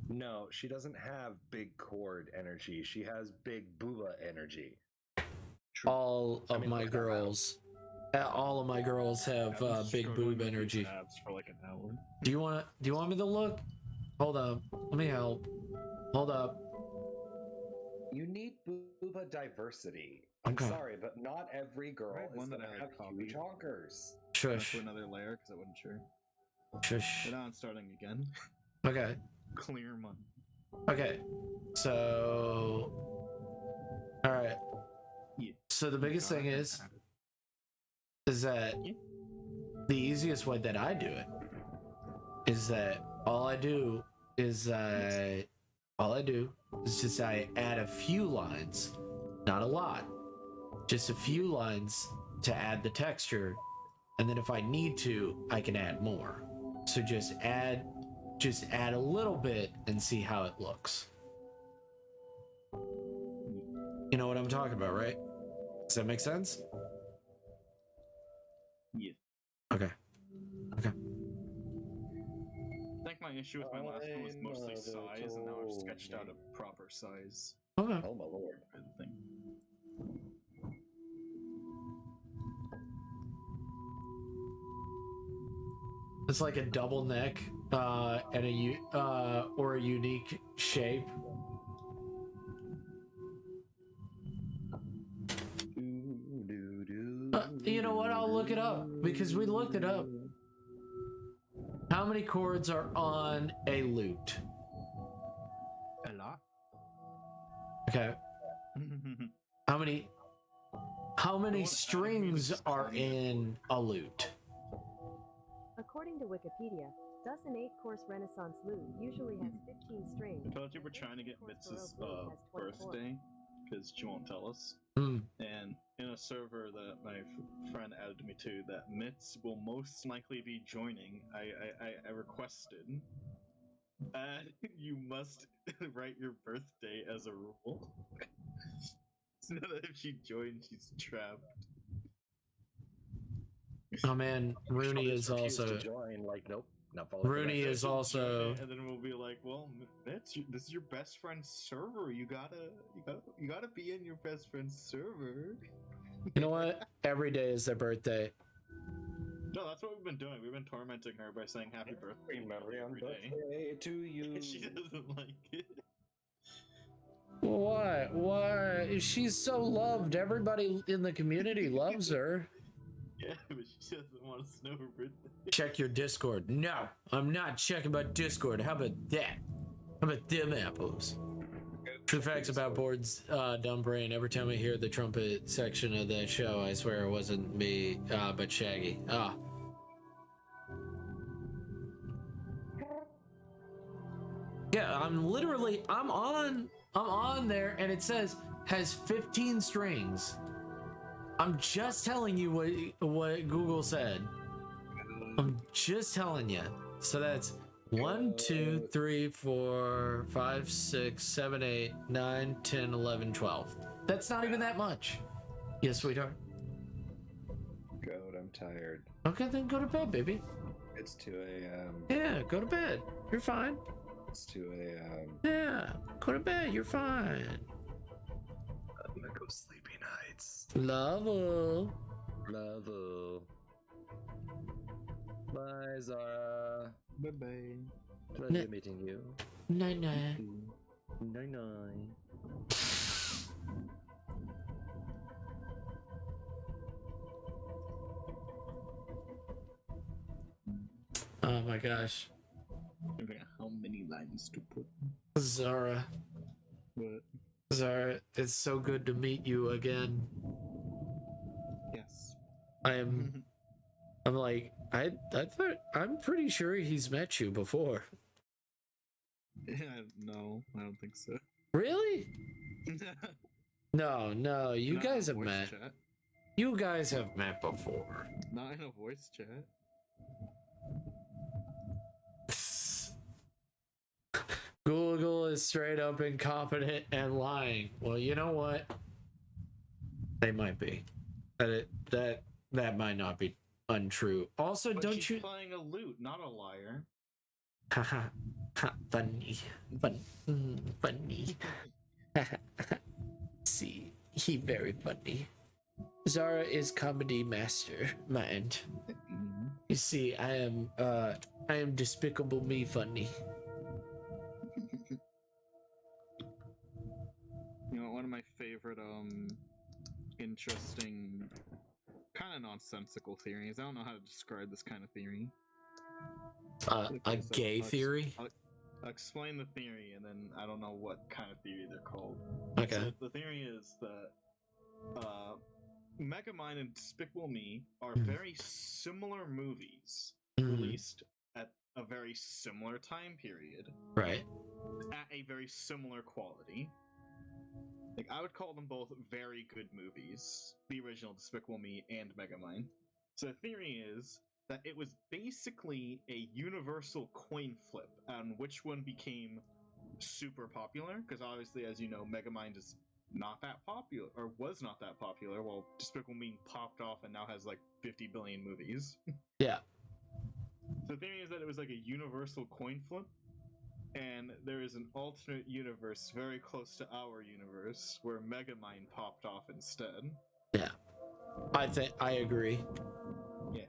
No, she doesn't have big chord energy. She has big booba energy. All of my girls have big boob energy. For like an hour. Do you want me to look? Hold up. Let me help. Hold up. You need booba diversity. I'm sorry, but not every girl is going to have huge honkers. Shush. To another layer because I wasn't sure. Shush. But now I'm starting again. Okay. Clear money. Okay. So. All right. Yeah. So the biggest thing is that the easiest way that I do it is that all I do is just I add a few lines, not a lot, just a few lines to add the texture, and then if I need to, I can add more. So just add a little bit and see how it looks. You know what I'm talking about, right? Does that make sense? Yeah. Okay. Okay. I think my issue with my last one was mostly size, and now I've sketched out a proper size. Okay. Oh my lord. For the thing. It's like a double neck, and or a unique shape. You know what? I'll look it up because we looked it up. How many chords are on a lute? A lot. Okay. How many strings are in a lute? According to Wikipedia, thus an 8-course Renaissance lute usually has 15 strings. I told you we're trying to get Mitz's birthday because she won't tell us. And in a server that my friend added me to, that Mitz will most likely be joining, I requested, you must write your birthday as a rule. So that if she joins, she's trapped. Oh man, Rooney is also. To join, like, nope. Rooney is also. And then we'll be like, well, Mitz, this is your best friend's server. You gotta be in your best friend's server. You know what? Every day is their birthday. No, that's what we've been doing. We've been tormenting her by saying happy birthday every day. Birthday to you. She doesn't like it. What? Why? She's so loved. Everybody in the community loves her. Yeah, but she doesn't want us to know her birthday. Check your Discord. No, I'm not checking my Discord. How about that? How about them apples? True facts about Board's dumb brain. Every time I hear the trumpet section of the show, I swear it wasn't me, but Shaggy. Yeah, I'm on there, and it says has 15 strings. I'm just telling you what Google said. I'm just telling you. So that's 1, 2, 3, 4, 5, 6, 7, 8, 9, 10, 11, 12. That's not even that much. Yes, sweetheart. God, I'm tired. Okay, then go to bed, baby. It's 2 a.m. Yeah, go to bed. You're fine. It's 2 a.m. Yeah, go to bed. You're fine. I'm gonna go sleepy nights. Love. Bye, Zara. Bye-bye. Pleasure meeting you. Night. Night. Oh my gosh. Okay, how many lines to put? Zara. What? Zara, it's so good to meet you again. Yes. I'm like, I thought, I'm pretty sure he's met you before. No, I don't think so. Really? No, you guys have met. Chat. You guys have met before. Not in a voice chat. Google is straight up incompetent and lying. Well, you know what? They might be. That might not be untrue. Also, but don't she's you playing a lute, not a liar. Haha. Funny. Funny. See, he very funny. Zara is comedy mastermind. You see, I am despicable me funny. You know, one of my favorite interesting, kind of nonsensical theories. I don't know how to describe this kind of theory. A gay theory? I'll explain the theory, and then I don't know what kind of theory they're called. Okay. So the theory is that Megamind and Despicable Me are very similar movies released at a very similar time period. Right. At a very similar quality. Like, I would call them both very good movies, the original Despicable Me and Megamind. So the theory is that it was basically a universal coin flip on which one became super popular, because obviously, as you know, Megamind is not that popular, or was not that popular, while Despicable Me popped off and now has like 50 billion movies. Yeah. So the theory is that it was like a universal coin flip, and there is an alternate universe very close to our universe where Megamind popped off instead. Yeah. I agree. Yeah.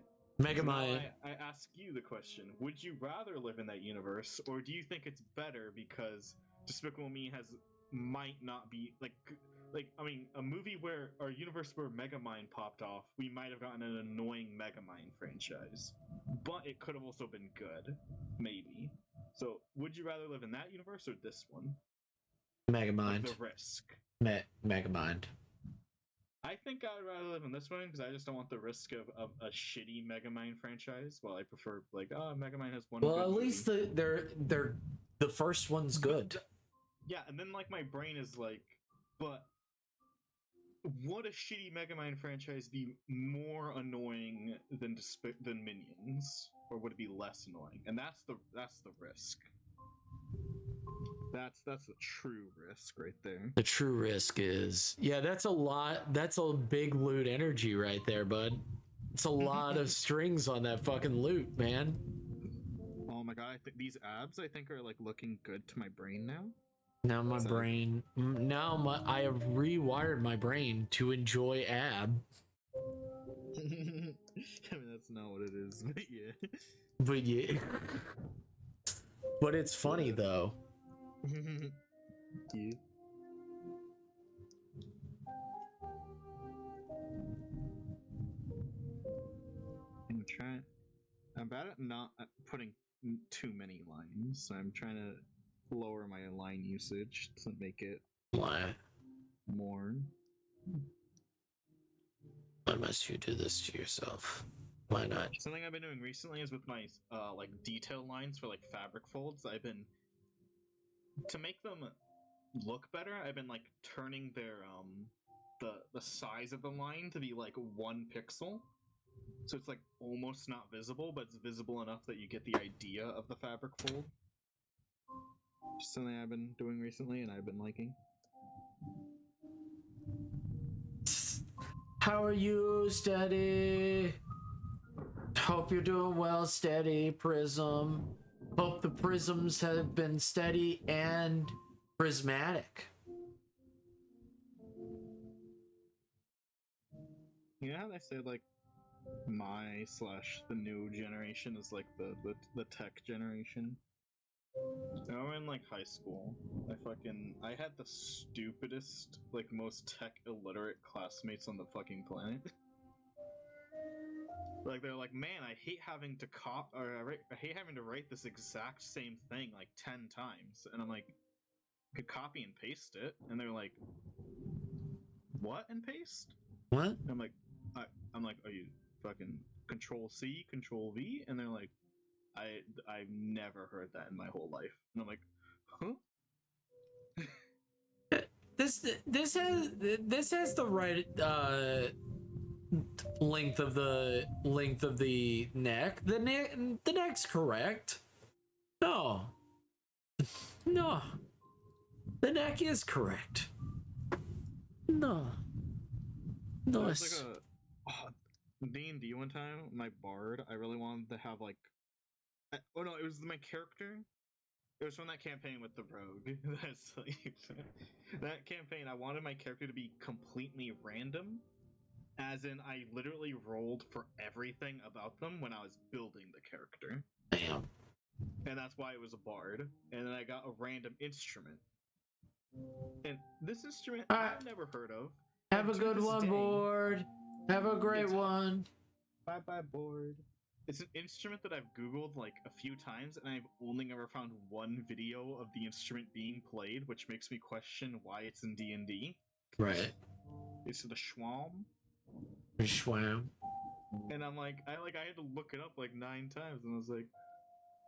Megamind. So I ask you the question: would you rather live in that universe, or do you think it's better because Despicable Me might not be like I mean, a movie where our universe where Megamind popped off, we might have gotten an annoying Megamind franchise, but it could have also been good, maybe. So, would you rather live in that universe or this one? Megamind. Like the risk. Megamind. I think I would rather live in this one because I just don't want the risk of a shitty Megamind franchise. Well, I prefer Megamind has one. Well, at least the first one's good. Yeah, and then like my brain is like, but would a shitty Megamind franchise be more annoying than Minions, or would it be less annoying? And that's the risk. That's the true risk right there. The true risk is, yeah, that's a lot. That's a big loot energy right there, bud. It's a lot of strings on that fucking loot, man. Oh my god, I think these abs are like looking good to my brain now. Now my brain, I have rewired my brain to enjoy ab. I mean, that's not what it is, but yeah. But yeah. But it's funny though. Yeah. I'm bad at not putting too many lines, so I'm trying to lower my line usage to make it more. Why must you do this to yourself? Why not? Something I've been doing recently is with my like detail lines for like fabric folds. I've been, to make them look better, I've been like turning their the size of the line to be like 1 pixel. So it's like almost not visible, but it's visible enough that you get the idea of the fabric fold. Just something I've been doing recently and I've been liking. How are you, Steady? Hope you're doing well, Steady Prism. Hope the prisms have been steady and prismatic. You know how they say like the new generation is like the tech generation? When I was in like high school, I had the stupidest, like most tech illiterate classmates on the fucking planet. Like they're like, man, I hate having to I hate having to write this exact same thing like 10 times, and I'm like, I could copy and paste it, and they're like, what and paste? What? And I'm like, I'm like, are you fucking Control C, Control V? And they're like, I've never heard that in my whole life, and I'm like, huh? This has the right length of the neck. The neck's correct. No. No. The neck is correct. No. No. It's like D&D one time, my bard, I really wanted to have like oh no, it was my character. It was from that campaign with the rogue. That's like, that campaign. I wanted my character to be completely random, as in I literally rolled for everything about them when I was building the character. Damn. And that's why it was a bard. And then I got a random instrument. And this instrument I've never heard of. Have a good one, board. Have a great one. Bye bye, board. It's an instrument that I've Googled like a few times, and I've only ever found one video of the instrument being played, which makes me question why it's in D&D. Right. It's the schwam. Schwam. And I'm like, I had to look it up like 9 times, and I was like,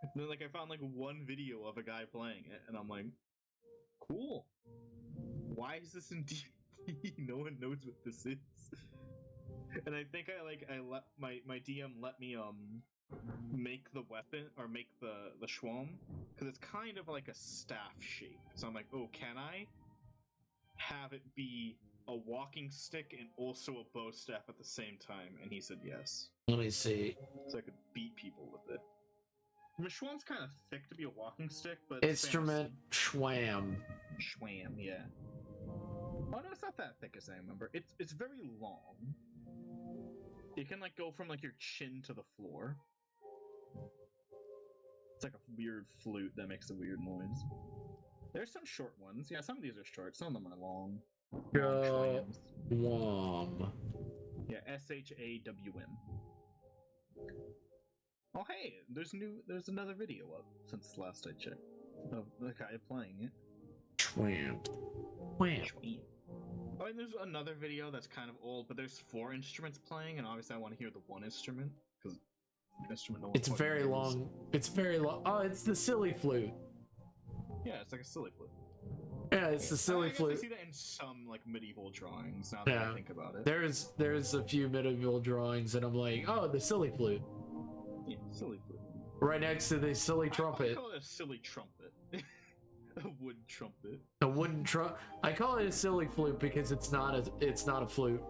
and then like I found like one video of a guy playing it, and I'm like, cool. Why is this in D&D? No one knows what this is. And I think I let my DM let me make the weapon or make the schwam, because it's kind of like a staff shape. So I'm like, oh, can I have it be a walking stick and also a bow staff at the same time? And he said yes. Let me see. So I could beat people with it. The schwam's kind of thick to be a walking stick, but instrument schwam. Schwam, yeah. Oh no, it's not that thick as I remember. It's very long. It can like go from like your chin to the floor. It's like a weird flute that makes a weird noise. There's some short ones. Yeah, some of these are short. Some of them are long. Schwam. Yeah, SHAWM. Oh hey, there's another video up since last I checked of the guy playing it. Schwam. Wham. Oh, and there's another video that's kind of old, but there's 4 instruments playing, and obviously I want to hear the one instrument, because instrument no one It's very long. It's very long. Oh, it's the silly flute. Yeah, it's like a silly flute. Yeah, it's the silly flute. I see that in some like medieval drawings now that I think about it. There's a few medieval drawings, and I'm like, oh, the silly flute. Yeah, silly flute. Right next to the silly trumpet. I call it a silly trumpet. A wood trumpet. A wooden trumpet. I call it a silly flute because it's not a flute.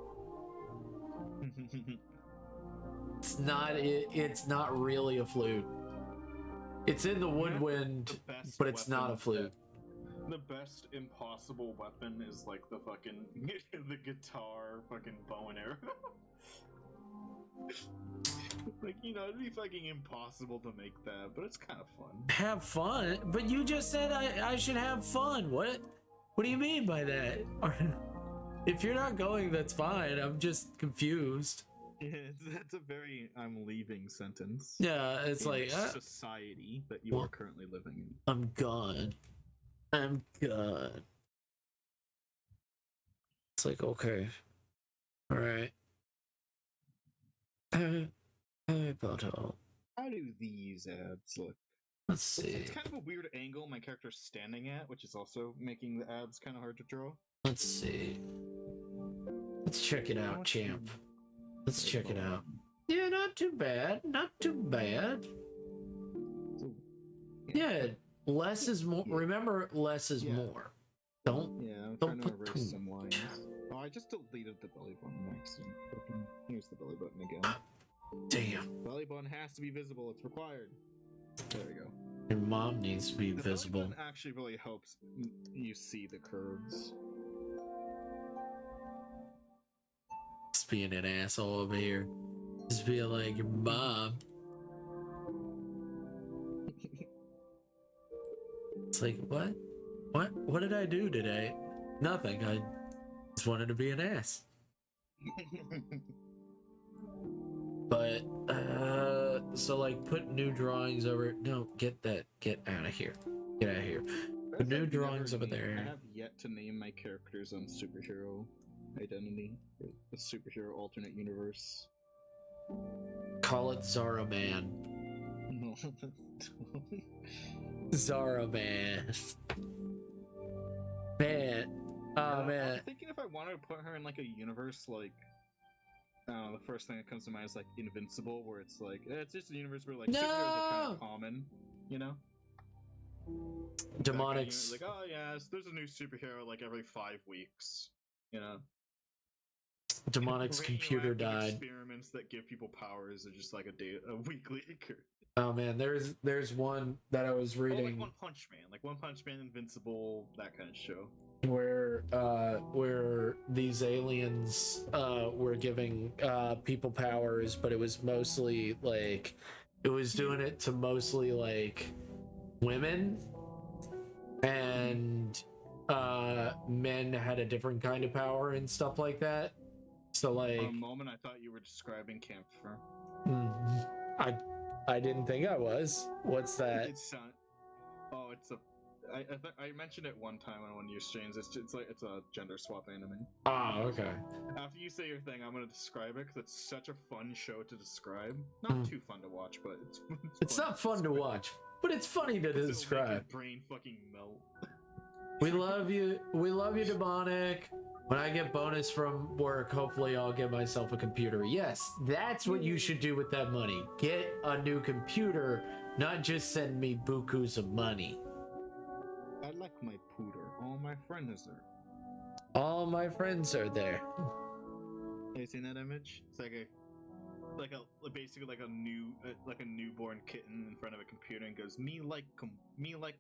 It's not really a flute. It's in the woodwind, but it's not a flute. The best impossible weapon is like the fucking the guitar fucking bow and arrow. Like, you know, it'd be fucking impossible to make that, but it's kind of fun. Have fun? But you just said I should have fun. What do you mean by that? If you're not going, that's fine. I'm just confused. Yeah, that's a very I'm leaving sentence. Yeah, it's in like society that you are currently living in. I'm gone. I'm gone. It's like, okay. All right. How do these abs look? Let's see. It's kind of a weird angle my character's standing at, which is also making the abs kind of hard to draw. Let's see. Let's check it out, champ. Let's check it out. Yeah, not too bad. Not too bad. Yeah, less is more. Remember, less is more. Don't. Yeah, I'm don't trying to put erase some lines. Oh, I just deleted the belly button accident. Here's the belly button again. Damn. Belly button has to be visible. It's required. There we go. Your mom needs to be visible. Belly button actually really helps you see the curves. Just being an asshole over here. Just being like your mom. It's like, what? What did I do today? Nothing. I just wanted to be an ass. But so like put new drawings over. No, get out of here. Get out of here. Put new drawings over there. I have yet to name my characters on superhero identity, the superhero alternate universe. Call it Zara Man. No, Zara Man. Man. Oh man. I'm thinking if I wanted to put her in like a universe like the first thing that comes to mind is like Invincible, where it's like it's just a universe where like superheroes are kind of common, you know? Demonics. Like, oh yes, there's a new superhero like every 5 weeks, you know? Demonic's computer died. Experiments that give people powers are just like a weekly occur. Oh man, there's one that I was reading. Like One Punch Man, Invincible, that kind of show. Where these aliens were giving people powers, but it was mostly like it was doing it to mostly like women, and men had a different kind of power and stuff like that. So like, for a moment I thought you were describing Camphor. I didn't think I was. What's that? I mentioned it one time on one of your streams. It's a gender swap anime. Oh, okay. After you say your thing, I'm gonna describe it because it's such a fun show to describe. Not too fun to watch, but it's not fun to watch, but it's funny to describe. Your brain fucking melt. We love you. We love you, Demonic. When I get bonus from work, hopefully I'll get myself a computer. Yes, that's what you should do with that money. Get a new computer, not just send me bukus of money. I like my pooter. All my friends are there. All my friends are there. Have you seen that image? It's basically like a newborn kitten in front of a computer and goes, me like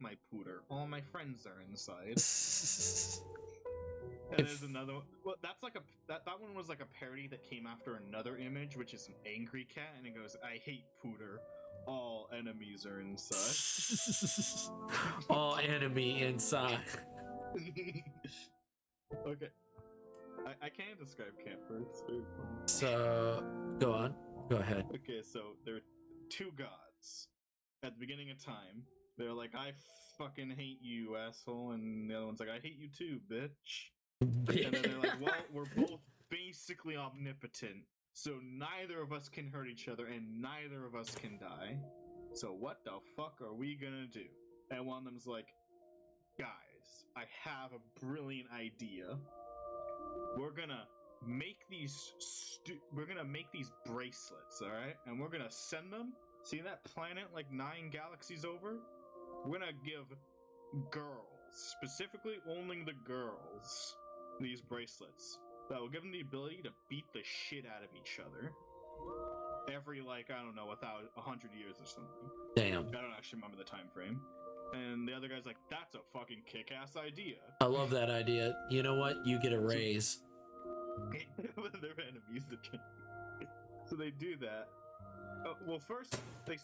my pooter. All my friends are inside. And there's another one. Well, that's like that one was like a parody that came after another image, which is an angry cat, and it goes, I hate pooter. All enemies are inside. All enemy inside. Okay. I can't describe Camphor. It's very fun. So, go on. Go ahead. Okay, so there are 2 gods. At the beginning of time, they're like, I fucking hate you, asshole. And the other one's like, I hate you too, bitch. And then they're like, well, we're both basically omnipotent, so neither of us can hurt each other and neither of us can die. So what the fuck are we gonna do? And one of them's like, guys, I have a brilliant idea. We're gonna make these bracelets, all right? And we're gonna send them. See that planet like 9 galaxies over? We're gonna give girls, specifically only the girls, these bracelets that will give them the ability to beat the shit out of each other every, like, I don't know, 100 years or something. Damn. I don't actually remember the time frame. And the other guy's like, that's a fucking kick-ass idea. I love that idea. You know what? You get a raise. They're enemies. So they do that. Well, first they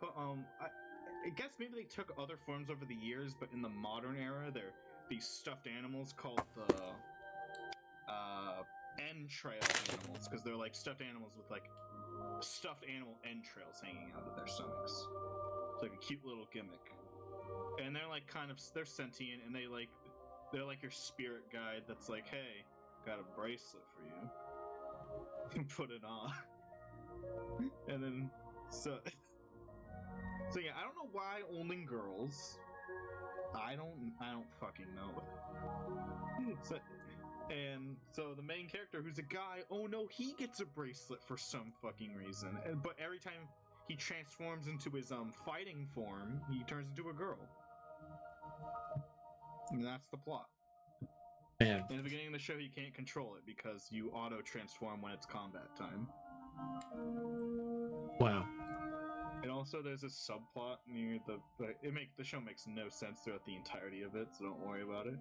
put I guess maybe they took other forms over the years, but in the modern era, they're these stuffed animals called the entrail animals, because they're like stuffed animals with like stuffed animal entrails hanging out of their stomachs. It's like a cute little gimmick. And they're like they're sentient, and they're like your spirit guide that's like, hey, got a bracelet for you. Put it on. And then so yeah, I don't know why only girls. I don't fucking know. So the main character, who's a guy, oh no, he gets a bracelet for some fucking reason. But every time he transforms into his fighting form, he turns into a girl. And that's the plot. Man. In the beginning of the show, you can't control it because you auto-transform when it's combat time. Wow. And also, there's a subplot near the show makes no sense throughout the entirety of it, so don't worry about it.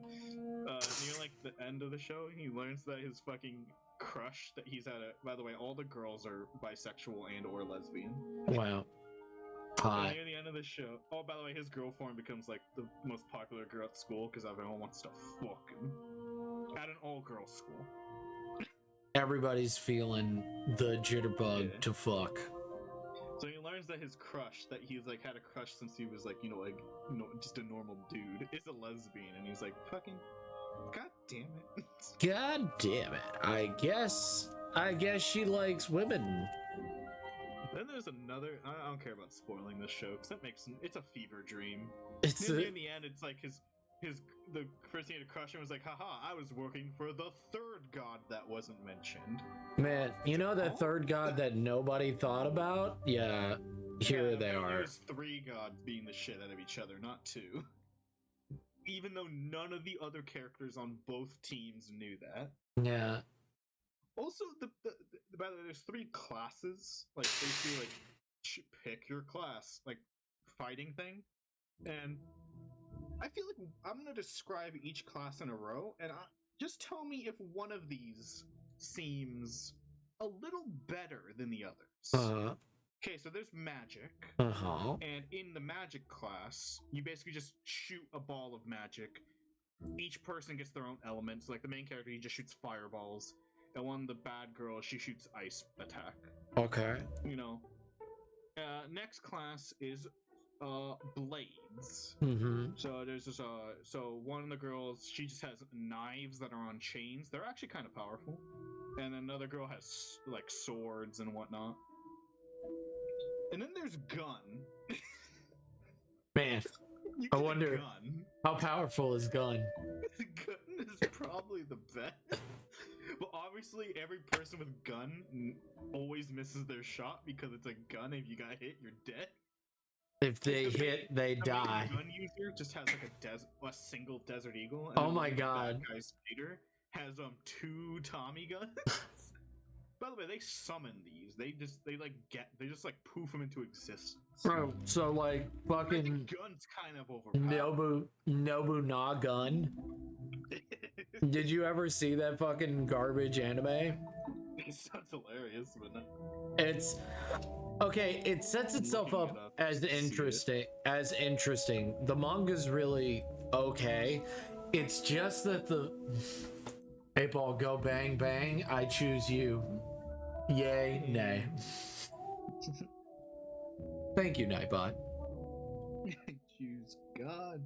Near like the end of the show, he learns that his fucking crush that he's by the way, all the girls are bisexual and or lesbian. Wow. And near the end of the show, oh, by the way, his girl form becomes like the most popular girl at school because everyone wants to fuck him. At an all-girls school. everybody's feeling the jitterbug to fuck. So he learns that his crush, that he's like had a crush since he was like, just a normal dude, is a lesbian, and he's like, fucking, god damn it. God damn it. I guess she likes women. Then there's another. I don't care about spoiling this show because it's a fever dream. It's in the end, it's like the person he had a crush on was like, haha, I was working for the third god that wasn't mentioned. Man, you know the third god that nobody thought about? Yeah, here they are. There's 3 gods being the shit out of each other, not 2. Even though none of the other characters on both teams knew that. Yeah. Also, by the way, there's 3 classes. Like, basically, like, pick your class, like, fighting thing. And I feel like I'm gonna describe each class in a row, and just tell me if one of these seems a little better than the others. Okay, so there's magic. And in the magic class, you basically just shoot a ball of magic. Each person gets their own elements. Like the main character, he just shoots fireballs. And one, the bad girl, she shoots ice attack. Okay. You know. Next class is blades. So there's this so one of the girls, she just has knives that are on chains. They're actually kind of powerful. And another girl has like swords and whatnot. And then there's gun. Man, I wonder how powerful is gun. Gun is probably the best. But obviously every person with gun always misses their shot because it's a gun. If you got hit, you're dead. If they hit, they die. The gun user just has like a single Desert Eagle. And oh my god. That guy's Peter has 2 Tommy guns. By the way, they summon these. They just poof them into existence. Bro, so like fucking gun's kind of overpowered. Nobu gun. Did you ever see that fucking garbage anime? It sounds hilarious, but it's okay. It sets itself up as interesting. The manga's really okay. It's just that the 8-ball go bang bang. I choose you. Yay, nay. Thank you, Nightbot. Choose God.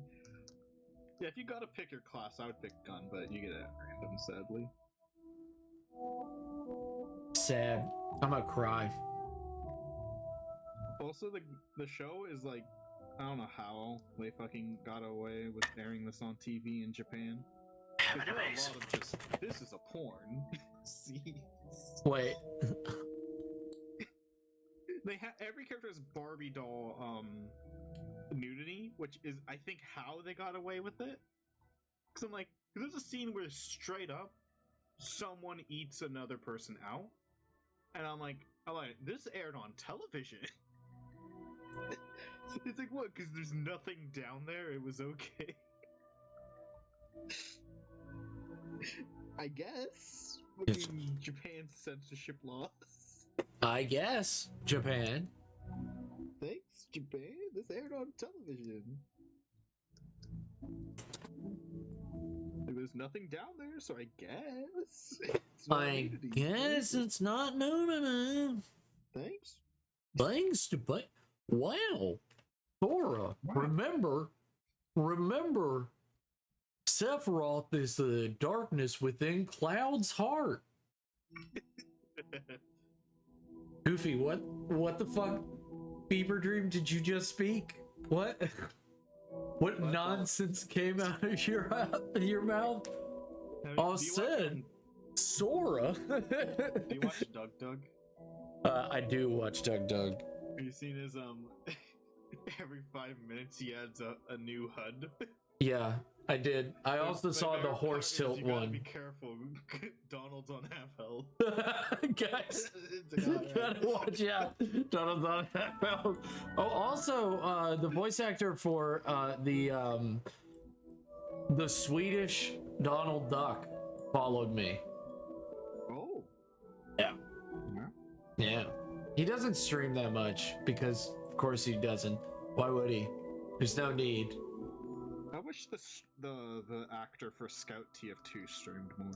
Yeah, if you gotta pick your class, I would pick gun, but you get it at random, sadly. Sad. I'm gonna cry. Also, the show is like, I don't know how they fucking got away with airing this on TV in Japan. There's a lot of just, this is a porn. See? Wait. They have every character has Barbie doll nudity, which is I think how they got away with it. Because I'm like, there's a scene where straight up someone eats another person out, and I'm like, this aired on television. It's like, what? Because there's nothing down there. It was okay. I guess. Japan's censorship laws. I guess. Japan. Thanks, Japan. This aired on television. There's nothing down there, so I guess. It's not nudity. Thanks. Thanks to wow. Thora, wow. Remember, Sephiroth is the darkness within Cloud's heart. Goofy, what the fuck fever dream did you just speak? What nonsense came out of your mouth? All said, Sora. Do you watch Doug Doug? I do watch Doug Doug. Have you seen his every 5 minutes he adds a new HUD? Yeah, I did. I also saw the horse tilt you gotta one. Be careful. Donald's on half health. Guys, gotta watch out. Donald's on half health. Oh, also, the voice actor for the Swedish Donald Duck followed me. Oh. Yeah. Yeah. He doesn't stream that much because, of course, he doesn't. Why would he? There's no need. I wish the actor for Scout TF2 streamed more.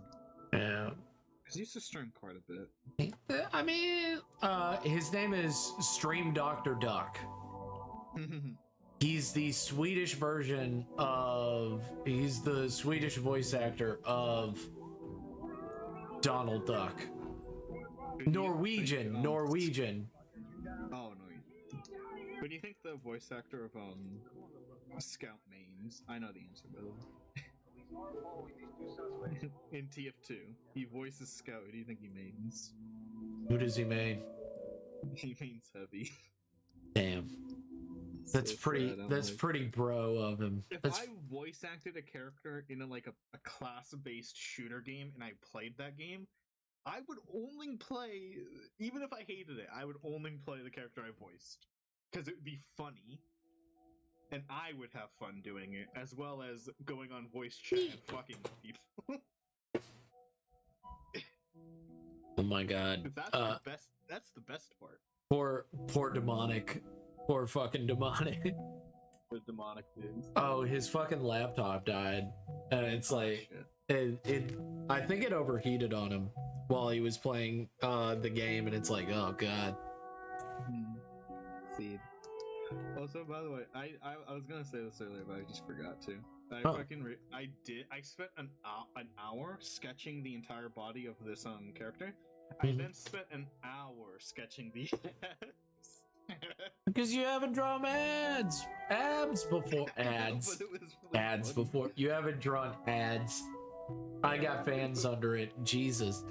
Yeah. Because he used to stream quite a bit. I mean, his name is Stream Dr. Duck. He's the Swedish version of... He's the Swedish voice actor of Donald Duck. Norwegian. Oh, no. But do you think the voice actor of Scout mains? I know the answer, by the way. In TF2, he voices Scout. Who do you think he mains? Who does he main? He mains Heavy. Damn. That's pretty bro of him. If I voice acted a character in a class-based shooter game and I played that game, I would only play, even if I hated it, I would only play the character I voiced. Because it would be funny. And I would have fun doing it, as well as going on voice chat and fucking with people. Oh my god. That's the best part. Poor demonic. Poor fucking demonic. The demonic dudes. Oh, his fucking laptop died. And it's like I think it overheated on him while he was playing the game, and it's like, oh god. See. Also, by the way, I was gonna say this earlier, but I just forgot to. I spent an hour sketching the entire body of this character. I then spent an hour sketching the abs. Because you haven't drawn abs before. Ads. Really ads funny. Before. You haven't drawn ads. I got fans under it. Jesus.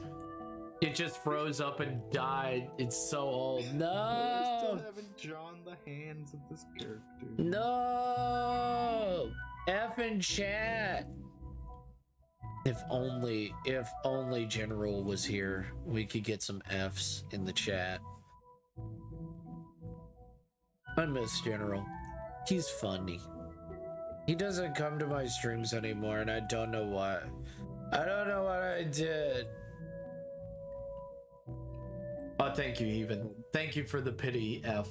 It just froze up and died. It's so old. No! I still haven't drawn the hands of this character. No! F in chat. If only General was here, we could get some Fs in the chat. I miss General. He's funny. He doesn't come to my streams anymore, and I don't know why. I don't know what I did. Oh, thank you, Even. Thank you for the pity, F.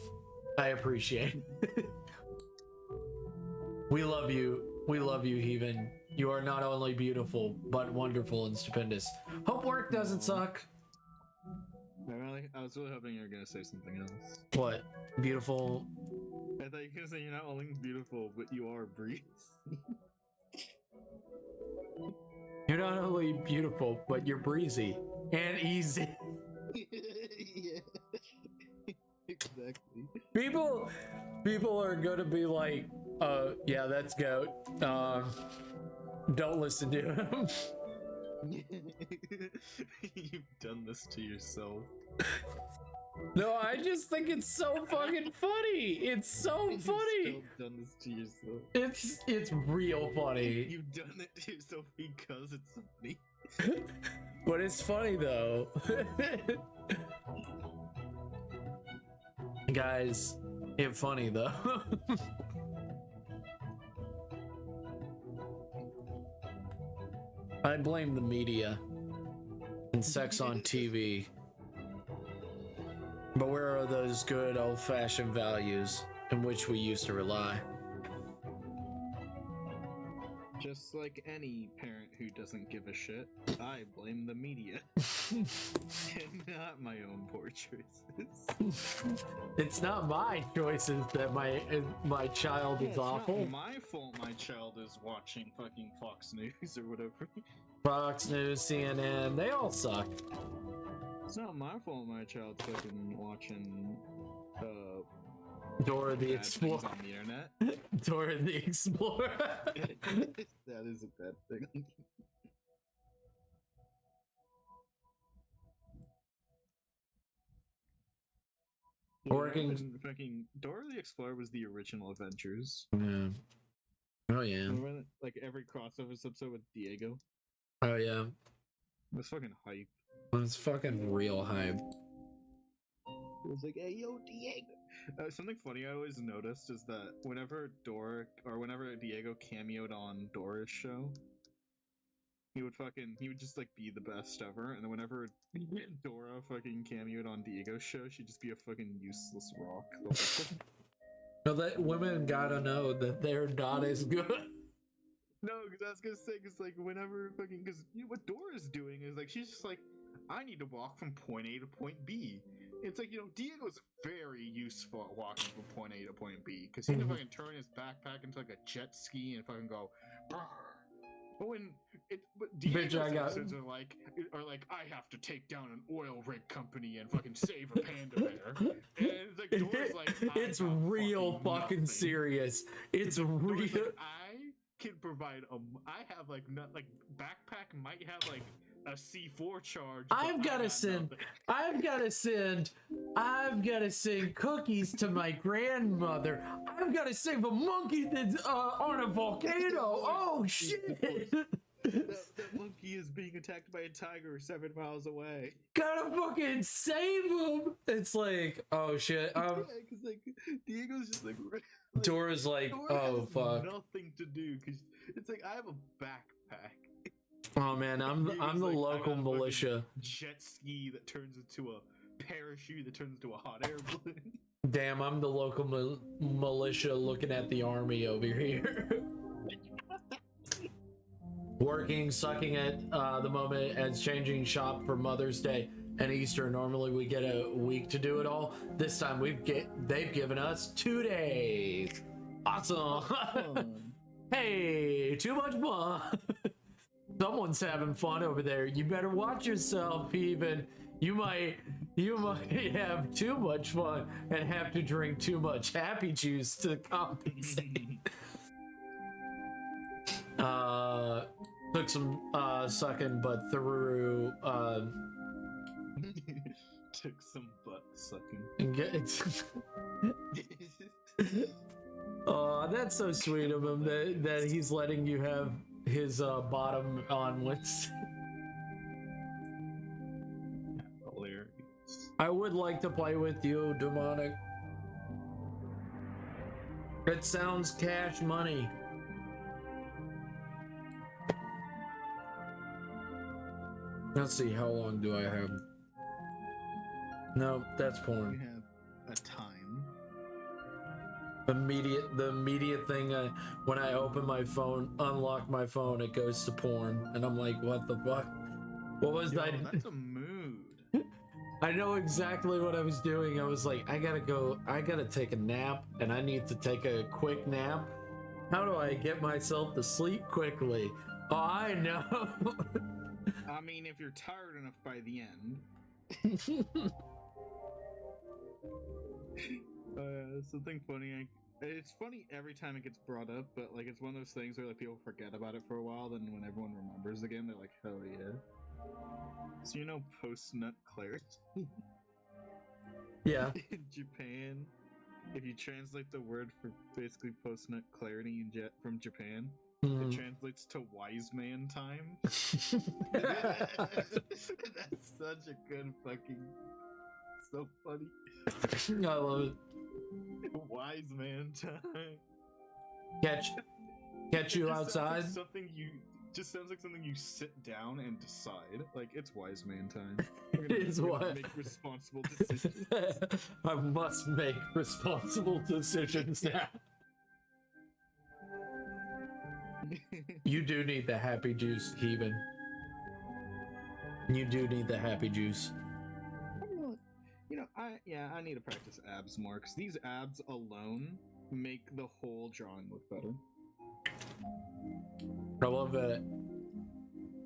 I appreciate it. We love you. We love you, Even. You are not only beautiful, but wonderful and stupendous. Hope work doesn't suck. I was really hoping you were gonna say something else. What? Beautiful? I thought you were gonna say you're not only beautiful, but you are Breeze. You're not only beautiful, but you're breezy and easy. Yeah. Exactly. People are gonna be like, yeah, that's goat. Don't listen to him. You've done this to yourself. No, I just think it's so fucking funny. It's so funny. You've still done this to yourself. It's real funny. You've done it to yourself because it's funny. But it's funny though. Guys, it's funny though. I blame the media and sex on TV. But where are those good old-fashioned values in which we used to rely? Just like any parent who doesn't give a shit, I blame the media. And not my own poor choices. It's not my choices that my child is awful. It's not my fault my child is watching fucking Fox News or whatever. Fox News, CNN, they all suck. It's not my fault my child's fucking watching Dora the Explorer on the internet. Dora the Explorer. That is a bad thing. Working. Fucking Dora the Explorer was the original Adventures. Yeah. Oh yeah. Remember, like every crossover episode with Diego. Oh yeah. It was fucking hype. It's fucking real hype. It was like, hey yo, Diego. Something funny I always noticed is that whenever Diego cameoed on Dora's show, he would just like be the best ever, and then whenever Dora fucking cameoed on Diego's show, she'd just be a fucking useless rock. No, that women gotta know that they're not as good. No, because I was gonna say, because like whenever fucking, because what Dora's doing is like she's just like, I need to walk from point A to point B. It's like, Diego's very useful at walking from point A to point B because he can fucking turn his backpack into like a jet ski and fucking go. Brr. But Diego's episodes are like, I have to take down an oil rig company and fucking save a panda bear. And it's like, Dora's like, it's real fucking serious. It's real. Like, I can provide I have like backpack might have like a C4 charge. I've got to send cookies to my grandmother. I've got to save a monkey that's on a volcano. Oh shit! That monkey is being attacked by a tiger 7 miles away. Gotta fucking save him. It's like, oh shit. Because like Diego's just like Dora's like, oh fuck. Nothing to do because it's like I have a backpack. Oh man, I'm the local militia. Jet ski that turns into a parachute that turns into a hot air balloon. Damn, I'm the local militia looking at the army over here. Working, sucking at the moment as changing shop for Mother's Day and Easter. Normally we get a week to do it all. This time they've given us 2 days. Awesome. Hey, too much fun. Someone's having fun over there. You better watch yourself, even. You might have too much fun and have to drink too much happy juice to compensate. Took some sucking, but through took some butt sucking. Oh, that's so sweet of him that he's letting you have his bottom onwards. Hilarious. I would like to play with you, Demonic. It sounds cash money. Let's see, how long do I have? No, that's porn. We have a time. The immediate thing, when I open my phone, unlock my phone, it goes to porn, and I'm like, what the fuck? What was that? That's a mood. I know exactly what I was doing. I was like, I gotta take a nap, and I need to take a quick nap. How do I get myself to sleep quickly? Oh, I know. I mean, if you're tired enough by the end. Something funny. It's funny every time it gets brought up, but like it's one of those things where like people forget about it for a while. Then when everyone remembers again, they're like, "Hell yeah!" So post-nut clarity. Yeah. In Japan, if you translate the word for basically post-nut clarity from Japan, it translates to wise man time. That's such a good fucking. So funny. I love it. Wise man time. Catch you outside. Just sounds like something you sit down and decide. Like it's wise man time. It is what. Make responsible decisions. I must make responsible decisions now. You do need the happy juice, Heaven. You do need the happy juice. I need to practice abs more because these abs alone make the whole drawing look better. I love that.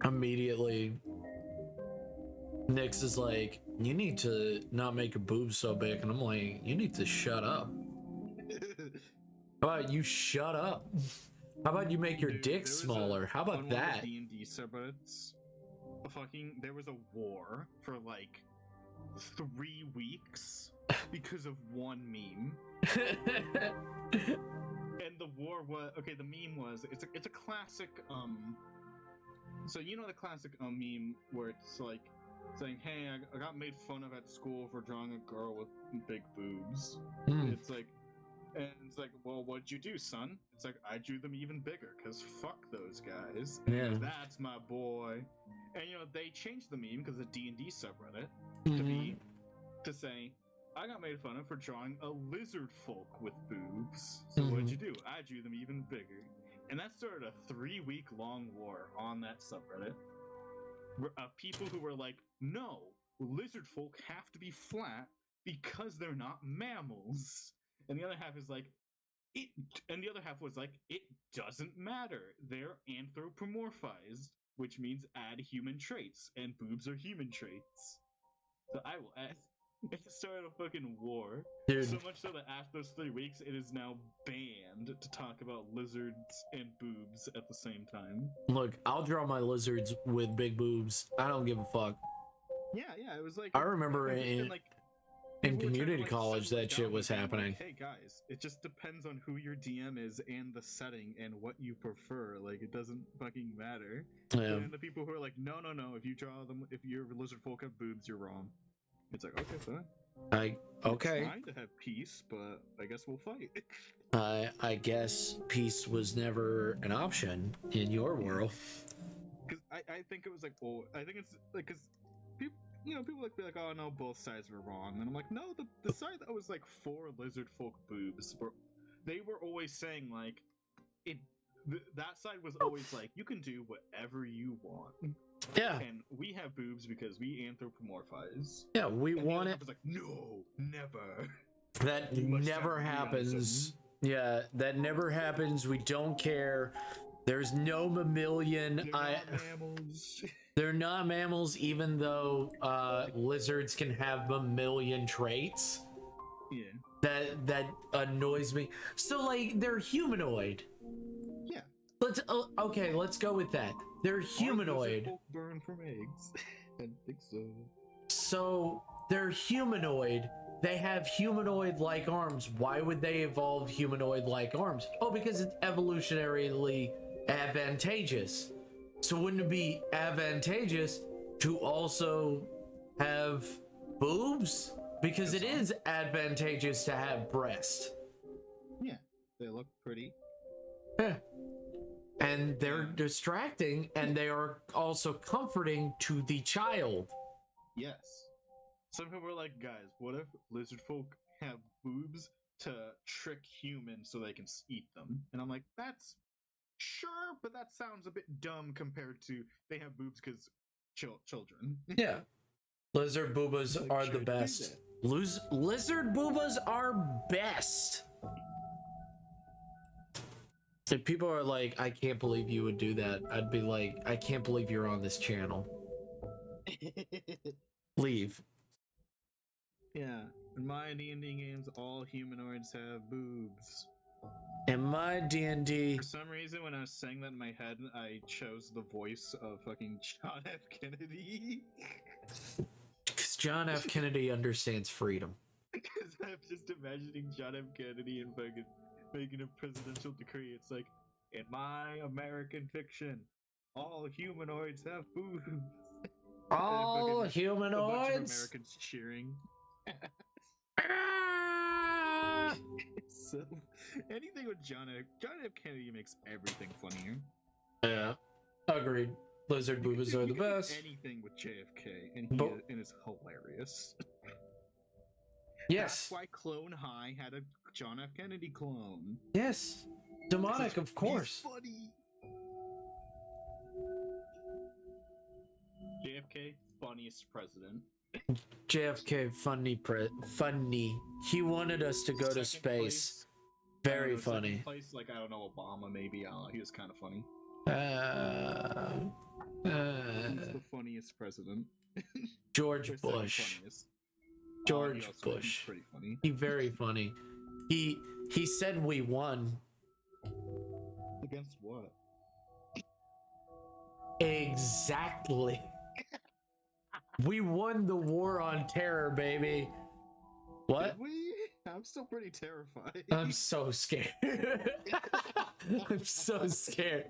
Immediately, Nyx is like, "You need to not make your boobs so big," and I'm like, "You need to shut up." How about you shut up? How about you make your dick smaller? How about that? D&D subreddits, there was a war for like 3 weeks because of one meme. And the war was the meme was it's a classic so the classic meme where it's like saying, "Hey, I got made fun of at school for drawing a girl with big boobs." It's like, well, what'd you do, son? It's like, I drew them even bigger because fuck those guys. And that's my boy. And they changed the meme because the D&D subreddit to say, "I got made fun of for drawing a lizard folk with boobs. So what'd you do? I drew them even bigger." And that started a 3-week long war on that subreddit. people who were like, no, lizard folk have to be flat because they're not mammals. And the other half is like, and the other half was like, it doesn't matter. They're anthropomorphized, which means add human traits, and boobs are human traits. So I will add. It started a fucking war. Dude. So much so that after those 3 weeks, it is now banned to talk about lizards and boobs at the same time. Look, I'll draw my lizards with big boobs. I don't give a fuck. Yeah, it was like... I remember in community college that shit was happening. Like, hey guys, it just depends on who your DM is and the setting and what you prefer. Like, it doesn't fucking matter. Yeah. And the people who are like, no, if you draw them, if your lizard folk have boobs, you're wrong. It's like, okay, fine. Okay. It's fine to have peace, but I guess we'll fight. I guess peace was never an option in your world. Because I think it was like, I think it's like, because people, people like be like, oh no, both sides were wrong, and I'm like, no, the side that was like for lizard folk boobs, they were always saying like, that side was always like, you can do whatever you want. Yeah. And we have boobs because we anthropomorphize. Yeah, we want it. I was like, no, never. That never happens. Yeah, that never happens. We don't care. There's no mammalian. They're not mammals. They're not mammals, even though lizards can have mammalian traits. Yeah. That annoys me. So like, they're humanoid. Yeah. Let's go with that. They're humanoid. Burn from eggs. I think so. So they're humanoid. They have humanoid-like arms. Why would they evolve humanoid-like arms? Oh, because it's evolutionarily advantageous. So wouldn't it be advantageous to also have boobs? Because it is advantageous to have breasts. Yeah, they look pretty. Yeah. And they're distracting, and they are also comforting to the child. Yes. Some people are like, guys, what if lizard folk have boobs to trick humans so they can eat them? And I'm like, that's sure, but that sounds a bit dumb compared to they have boobs because children. Yeah. Lizard boobas are the best. Lizard boobas are best. If people are like, I can't believe you would do that, I'd be like, I can't believe you're on this channel. Leave. Yeah, in my D&D games, all humanoids have boobs. In my D&D... For some reason, when I was saying that in my head, I chose the voice of fucking John F. Kennedy. Because John F. Kennedy understands freedom. Because I'm just imagining John F. Kennedy and fucking making a presidential decree. It's like, in my American fiction, all humanoids have boobs. All humanoids? A bunch of Americans cheering. So, anything with John F. Kennedy makes everything funnier. Yeah, agreed. Lizard boobas are the best. Anything with JFK, and it's hilarious. Yes. That's why Clone High had a John F. Kennedy clone. Yes. Demonic, of course. He's funny. JFK, funniest president. JFK, funny. He wanted us to go to space. Very funny. Place, like, I don't know, Obama, maybe. He was kind of funny. He's the funniest president. George Bush. George Bush. Pretty funny. He very funny. He said we won. Against what? Exactly. We won the war on terror, baby. What? Did we? I'm still pretty terrified. I'm so scared. I'm so scared.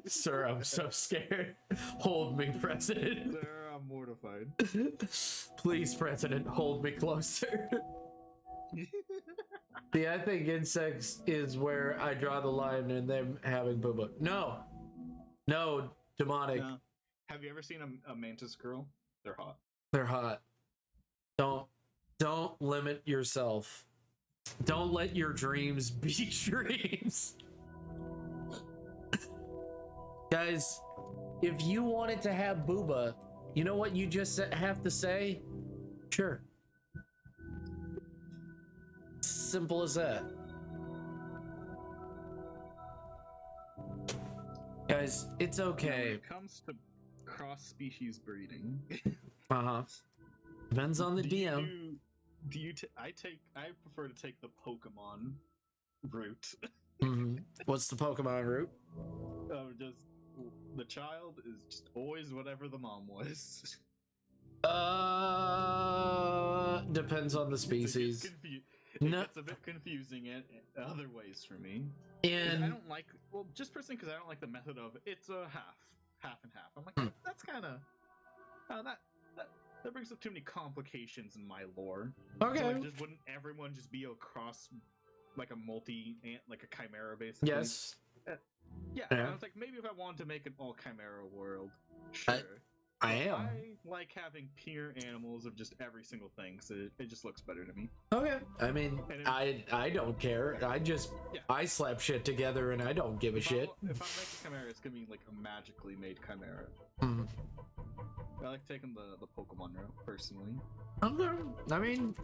Sir, I'm so scared. Hold me, President. Sir, I'm mortified. Please, President, hold me closer. See, I think insects is where I draw the line in them having boo-boo. No, demonic. No. Have you ever seen a mantis girl? They're hot. They're hot. Don't limit yourself. Don't let your dreams be dreams. Guys, if you wanted to have booba, you know what you just have to say? Sure. Simple as that. Guys, it's okay. When it comes to cross-species breeding, depends on the DM. I prefer to take the Pokemon route. What's the Pokemon route? Just the child is just always whatever the mom was. Depends on the species. It gets a bit confusing in other ways for me. And I don't like, well, just personally because I don't like the method of it's a half and half. I'm like, that's kind of that brings up too many complications in my lore. Okay. So like, wouldn't everyone just be a cross, like a like a chimera, basically? Yes. Yeah. I was like, maybe if I wanted to make an all chimera world, sure. I like having pure animals of just every single thing, so it just looks better to me. Okay. I mean, I don't care. I slap shit together and I don't give a shit. If I make a chimera, it's gonna be like a magically made chimera. I like taking the Pokemon route, personally. I mean,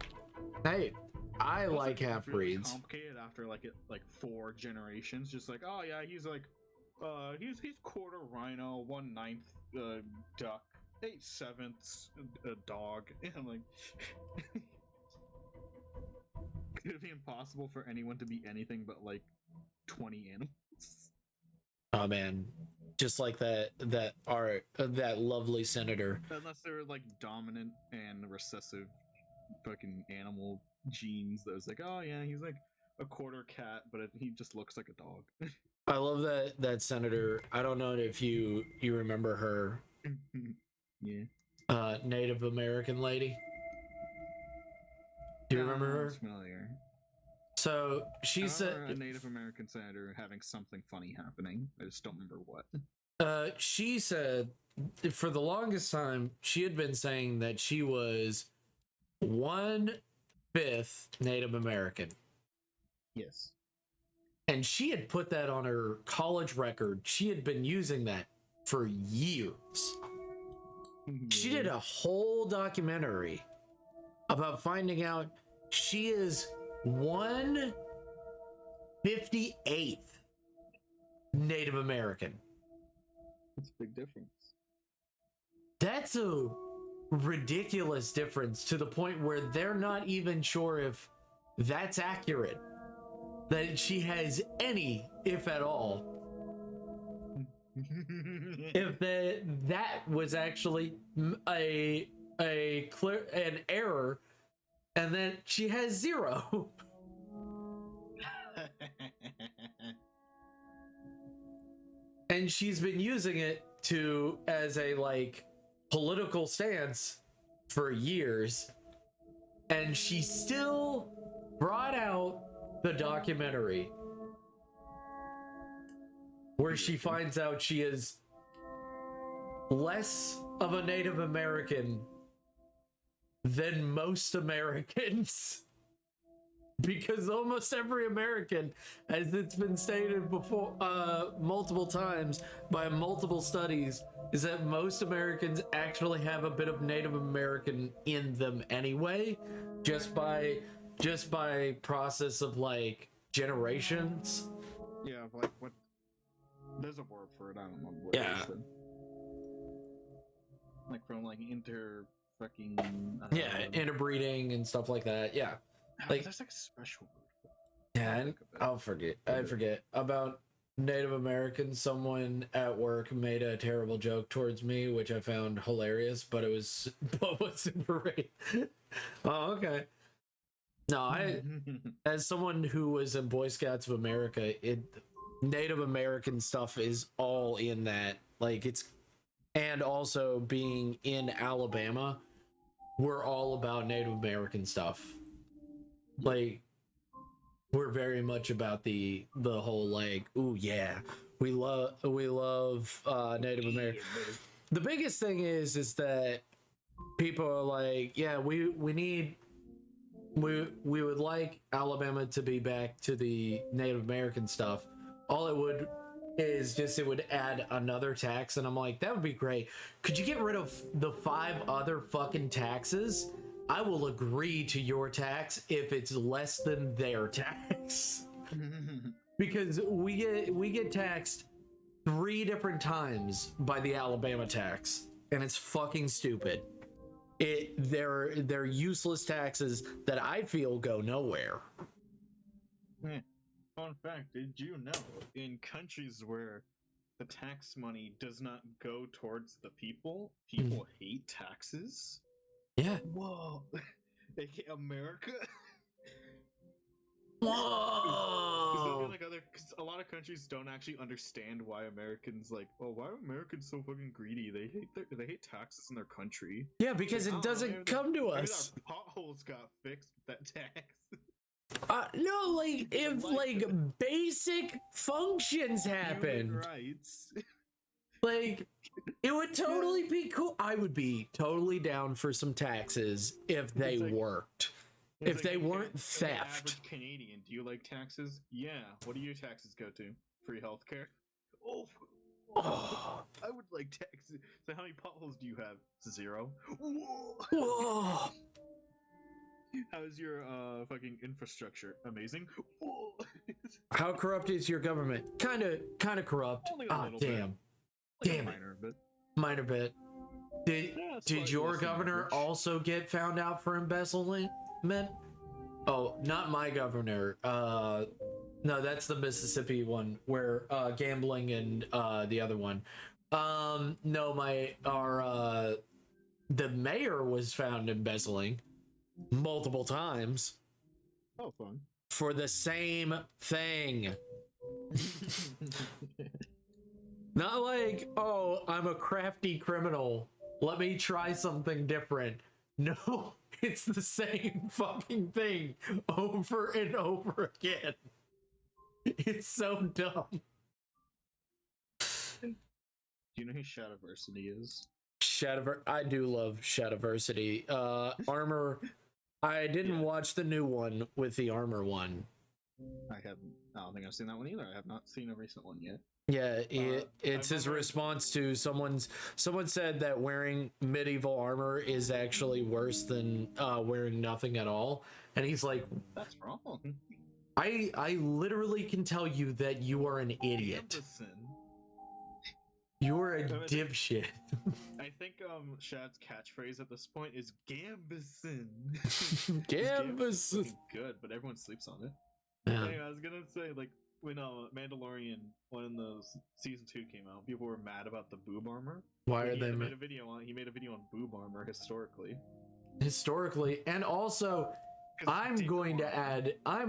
hey, I like half breeds. Really complicated after like 4 generations. Just like, oh yeah, he's like, he's quarter rhino, 1/9 duck, 8/7 a dog. And I'm like, could it be impossible for anyone to be anything but like 20 animals? Oh man, just like that lovely senator. Unless they're like dominant and recessive fucking animal genes. That was like, oh yeah, he's like a quarter cat, but he just looks like a dog. I love that senator. I don't know if you remember her. Yeah. Native American lady. Do you remember her? Familiar. So she said a Native American senator having something funny happening. I just don't remember what. She said for the longest time she had been saying that she was 1/5 Native American. Yes. And she had put that on her college record. She had been using that for years. She did a whole documentary about finding out she is 1/58 Native American. That's a big difference. That's a ridiculous difference to the point where they're not even sure if that's accurate. That she has any, if at all. If that was actually an error, and then she has 0. And she's been using it as a like political stance for years, and she still brought out the documentary where she finds out she is less of a Native American than most Americans. Because almost every American, as it's been stated before multiple times by multiple studies, is that most Americans actually have a bit of Native American in them anyway, just by process of like generations. Yeah, like what? There's a word for it. I don't know what it is. Like from like interbreeding and stuff like that. Yeah. Like there's like a special word. Yeah, I forget about Native Americans. Someone at work made a terrible joke towards me, which I found hilarious, but was super rape. Oh, okay. No, as someone who was in Boy Scouts of America, Native American stuff is all in that. Like and also being in Alabama, we're all about Native American stuff. Like, we're very much about the whole like, ooh yeah, we love Native American. The biggest thing is that people are like, yeah, we would like Alabama to be back to the Native American stuff. All it would is just it would add another tax, and I'm like, that would be great. Could you get rid of the 5 other fucking taxes? I will agree to your tax if it's less than their tax. Because we get taxed 3 different times by the Alabama tax, and it's fucking stupid. They're useless taxes that I feel go nowhere. Fun fact, did you know in countries where the tax money does not go towards the people hate taxes? Yeah. Whoa. They hate America? Whoa! Because a lot of countries don't actually understand why Americans why are Americans so fucking greedy? They hate taxes in their country. Yeah, because it doesn't come to us. Maybe our potholes got fixed with that tax. No, like if like basic functions happen, rights. Like it would totally be cool. I would be totally down for some taxes if they worked. If they weren't theft. Average Canadian, do you like taxes? Yeah. What do your taxes go to? Free healthcare? Oh. I would like taxes. So how many potholes do you have? 0. Whoa. How's your fucking infrastructure? Amazing. How corrupt is your government? Kind of corrupt. Ah, damn. Damn it. Minor bit. Did your governor also get found out for embezzlement? Oh, not my governor. No, that's the Mississippi one where gambling and the other one. No, the mayor was found embezzling multiple times. Oh, fun. For the same thing. Not like, oh, I'm a crafty criminal. Let me try something different. No, it's the same fucking thing over and over again. It's so dumb. Do you know who Shadiversity is? I do love Shadiversity. Armor. I didn't watch the new one with the armor one. I don't think I've seen that one either. I have not seen a recent one yet. Yeah, it's his response to someone said that wearing medieval armor is actually worse than wearing nothing at all, and he's like, that's wrong. I literally can tell you that you are an idiot. Gambison. You are a dipshit. I think Shad's catchphrase at this point is Gambison. Gambison. Good, but everyone sleeps on it. Yeah. Anyway, I was gonna say, like, when Mandalorian, when those season 2 came out, people were mad about the boob armor. Why are they? He made a video on boob armor historically. And also, I'm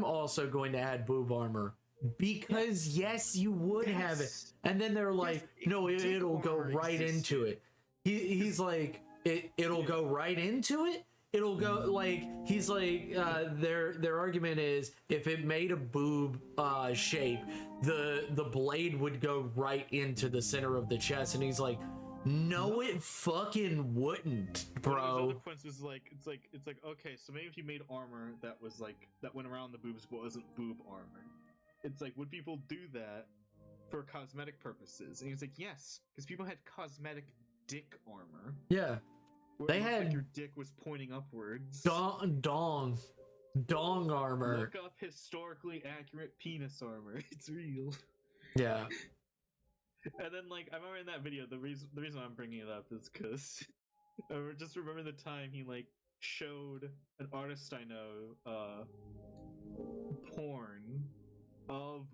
also going to add boob armor because yes, you would have it. And then they're like, no, it'll go right into it. He's like, it'll go right into it. It'll go like he's like their argument is if it made a boob shape, the blade would go right into the center of the chest, and he's like, no, it fucking wouldn't, bro. Other points is like it's like okay, so maybe if you made armor that was like that went around the boobs but wasn't boob armor, it's like would people do that for cosmetic purposes? And he's like, yes, because people had cosmetic dick armor. Yeah. They had like your dick was pointing upwards. Dong armor. Look up historically accurate penis armor. It's real. Yeah. And then, like, I remember in that video, the reason I'm bringing it up is because I just remember the time he like showed an artist I know porn of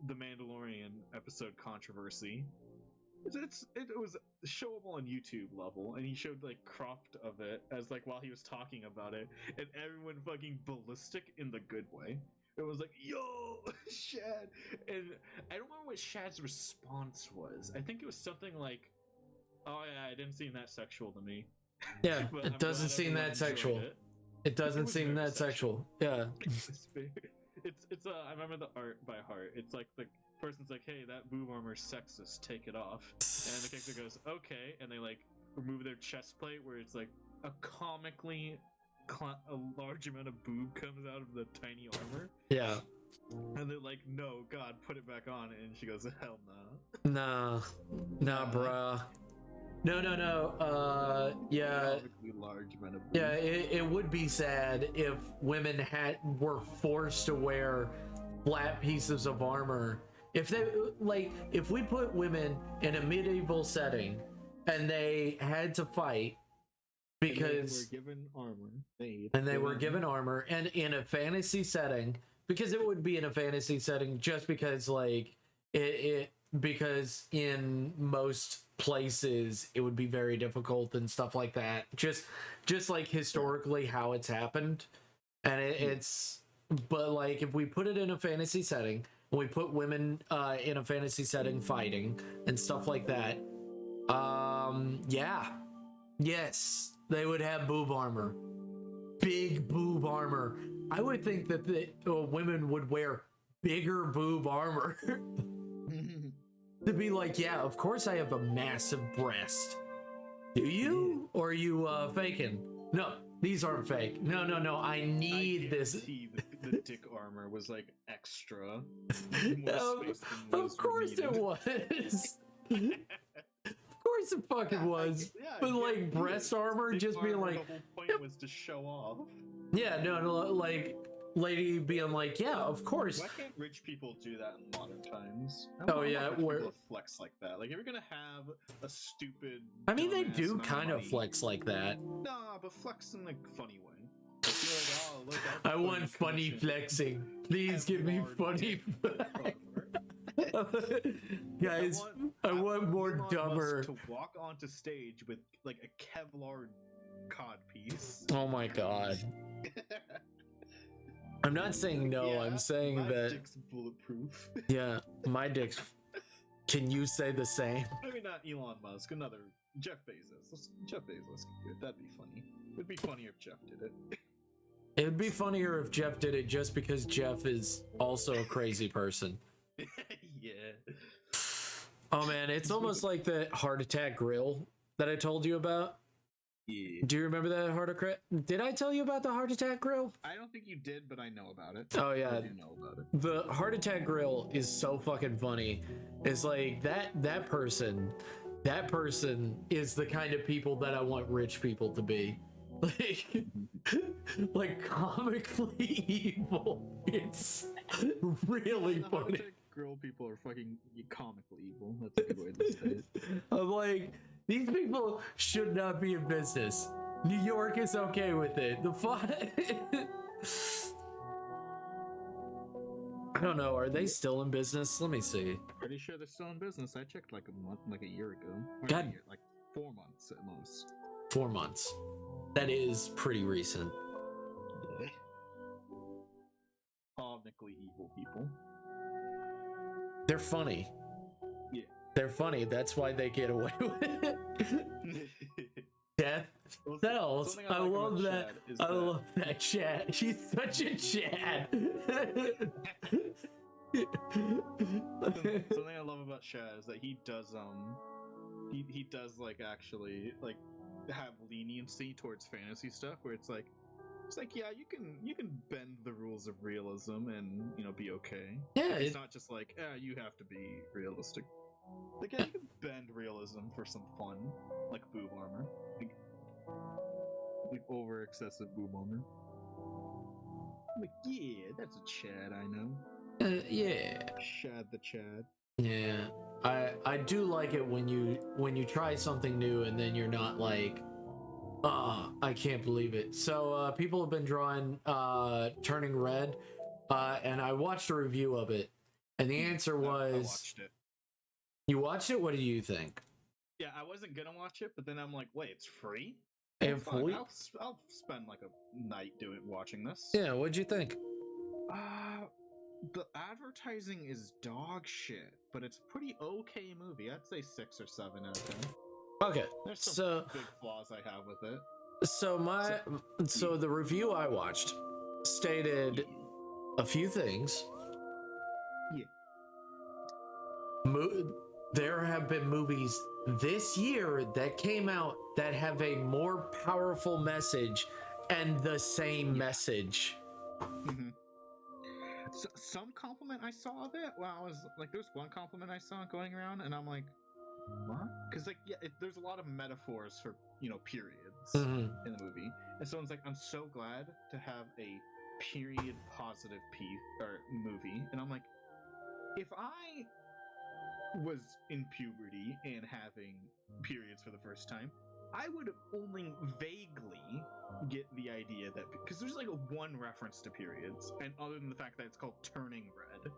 the Mandalorian episode controversy. It was showable on YouTube level, and he showed like cropped of it as like while he was talking about it, and everyone fucking ballistic in the good way. It was like, yo, Shad, and I don't remember what Shad's response was. I think it was something like, oh yeah, it didn't seem that sexual to me. Yeah, it doesn't seem that sexual. It doesn't seem that sexual. Yeah. It's I remember the art by heart. It's like the person's like, hey, that boob armor's sexist, take it off. And the character goes, okay, and they like remove their chest plate where it's like a comically a large amount of boob comes out of the tiny armor. Yeah. And they're like, no, God, put it back on. And she goes, hell no. Nah, bruh. No. Yeah. Large men of Yeah, it would be sad if women were forced to wear flat pieces of armor. If we put women in a medieval setting and they had to fight because they were given armor, they were given armor, and in a fantasy setting, because it would be in a fantasy setting just because because in most places it would be very difficult and stuff like that, just like historically how it's happened. And it's but like if we put it in a fantasy setting, we put women in a fantasy setting fighting and stuff like that, yes, they would have boob armor, big boob armor. I would think that the women would wear bigger boob armor to be like, yeah, of course I have a massive breast. Do you? Or are you faking? No, these aren't fake. No, I need this. The dick armor was like extra. Of course it was. Of course it fucking was. But like breast armor just being like, the whole point was to show off. Yeah, no, like lady being like, yeah, of course. Why can't rich people do that in modern times? Where flex like that. Like if you're gonna have a stupid. I mean, they do kind of flex like that. Nah, but flex in a funny way. Like, look, I want funny flexing. Please give me funny. Guys, I want more dumber. To walk onto stage with like a Kevlar cod piece. Oh my god. I'm not saying no, I'm saying my that dick's bulletproof. Yeah, my dick's. Can you say the same? Maybe not Elon Musk, another Jeff Bezos. Jeff Bezos could do it. That'd be funny. It'd be funnier if Jeff did it. It would be funnier if Jeff did it just because Jeff is also a crazy person. Yeah. Oh man, it's almost like the heart attack grill that I told you about. Yeah. Do you remember that heart attack? Did I tell you about the heart attack grill? I don't think you did, but I know about it. Oh yeah, I do know about it. The heart attack grill is so fucking funny. It's like that person is the kind of people that I want rich people to be. Like comically evil. It's really funny. Grill people are fucking comically evil. That's a good way to say it. I'm like, these people should not be in business. New York is okay with it. The I don't know. Are they still in business? Let me see. Pretty sure they're still in business. I checked like a year ago. God, like 4 months at most. 4 months. That is pretty recent. Yeah. Comically evil people. They're funny. Yeah. They're funny. That's why they get away with it. Death sells. I love that. I love that Chad. She's such a Chad. Something I love about Chad is that he does he does like actually like have leniency towards fantasy stuff where it's like yeah, you can bend the rules of realism and be okay. Yeah, it's not just like you have to be realistic. Like yeah, you can bend realism for some fun, like boob armor, like over excessive boob armor. Like yeah, that's a Chad I know. Yeah, Chad the Chad. Yeah, I do like it when you try something new and then you're not like, I can't believe it. So people have been drawing Turning Red, and I watched a review of it, and the answer was, I watched it. You watched it? What do you think? Yeah, I wasn't gonna watch it, but then I'm like, wait, it's free? I'll spend like a night watching this. Yeah, what'd you think? The advertising is dog shit, but it's a pretty okay movie. I'd say 6 or 7 out of 10. Okay, there's some big flaws I have with it. So the review I watched stated a few things. Yeah. There have been movies this year that came out that have a more powerful message and the same message. Mm-hmm. some compliment I saw of it. Well, I was like, there's one compliment I saw going around, and I'm like, what? Because like, yeah, there's a lot of metaphors for periods in the movie, and someone's like, I'm so glad to have a period positive movie, and I'm like, if I was in puberty and having periods for the first time, I would only vaguely get the idea that, because there's like one reference to periods, and other than the fact that it's called turning red,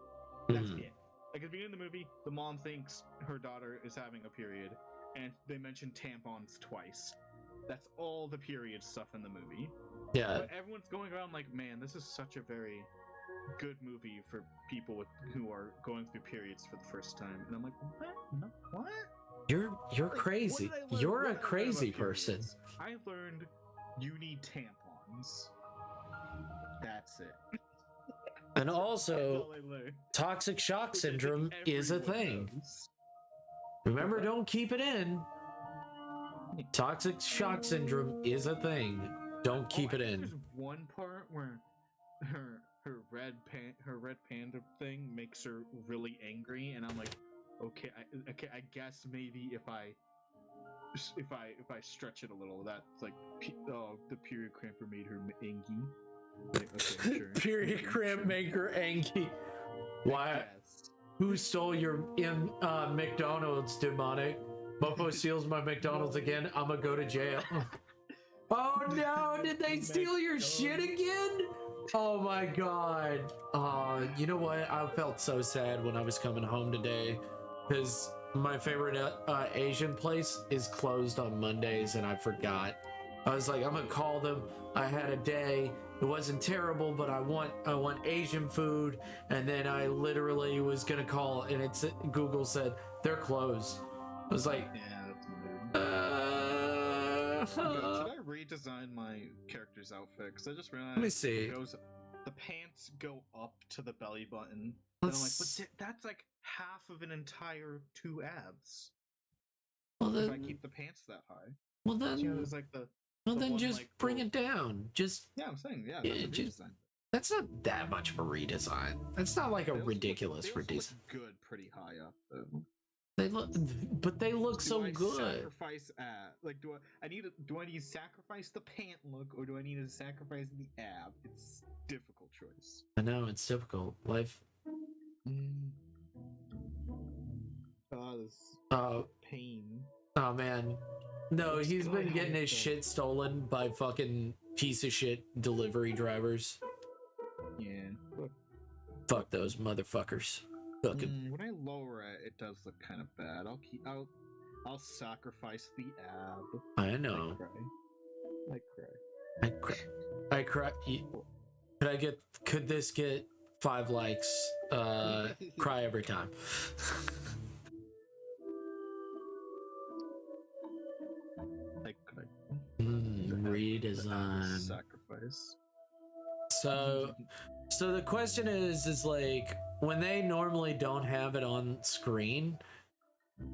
that's it. Like at the beginning of the movie, the mom thinks her daughter is having a period, and they mention tampons twice. That's all the period stuff in the movie. Yeah. But everyone's going around like, man, this is such a very good movie for people who are going through periods for the first time. And I'm like, what? No, what? You're crazy. You're a crazy person. I learned you need tampons. That's it. And also, toxic shock syndrome is a thing. Remember, don't keep it in. Toxic shock syndrome is a thing. Don't keep it in. There's one part where her red panda thing makes her really angry, and I'm like, okay, I guess maybe if I stretch it a little, that's like, the period cramper made her angry. Like, okay, sure. Period cramp make her angry. Why? Who stole your McDonald's, demonic? Buffalo steals my McDonald's again. I'm gonna go to jail. Oh no! Did they steal your shit again? Oh my god. You know what? I felt so sad when I was coming home today, because my favorite Asian place is closed on Mondays, and I forgot. I was like, I'm gonna call them. I had a day. It wasn't terrible, but I want Asian food. And then I literally was gonna call, and Google said they're closed. I was like, yeah, that's weird. Should I redesign my character's outfit? Because I just realized. Let me see. The pants go up to the belly button. And I'm like, but that's like half of an entire 2 abs. Well, then, if I keep the pants that high. Well then, there's like just like, bring it down. Just I'm saying, that's a redesign. That's not that much of a redesign. That's not like a ridiculous redesign. Look good, pretty high up though. They look so good. Sacrifice do I need to sacrifice the pant look, or do I need to sacrifice the ab? It's a difficult choice. I know, it's difficult. Life. This pain. Oh man. No, he's been getting his shit stolen by fucking piece of shit delivery drivers. Yeah. Fuck those motherfuckers. When I lower it, it does look kind of bad. I'll sacrifice the ab. I know. I cry. Could this get 5 likes? Cry every time. Redesign. Sacrifice. So the question is like, when they normally don't have it on screen,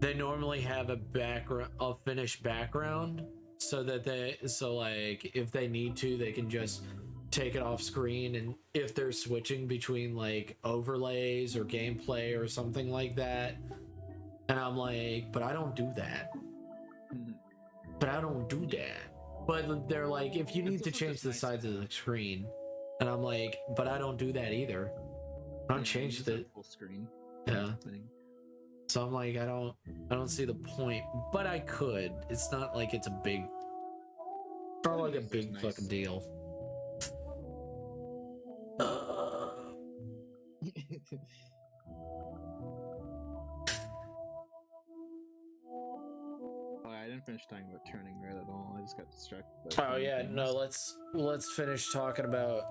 they normally have a finished background, so like if they need to, they can just take it off screen, and if they're switching between like overlays or gameplay or something like that, and I'm like, but I don't do that. But they're like, if you need to change the size of the screen, and I'm like, but I don't do that either. I don't change the full screen. Yeah. So I'm like, I don't see the point, but I could. It's not like it's a big, not like a big fucking deal. I didn't finish talking about turning red at all. I just got distracted. Oh yeah, no. Let's finish talking about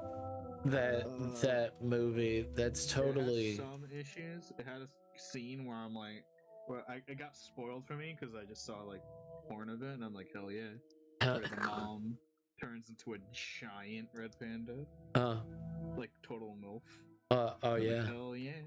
that movie. That's totally. It had some issues. It had a scene where I'm like, it got spoiled for me because I just saw like porn of it, and I'm like, hell yeah. Where the mom turns into a giant red panda. Like total MILF. Oh yeah. Like, hell yeah.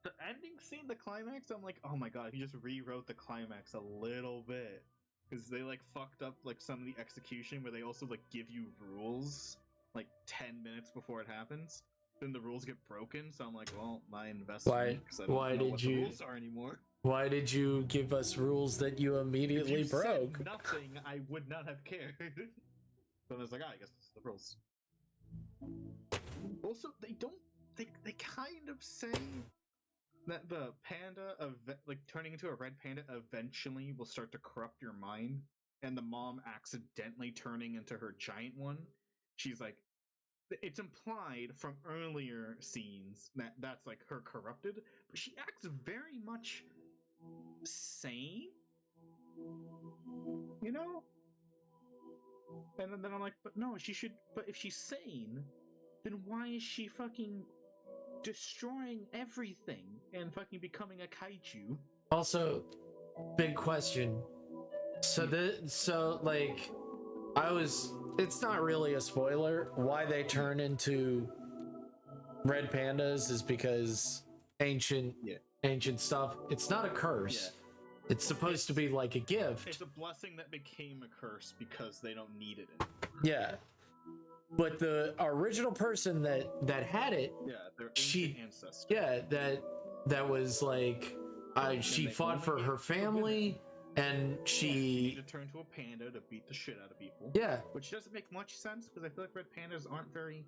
The ending scene, the climax, I'm like, oh my god, he just rewrote the climax a little bit. Because they like fucked up like some of the execution where they also like give you rules like 10 minutes before it happens, then the rules get broken. So I'm like, well, my investment. Why did you? The rules are anymore. Why did you give us rules that you immediately if you broke? Said nothing, I would not have cared. So I was like, I guess it's the rules. Also, they kind of say that the panda like turning into a red panda eventually will start to corrupt your mind, and the mom accidentally turning into her giant one. She's like, it's implied from earlier scenes that that's like her corrupted, but she acts very much sane, you know? And then I'm like, but no, but if she's sane, then why is she fucking destroying everything and fucking becoming a kaiju? Also, big question. So like, it's not really a spoiler. Why they turn into red pandas is because ancient stuff. It's not a curse. Yeah. It's supposed to be like a gift. It's a blessing that became a curse because they don't need it anymore. Yeah. But the original person that had it, their ancient ancestor. Yeah, that was like, she fought for her family, and she needed to turn to a panda to beat the shit out of people. Yeah, which doesn't make much sense because I feel like red pandas aren't very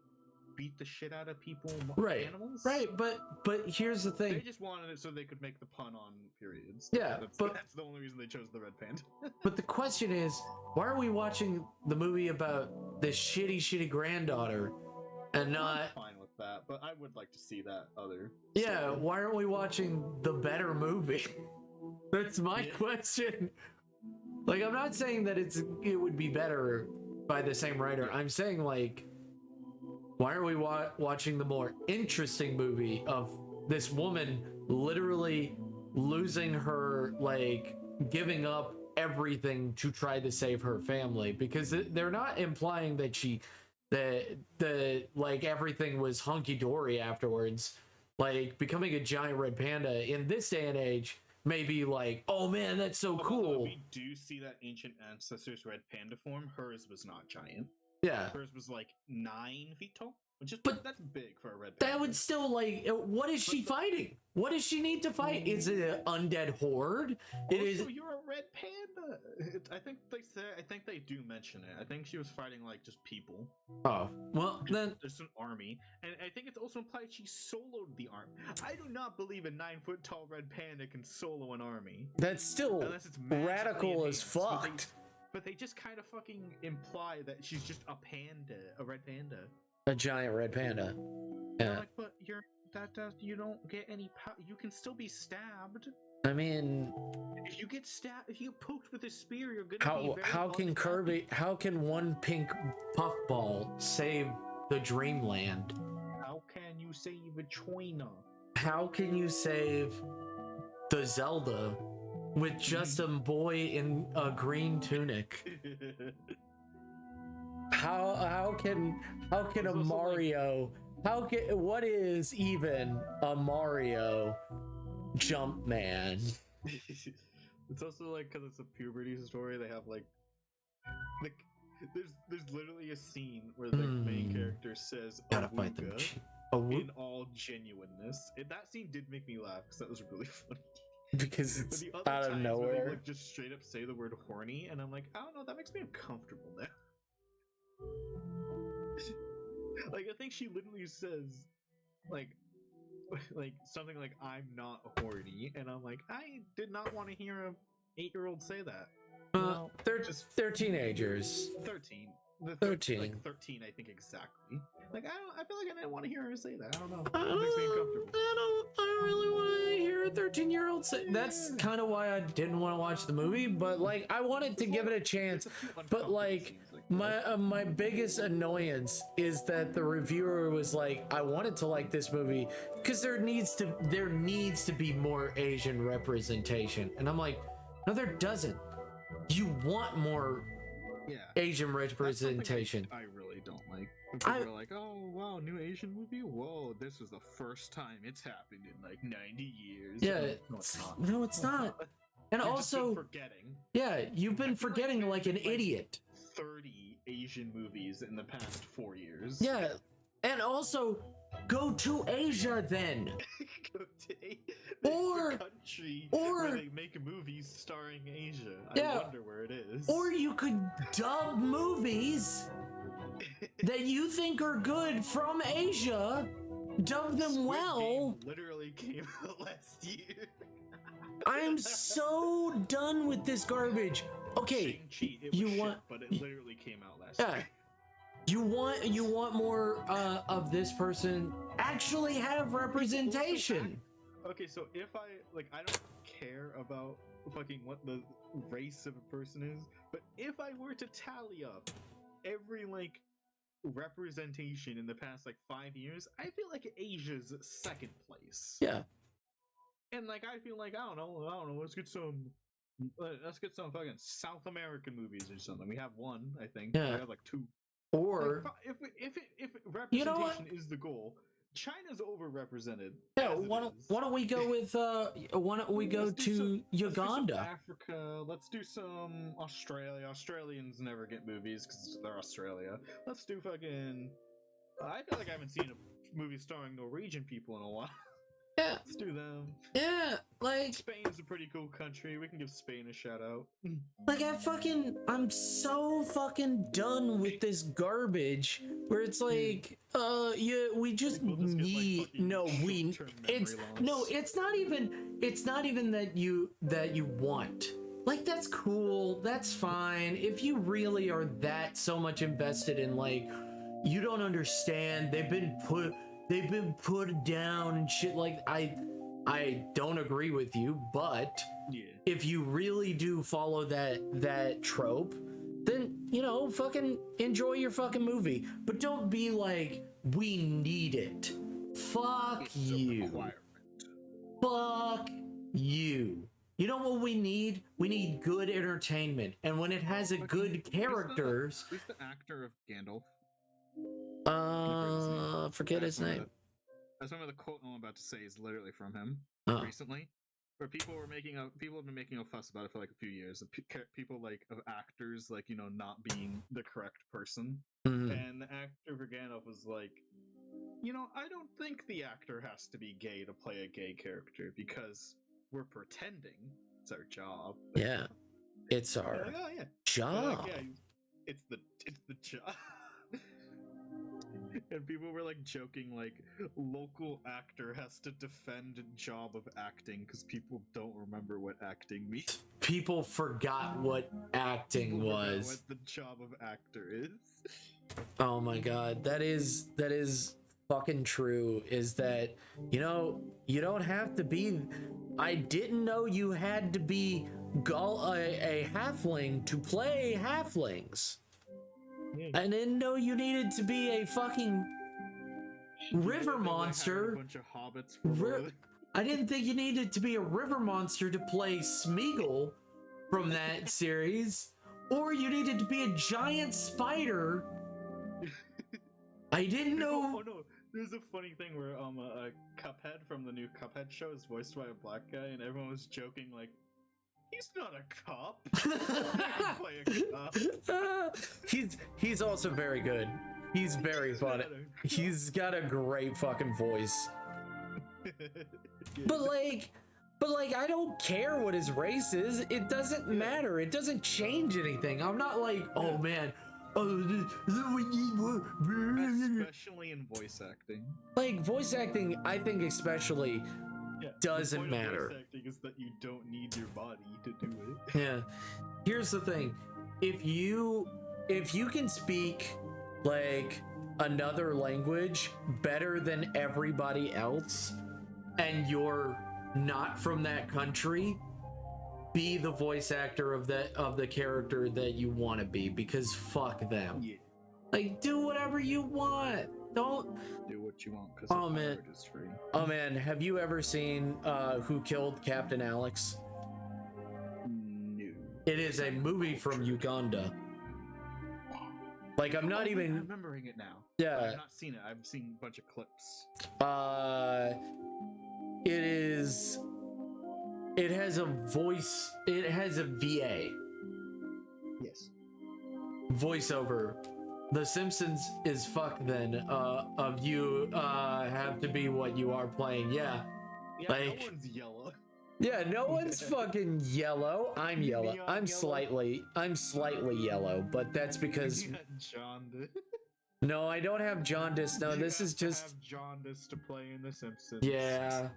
beat the shit out of people. Animals. Right, but here's the thing. They just wanted it so they could make the pun on periods. Yeah, that's the only reason they chose the red panda. But the question is, why are we watching the movie about this shitty granddaughter and not? I'm fine with that, but I would like to see that other. Yeah, story. Why aren't we watching the better movie? That's my question. Like, I'm not saying that it would be better by the same writer. I'm saying, like, why are we watching the more interesting movie of this woman literally losing her, like, giving up everything to try to save her family? Because they're not implying that like everything was hunky-dory afterwards. Like, becoming a giant red panda in this day and age may be like, oh man, that's so cool. We do see that ancient ancestors red panda form. Hers was not giant. Yeah. Hers was like 9 feet tall, which is that's big for a red panda. That would still, like, what is she fighting? What does she need to fight? Is it an undead horde? Also, you're a red panda. I think they do mention it. I think she was fighting like just people. Oh, well then there's an army, and I think it's also implied she soloed the army. I do not believe a 9-foot tall red panda can solo an army. That's still radical as fuck. But they just kind of fucking imply that she's just a panda, a red panda. A giant red panda. Yeah. Like, but you don't get any power. You can still be stabbed. I mean, if you get stabbed, if you get poked with a spear, you're gonna be very how can one pink puffball save the dreamland? How can you save a China? How can you save the Zelda with just a boy in a green tunic? How can a Mario? What is even a Mario jump man? It's also like, because it's a puberty story, they have like there's literally a scene where the main character says gotta fight them in all genuineness. That scene did make me laugh because that was really funny. Because it's out of nowhere. They, like, just straight up say the word horny, and I'm like, I don't know, that makes me uncomfortable now. Like, I think she literally says, like something like, I'm not horny, and I'm like, I did not want to hear a 8-year-old say that. No, they're teenagers. 13. 13. Like 13, I think exactly. Like, I feel like I didn't want to hear her say that. I don't know. It makes me uncomfortable. I don't really want to hear a 13-year-old say. That's kind of why I didn't want to watch the movie. But like, I wanted to give it a chance. But like, my biggest annoyance is that the reviewer was like, I wanted to like this movie because there needs to be more Asian representation, and I'm like, no, there doesn't. You want more Asian representation. I really don't like. People are like, oh wow, new Asian movie? Whoa, this is the first time it's happened in like 90 years. Yeah, no, it's not. And You've also, forgetting. Yeah, you've been forgetting like an idiot. 30 Asian movies in the past 4 years. Yeah, and also go to Asia then. Go to or country or where they make movies starring Asia. Yeah, I wonder where it is. or you could dub movies that you think are good from Asia, dub them Squid well. Game literally came out last year. I am so done with this garbage. Okay, Shang-Chi, it was you shit, want, but it literally came out last year. you want more of this person actually have representation. Okay, so if I don't care about fucking what the race of a person is, but if I were to tally up every like representation in the past like 5 years, I feel like Asia's second place. Yeah. And like I feel like I don't know, let's get some fucking South American movies or something. We have one, I think. Yeah. We have like two. Or like, if representation you know what? is the goal, China's overrepresented. Yeah, why don't we go with why don't we go to Uganda? Let's do some Africa. Let's do some Australia. Australians never get movies because they're Australia. Let's do fucking. I feel like I haven't seen a movie starring Norwegian people in a while. Yeah. Let's do them. Yeah, like Spain's a pretty cool country. We can give Spain a shout out. Like I'm so fucking done with this garbage where it's like, yeah, we just need like it's not even that you want. Like that's cool, that's fine. If you really are that so much invested in like, you don't understand, they've been put down and shit, like I don't agree with you, but yeah. If you really do follow that trope, then fucking enjoy your fucking movie, but don't be like, we need it. Fuck you. Fuck you. You know what we need? We need good entertainment, and when it has a good characters. Who's the actor of Gandalf? Forget his name. I remember the quote I'm about to say is literally from him recently, where people have been making a fuss about it for like a few years. People like of actors like not being the correct person, and the actor for Gandalf was like, I don't think the actor has to be gay to play a gay character because we're pretending. It's our job. Yeah, it's our job. Like, it's the job. And people were like joking, like local actor has to defend job of acting because people don't remember what acting means. People forgot what acting was. What the job of actor is. Oh my god, that is fucking true. Is that you don't have to be. I didn't know you had to be a halfling to play halflings. I didn't know you needed to be a fucking river monster. A bunch of hobbits. I didn't think you needed to be a river monster to play Smeagol from that series, or you needed to be a giant spider. I didn't know. Oh no, there's a funny thing where a Cuphead from the new Cuphead show is voiced by a black guy, and everyone was joking like, he's not a cop. Play a cop. He's also very good. He's very funny. He's got a great fucking voice. But like I don't care what his race is. It doesn't matter. It doesn't change anything. I'm not like, oh man. Especially in voice acting. Like voice acting, I think especially doesn't matter. Voice acting is that you don't need your body to do it. Yeah. Here's the thing. If you can speak like another language better than everybody else and you're not from that country, be the voice actor of the character that you want to be, because fuck them. Yeah. Like do whatever you want. Don't do what you want because oh man, is free. Oh man, have you ever seen Who Killed Captain Alex? No. It is a movie from Uganda. Like I'm not even remembering it now. Yeah. I've not seen it. I've seen a bunch of clips. It has a voice. It has a VA. Yes. voiceover. The Simpsons is fuck then. Of you have to be what you are playing. Yeah. Yeah, Like, no one's yellow. yeah, no one's fucking yellow. I'm yellow. Neon I'm yellow. slightly yellow, but that's because You got jaundice. no, I don't have jaundice. No, You this have is to just have jaundice to play in The Simpsons. yeah.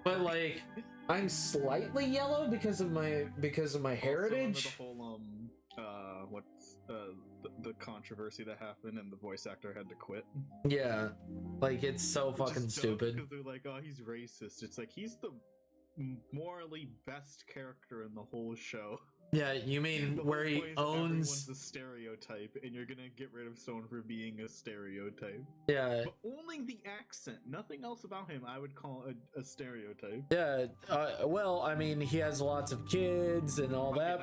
But like, I'm slightly yellow because of my heritage. Also, the whole what's the controversy that happened and the voice actor had to quit. Yeah, like it's so fucking stupid. Because they're like, oh, he's racist. It's like he's the morally best character in the whole show. Yeah, you mean where he owns everyone's a stereotype, and you're gonna get rid of someone for being a stereotype. Yeah. But only the accent, nothing else about him, I would call a stereotype. Yeah. Well, I mean, he has lots of kids and all that.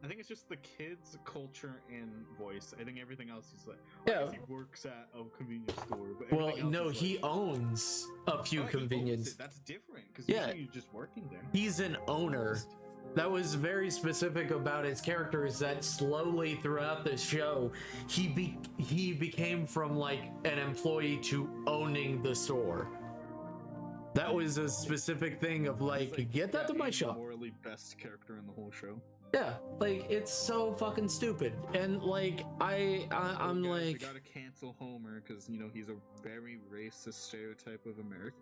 I think it's just the kids, culture, and voice. I think everything else he's like, yeah, he works at a convenience store. But well, no, he owns a few convenience. That's different because yeah, you're just working there. He's an owner. That was very specific about his character. Is that slowly throughout the show, he became from like an employee to owning the store. That was a specific thing of like get that to my shop. Morally best character in the whole show. Yeah, like it's so fucking stupid, and like I'm like, we gotta cancel Homer because you know he's a very racist stereotype of America.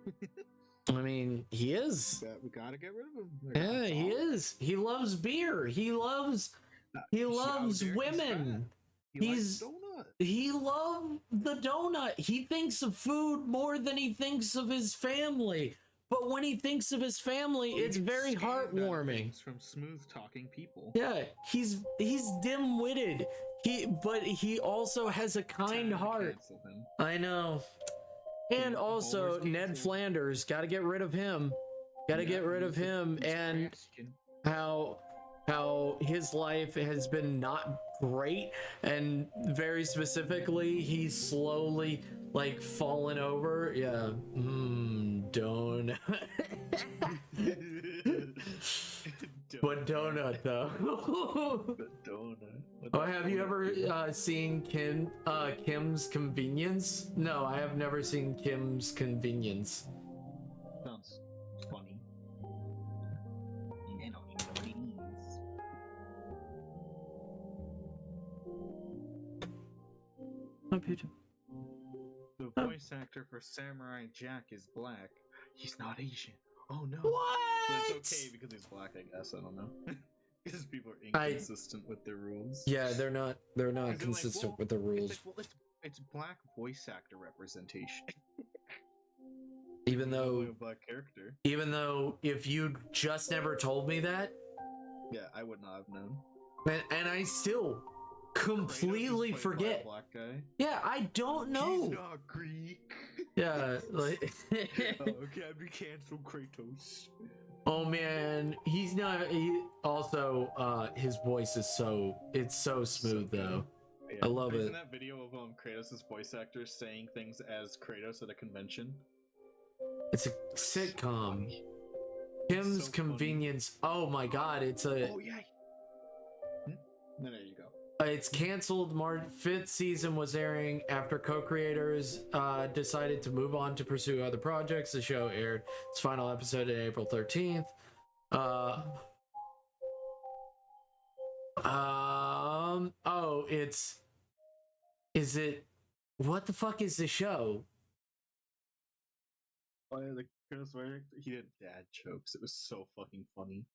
I mean, he is. We gotta get rid of him. Yeah, he is. He loves beer. He loves women. He loves the donut. He thinks of food more than he thinks of his family. But when he thinks of his family, it's very heartwarming. From smooth talking people. Yeah, he's dim-witted. But he also has a kind heart. I know. And also Ned Flanders, got to get rid of him. Got to get rid of him. And how his life has been not great, and very specifically, he's slowly like fallen over. Yeah. Donut. But donut though. Donut. Oh, have you ever seen Kim's Convenience? No, I have never seen Kim's Convenience. Sounds funny. The voice actor for Samurai Jack is black. He's not Asian. Oh no. What? But it's okay because he's black, I guess. I don't know. Because people are inconsistent with their rules. Yeah, they're not consistent with the rules. It's black voice actor representation. Even though a black character. Even though if you just never told me that, yeah, I would not have known. And I still completely forget. Black guy. Yeah, I don't know. He's not Greek. Yeah, like can't be canceled, Kratos. Oh man, he's not. He also his voice is so smooth though. Yeah. I love it. Isn't that video of Kratos' voice actor saying things as Kratos at a convention? It's a sitcom. Kim's Convenience. Funny. Oh my god, it's a. Oh yeah. There you go. It's canceled. March 5th season was airing after co-creators decided to move on to pursue other projects. The show aired its final episode on April 13th. Oh, is it? What the fuck is the show? Oh, yeah, he did dad jokes. It was so fucking funny.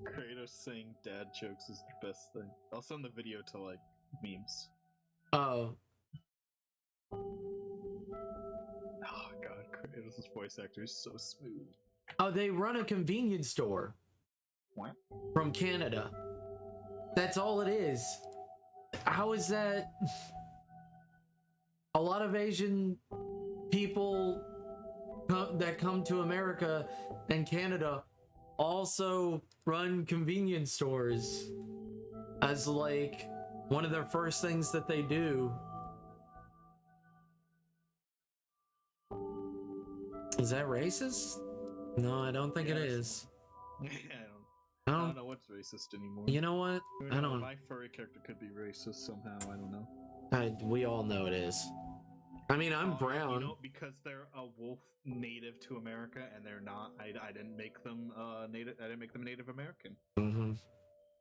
Kratos saying dad jokes is the best thing. I'll send the video to like memes. Oh. Oh god, Kratos' voice actor is so smooth. Oh, they run a convenience store. What? From Canada. That's all it is. How is that? A lot of Asian people that come to America and Canada also run convenience stores as like one of their first things that they do. Is that racist? No, I don't think it is. I don't know what's racist anymore. You know what? I don't know. My furry character could be racist somehow. I don't know. We all know it is. I mean, I'm brown. You know, because they're a wolf native to America, and they're not. I didn't make them native. I didn't make them Native American. Mm-hmm.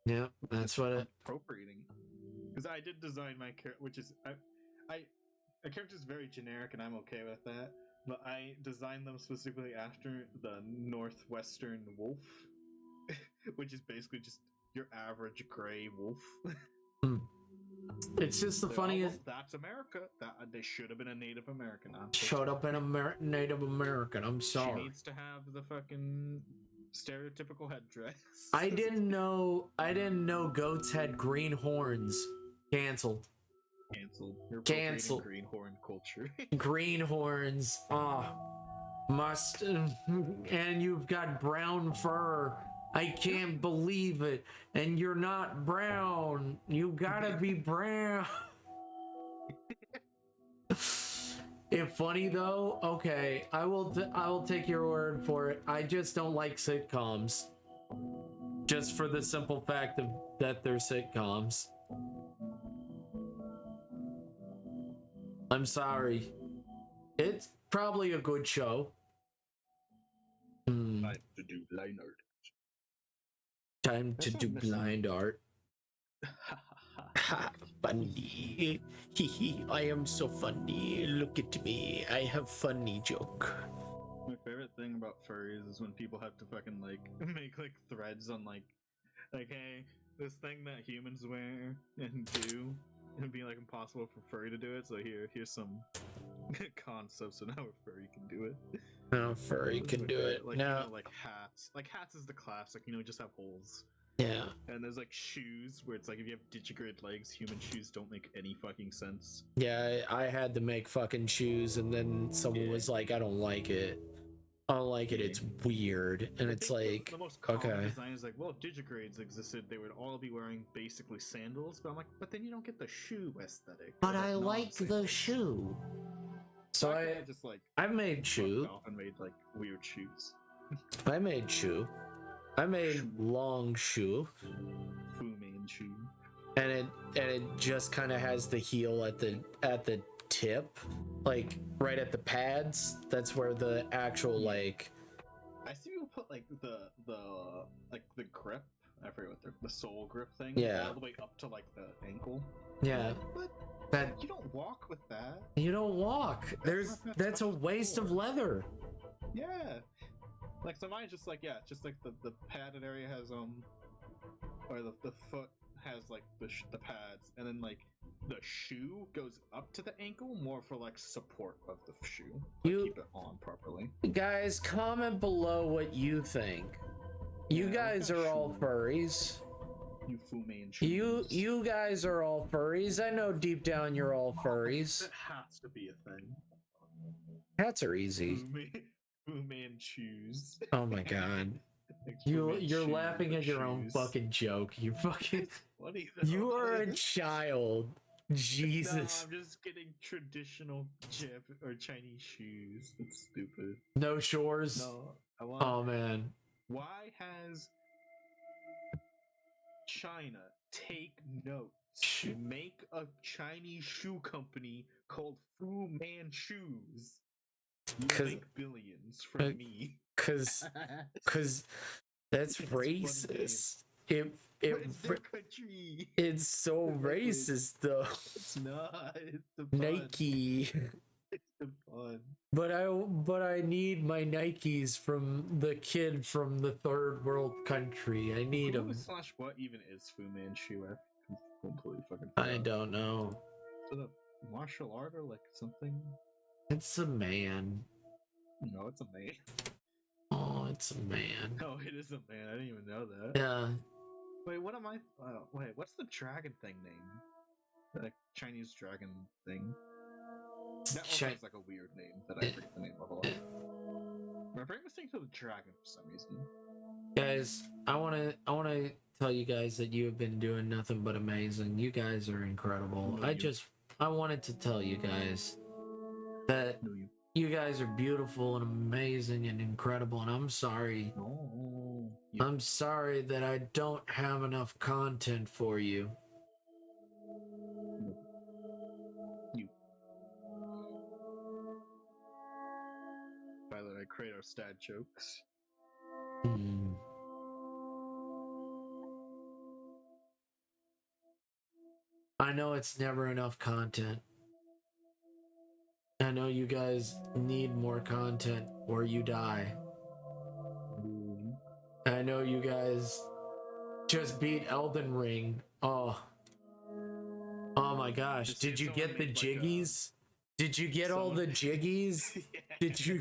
Yeah, that's what it. Appropriating. Because I did design my character, which is my character's very generic, and I'm okay with that. But I designed them specifically after the northwestern wolf, which is basically just your average gray wolf. It's just the funniest. That's America. They should have been a Native American. Showed up in Native American. I'm sorry. She needs to have the fucking stereotypical headdress. I didn't know goats had green horns. Canceled. You're Canceled. Greenhorn culture. Greenhorns. Must. And you've got brown fur. I can't believe it. And you're not brown. You gotta be brown. If funny though, okay, I will take your word for it. I just don't like sitcoms. Just for the simple fact that they're sitcoms. I'm sorry. It's probably a good show. Time to do blind art. Time to do blind art. Ha, funny. Hee, I am so funny. Look at me. I have funny joke. My favorite thing about furries is when people have to fucking like make like threads on like hey, this thing that humans wear and do, it'd be like impossible for furry to do it. So here's some concepts on how a furry can do it. No, furry can do it. Like, no, you know, like hats. Like hats is the classic. You know, just have holes. Yeah. And there's like shoes where it's like if you have digitigrade legs, human shoes don't make any fucking sense. Yeah, I had to make fucking shoes, and then someone was like, "I don't like it. I don't like it. It's weird." And it's like, the most common okay. design is like, well, if digigrades existed, they would all be wearing basically sandals. But I'm like, but then you don't get the shoe aesthetic. But I like the shoe. So I just like I made shoe. And made like weird shoes. I made shoe. I made long shoe. Fu Man shoe. And it just kind of has the heel at the tip, like right at the pads. That's where the actual like. I see people put like the grip. I forget what the sole grip thing. Yeah. All the way up to like the ankle. Yeah. But that you don't walk with that. You don't walk. That's a waste of leather. Yeah. Like so mine's just like just like the padded area has or the foot has like the pads, and then like the shoe goes up to the ankle more for like support of the shoe. You keep it on properly. Guys, comment below what you think. You guys are all furries. You Fu Man shoes. You guys are all furries. I know deep down you're all furries. It has to be a thing. Hats are easy. Fu Man shoes. Oh my god. You're laughing at your own fucking joke. You fucking You are a child. Jesus. No, I'm just getting traditional Jap or Chinese shoes. That's stupid. No shores? No. I want Oh man. Why has China take notes to make a Chinese shoe company called Fu Man Shoes? You make billions from me. Cause that's racist. It's their country. It's so racist though. It's not. It's the fun. Nike. It's the fun. But I need my Nikes from the kid from the third world country. I need them. / what even is Fu Manchu? I completely fucking. I don't know. Is it a martial art or like something? It's a man. No, it's a man. Oh, it's a man. No, it is a man. I didn't even know that. Yeah. Wait, what am I? Wait, what's the dragon thing name? The Chinese dragon thing. That also has like a weird name that I forget the name of a lot. My brain was thinking of the dragon for some reason. Guys, I wanna tell you guys that you have been doing nothing but amazing. You guys are incredible. I wanted to tell you guys that you guys are beautiful and amazing and incredible, and I'm sorry. I'm sorry that I don't have enough content for you. You. By the way, I create our stat jokes. I know it's never enough content. I know you guys need more content or you die. I know you guys just beat Elden Ring. Oh my gosh. Did you get the jiggies? Did you get all the jiggies? Yeah. Did you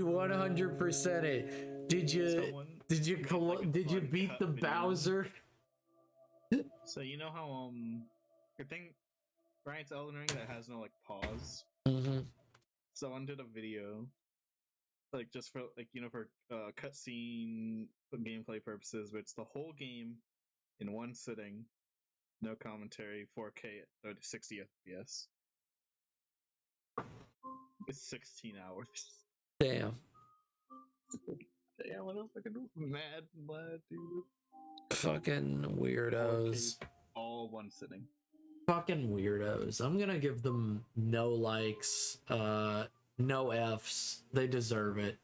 100% it? Did you beat the Bowser? So you know how I think Brian's Elden Ring that has no like pause. Someone did a video, like just for for cutscene gameplay purposes, where it's the whole game in one sitting, no commentary, 4K at 60 FPS. It's 16 hours. Damn. Damn, what else I can do? Mad, dude. Fucking weirdos. All one sitting. Fucking weirdos. I'm gonna give them no likes, no Fs. They deserve it.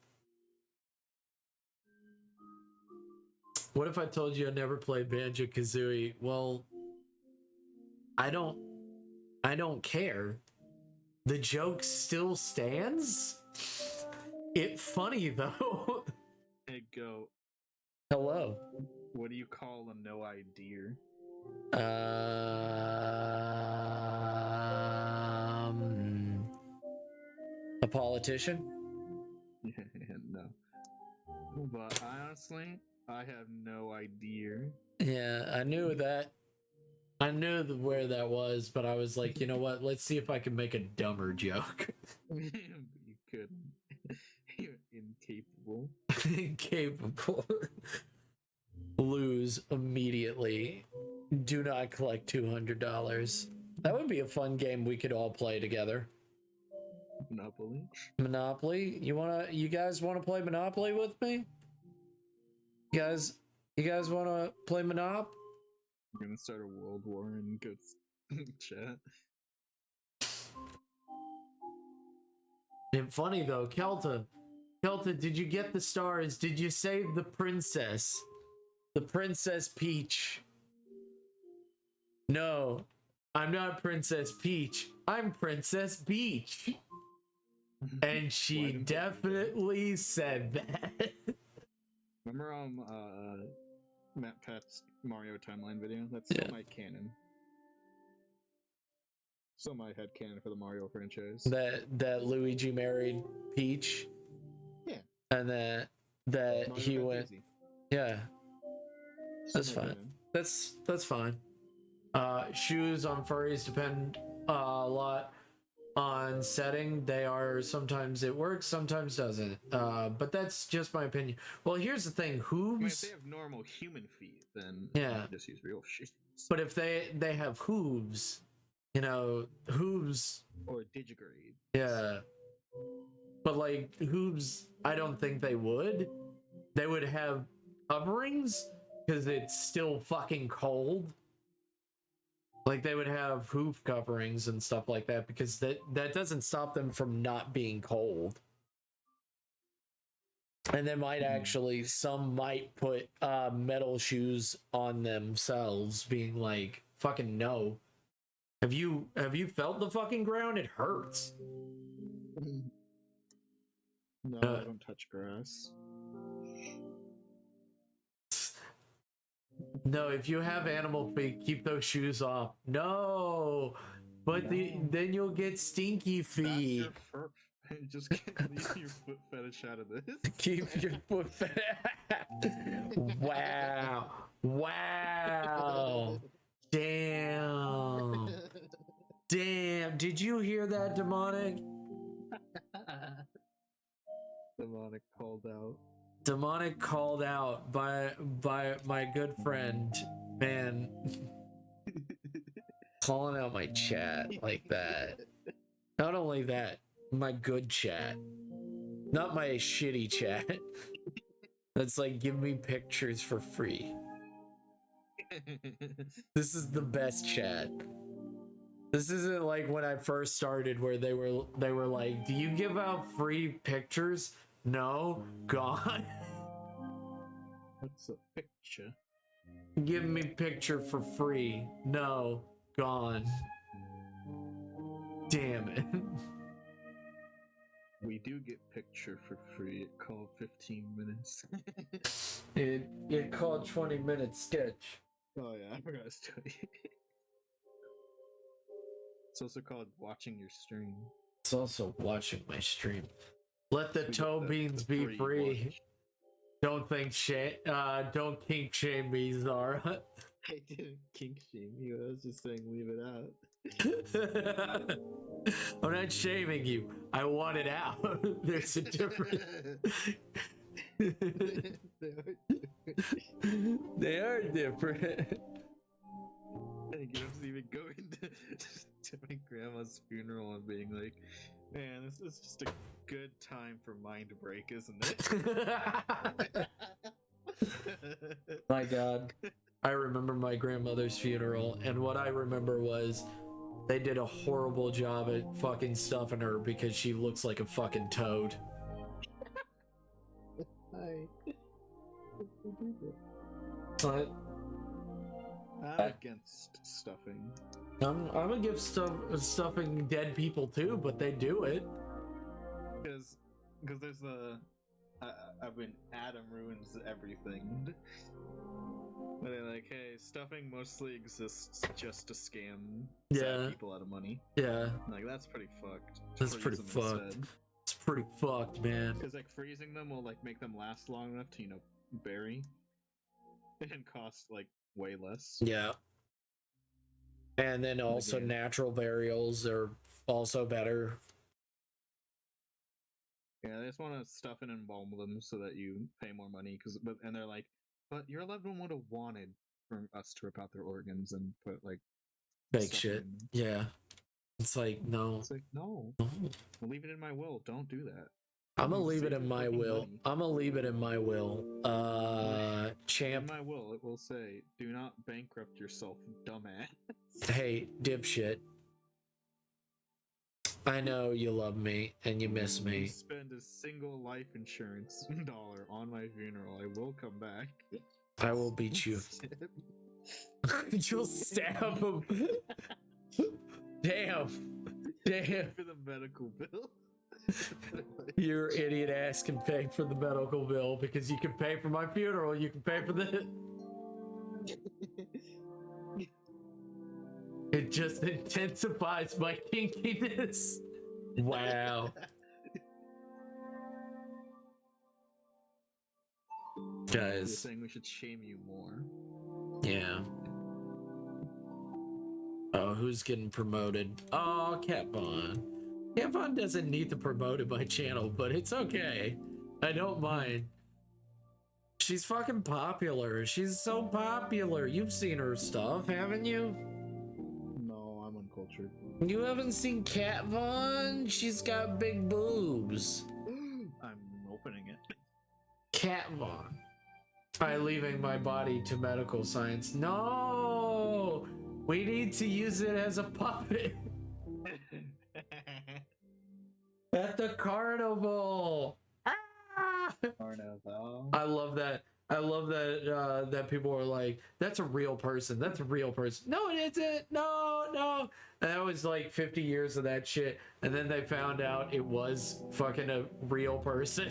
What if I told you I never played Banjo-Kazooie? Well, I don't care. The joke still stands? It's funny though. Hey, go. Hello. What do you call a no idea? A politician? No. But honestly, I have no idea. Yeah, I knew that. I knew where that was, but I was like, you know what? Let's see if I can make a dumber joke. You couldn't. You're incapable. Incapable. Lose immediately. Do not collect $200. That would be a fun game we could all play together. Monopoly? Monopoly? You guys wanna play Monopoly with me? You guys wanna play Monop? I'm gonna start a world war and go chat. And funny though, Kelta, did you get the stars? Did you save the princess? The Princess Peach. No, I'm not Princess Peach. I'm Princess Beach. And she definitely said that. Remember Matt Pat's Mario timeline video? That's still my canon. Still my head canon for the Mario franchise. That Luigi married Peach. Yeah. And that Mario he went. Easy. Yeah. That's fine. That's fine. Shoes on furries depend a lot on setting. They are, sometimes it works, sometimes doesn't. But that's just my opinion. Well, here's the thing, hooves. I mean, if they have normal human feet, then yeah, just use real shoes. But if they have hooves, hooves or digigrade. Yeah. But like hooves, I don't think they would. They would have coverings because it's still fucking cold. Like they would have hoof coverings and stuff like that because that doesn't stop them from not being cold. And they might actually, some might put metal shoes on themselves, being like, fucking no. Have you felt the fucking ground? It hurts. No, I don't touch grass. No, if you have animal feet, keep those shoes off. No, but then you'll get stinky feet. Just leave your foot fetish out of this. Keep your foot fetish. Wow. Wow. Damn. Damn. Did you hear that, Demonic? Demonic called out. Demonic called out by my good friend, man. Calling out my chat like that. Not only that, my good chat. Not my shitty chat. That's like, give me pictures for free. This is the best chat. This isn't like when I first started where they were like, do you give out free pictures? No, gone. What's a picture? Give me picture for free. No, gone. Damn it. We do get picture for free. It called 15 minutes. It called 20-minute sketch. Oh yeah, I forgot to tell you. It's also called watching your stream. It's also watching my stream. Let the We toe get beans the be free free. watch. Don't kink shame me, Zara. I didn't kink shame you. I was just saying leave it out. I'm not shaming you. I want it out. There's a difference. They are different. I was even going to my grandma's funeral and being like, man, this is just a good time for mind break, isn't it? My God. I remember my grandmother's funeral, and what I remember was they did a horrible job at fucking stuffing her because she looks like a fucking toad. Hi. But I'm against stuffing. I'm against stuffing dead people too, but they do it. Because there's the when Adam ruins everything. But they're like, hey, stuffing mostly exists just to scam sad people out of money. Yeah. Like, that's pretty fucked. That's pretty fucked. It's pretty fucked, man. Because, like, freezing them will, like, make them last long enough to, bury. And cost, like, way less. Yeah. And then also natural burials are also better. Yeah, they just want to stuff and embalm them so that you pay more money. And they're like, but your loved one would have wanted for us to rip out their organs and put, like, fake shit. Yeah. It's like, no. It's like, no. Leave it in my will. Don't do that. I'm gonna leave it in my will. I'm gonna leave it in my will. Champ. In my will, it will say, do not bankrupt yourself, dumbass. Hey, dipshit. I know you love me and you miss me. Spend a single life insurance dollar on my funeral. I will come back. I will beat you. You'll stab him. Damn. For the medical bill. Your idiot ass can pay for the medical bill because you can pay for my funeral. You can pay for the. It just intensifies my kinkiness. Wow. Guys. You're saying we should shame you more. Yeah. Oh, who's getting promoted? Oh, Cat Von. Cat Von doesn't need to promote my channel, but it's okay. I don't mind. She's fucking popular. She's so popular. You've seen her stuff, haven't you? No, I'm uncultured. You haven't seen Cat Von? She's got big boobs. I'm opening it. Cat Von. By leaving my body to medical science. No! We need to use it as a puppet. At the carnival. Ah! Carnival. I love that. I love that that people are like, that's a real person. That's a real person. No, it isn't. No. And that was like 50 years of that shit. And then they found out it was fucking a real person.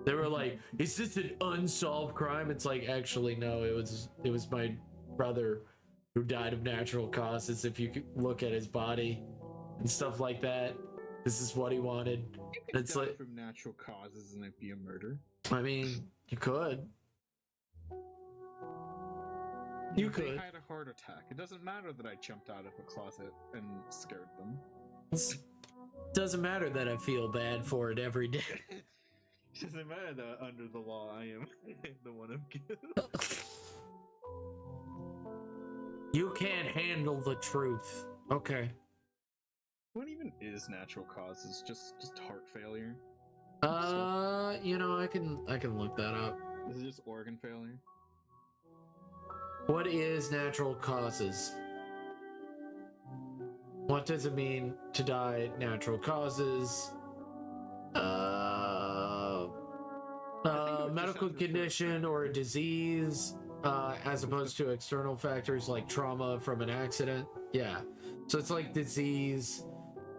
They were like, is this an unsolved crime? It's like, actually, no, it was my brother who died of natural causes. If you could look at his body and stuff like that, this is what he wanted. It's like from natural causes and it be a murder. I mean, you could. You could. They had a heart attack. It doesn't matter that I jumped out of a closet and scared them. It doesn't matter that I feel bad for it every day. It doesn't matter that under the law I am the one who killed. You can't handle the truth. Okay. What even is natural causes? Just heart failure? You know, I can look that up. This is just organ failure. What is natural causes? What does it mean to die natural causes? Medical condition or a disease, as opposed to external factors like trauma from an accident. Yeah. So it's like disease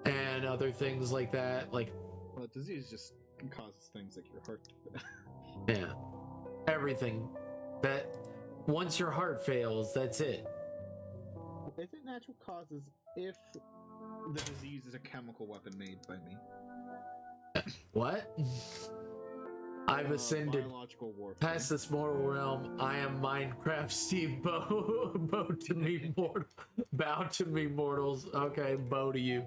and other things like that. Like, well, disease just causes things like your heart. yeah. Everything. That once your heart fails, that's it. Is it natural causes if the disease is a chemical weapon made by me? What? I've ascended past this mortal realm. I am Minecraft Steve. Bow to me, mortal. Bow to me, mortals. Okay, bow to you.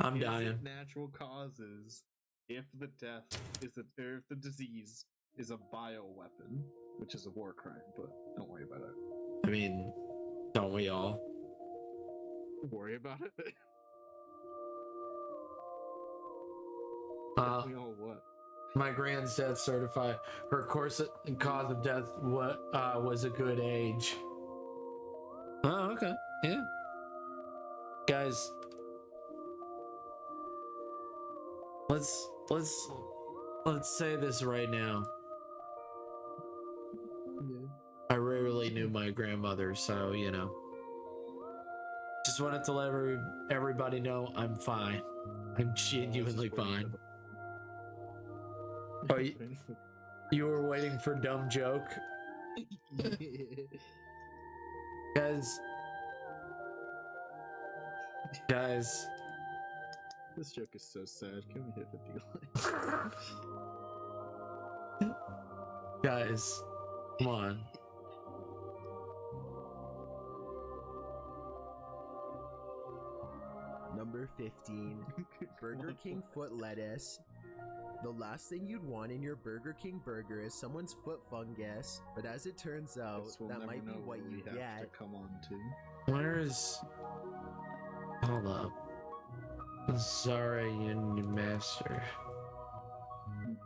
I'm dying. Natural causes if the death is or if the disease is a bioweapon, which is a war crime, but don't worry about it. I mean, don't we all? Worry about it? We all what? My grand's death certified. Her cause of death was a good age. Oh, okay. Yeah. Guys, let's say this right now. Yeah. I rarely knew my grandmother, so you know. Just wanted to let everybody know I'm fine. I'm genuinely fine. Oh, you were waiting for dumb joke? Guys. This joke is so sad. Can we hit 50 likes? Guys, come on. Number 15, Burger King foot lettuce. The last thing you'd want in your Burger King burger is someone's foot fungus, but as it turns out, that might be what you get. To come on to. Where's... Hold up. Zara Union Master.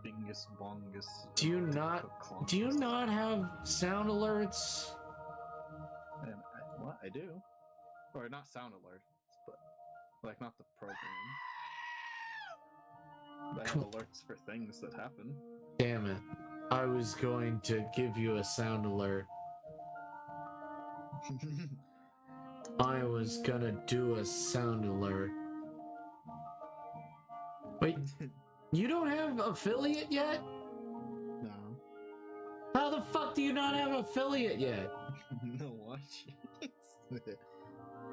Bingus bongus. Do you not have sound alerts? What? I do. Or not sound alerts, but like not the program. I have alerts for things that happen. Damn it. I was going to give you a sound alert. I was gonna do a sound alert. Wait, you don't have affiliate yet? No. How the fuck do you not have affiliate yet? No, watch.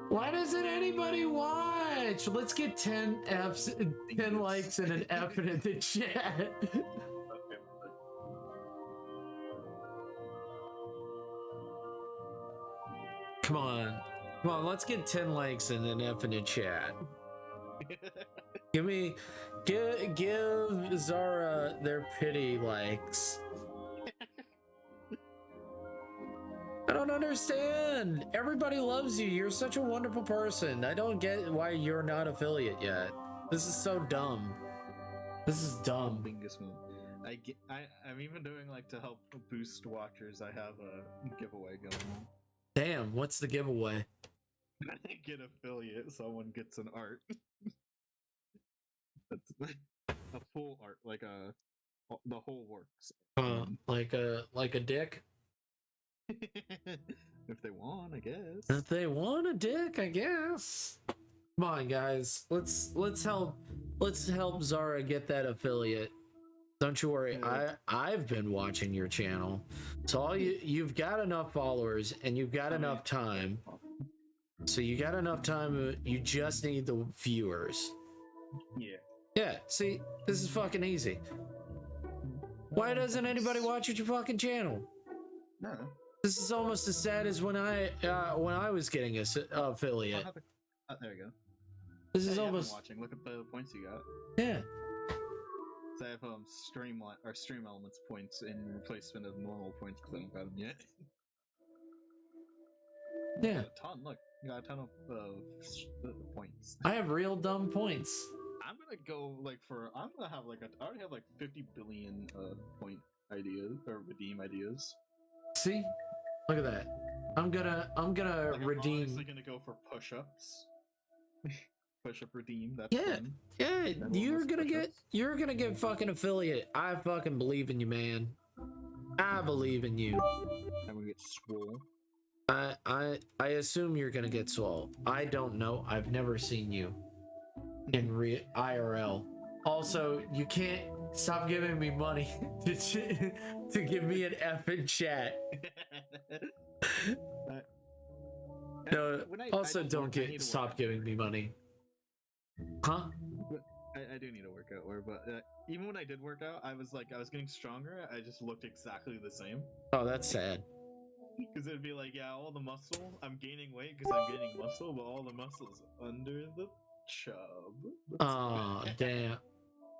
Why doesn't anybody watch? Let's get 10 F's, 10 likes and an F in the chat. Come on, let's get 10 likes and an F in the chat. Give Zara their pity likes. I don't understand. Everybody loves you. You're such a wonderful person. I don't get why you're not affiliate yet. This is so dumb. This is dumb. I'm even doing like to help boost watchers. I have a giveaway going on. Damn, what's the giveaway? Get affiliate. Someone gets an art. That's a full art, like the whole works. Like a dick. If they want, I guess. If they want a dick, I guess. Come on, guys. Let's help Zara get that affiliate. Don't you worry. I've been watching your channel. So you've got enough followers and you've got enough time. So you got enough time. You just need the viewers. Yeah. Yeah. See, this is fucking easy. Why doesn't anybody watch your fucking channel? No. This is almost as sad as when I was getting a affiliate. There we go. This is almost watching. Look at the points you got. Yeah. So I have stream elements points in replacement of normal points because I don't got them yet. Yeah. A ton. Look, you got a ton of points. I have real dumb points. I'm gonna go I'm gonna have I already have 50 billion point ideas or redeem ideas. See, look at that. I'm gonna redeem. I'm honestly gonna go for push-ups. Push-up redeem. That's fun. Yeah. You're gonna get fucking affiliate. I fucking believe in you, man. I believe in you. I'm gonna get swole. I assume you're gonna get swole. I don't know. I've never seen you in IRL. Also, you can't stop giving me money to give me an F in chat. No. Also, don't stop giving me money. Huh? I do need to work out more, but even when I did work out, I was getting stronger. I just looked exactly the same. Oh, that's sad. Because it'd be all the muscle, I'm gaining weight because I'm gaining muscle, but all the muscles under the chub. Oh, damn.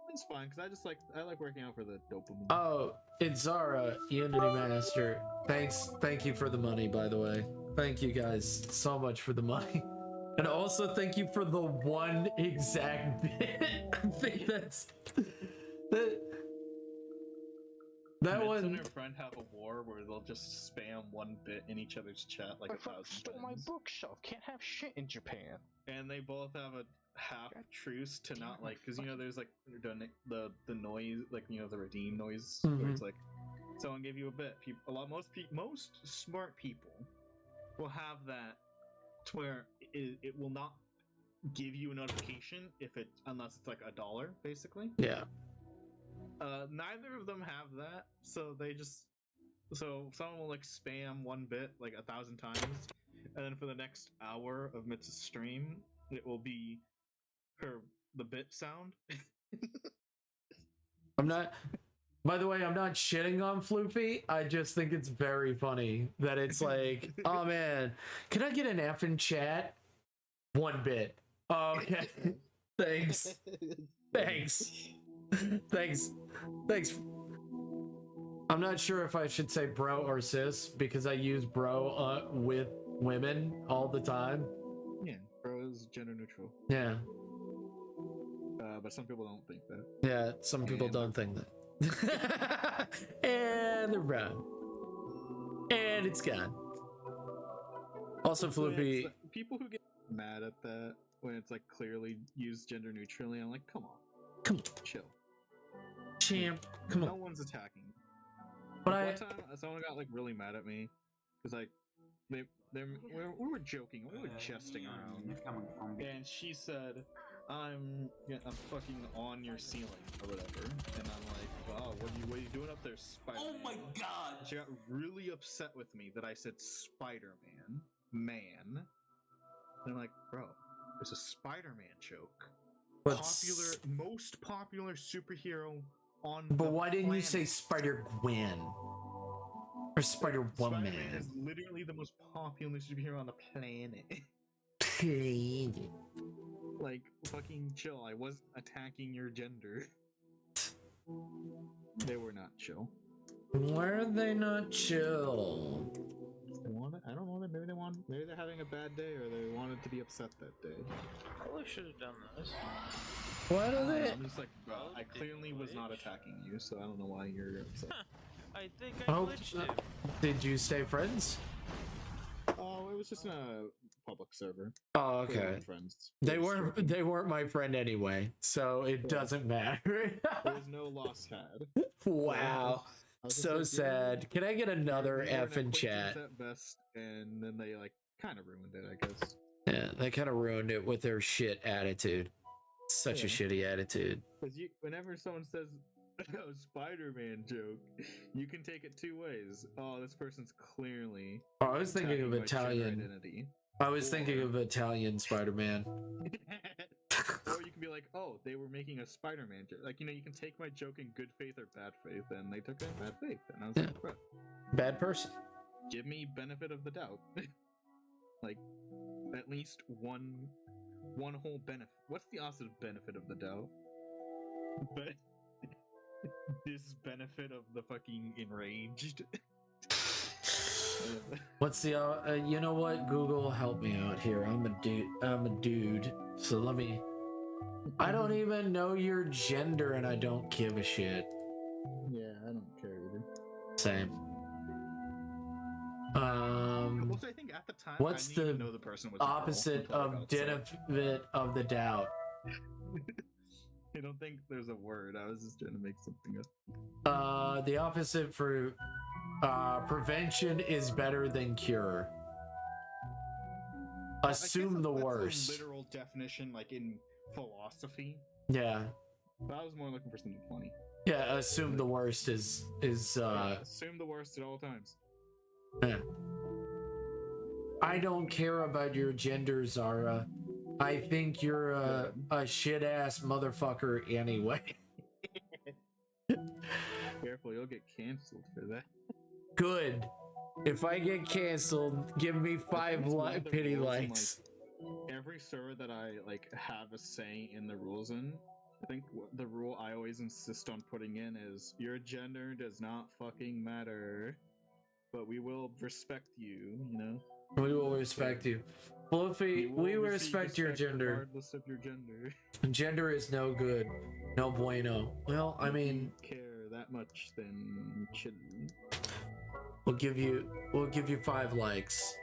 It's fine because I like working out for the dopamine. Oh, it's Zara, Unity Master. Thank you for the money, by the way. Thank you guys so much for the money. And also thank you for the one exact bit. I think that Mitz one. and her friend have a war where they'll just spam one bit in each other's chat 1,000 times. Stole my bookshelf. Can't have shit in Japan. And they both have a half truce to not because there's the noise, the redeem noise, where it's someone gave you a bit. Most smart people will have that to where it will not give you a notification unless it's $1, basically. Yeah. Neither of them have that, so someone will spam one bit 1,000 times, and then for the next hour of Mitz's stream, it will be the bit sound. By the way, I'm not shitting on Floopy. I just think it's very funny that it's oh man, can I get an F in chat? 1 bit. Oh, okay. Thanks. I'm not sure if I should say bro or sis because I use bro with women all the time. Yeah, bro is gender neutral. Yeah. But some people don't think that. Yeah, some people don't think that. And they're brown. And it's gone. Also, Floopy. People who get mad at that when it's clearly used gender neutrally, I'm come on. Come on. Chill. Champ, come on. No one's attacking. But one time, someone got really mad at me because we were joking, we were jesting around, and she said, I'm fucking on your ceiling or whatever, and I'm oh, what are you doing up there, Spider-Man? Oh my god! And she got really upset with me that I said Spider-Man, man, and I'm bro, it's a Spider-Man joke. Most popular superhero on But why didn't you planet. say Spider-Gwen? Or Spider-Woman? Spider-Man is literally the most popular superhero on the planet. Fucking chill. I wasn't attacking your gender. They were not chill. Why are they not chill? I don't know. Maybe they're having a bad day, or they wanted to be upset that day. Probably should have done this. What are they? I'm just bro, I clearly was not attacking you, so I don't know why you're upset. I think I glitched him. Did you stay friends? Oh, it was just in a public server. Oh, okay. Friends. They weren't my friend anyway, so it doesn't matter. There was no loss had. Wow. So sad. Can I get another F in chat? At best, and then they kind of ruined it, I guess. Yeah, they kind of ruined it with their shit attitude. Such a shitty attitude. Because whenever someone says a Spider-Man joke, you can take it 2 ways. Oh, this person's clearly. Oh, I was thinking of Italian. Identity. I was thinking of Italian Spider-Man. Or you can be oh, they were making a Spider-Man joke. You can take my joke in good faith or bad faith, and they took it in bad faith. And I was bro. Bad person. Give me benefit of the doubt. At least one whole benefit. What's the opposite of benefit of the doubt? But this benefit of the fucking enraged. What's the you know what, Google, help me out here. I'm a dude. So let me. I don't even know your gender and I don't give a shit. Yeah, I don't care either. Same. Also, I think at the time, what's I didn't the even know the person was opposite of benefit of the doubt? I don't think there's a word. I was just trying to make something up. The opposite for prevention is better than cure. Assume the worst. A literal definition, like in philosophy. Yeah. But I was more looking for something funny. Yeah, assume the worst is assume the worst at all times. Yeah. I don't care about your gender, Zara. I think you're a shit ass motherfucker anyway. Careful, you'll get canceled for that. Good. If I get canceled, give me 5 pity likes. Every server that I have a say in the rules in, I think the rule I always insist on putting in is your gender does not fucking matter, but we will respect you, you know? We will respect you. Fluffy, we respect your gender. Regardless of your gender. Gender is no good. No bueno. Well, I mean, if you care that much, then chill. We'll give you 5 likes.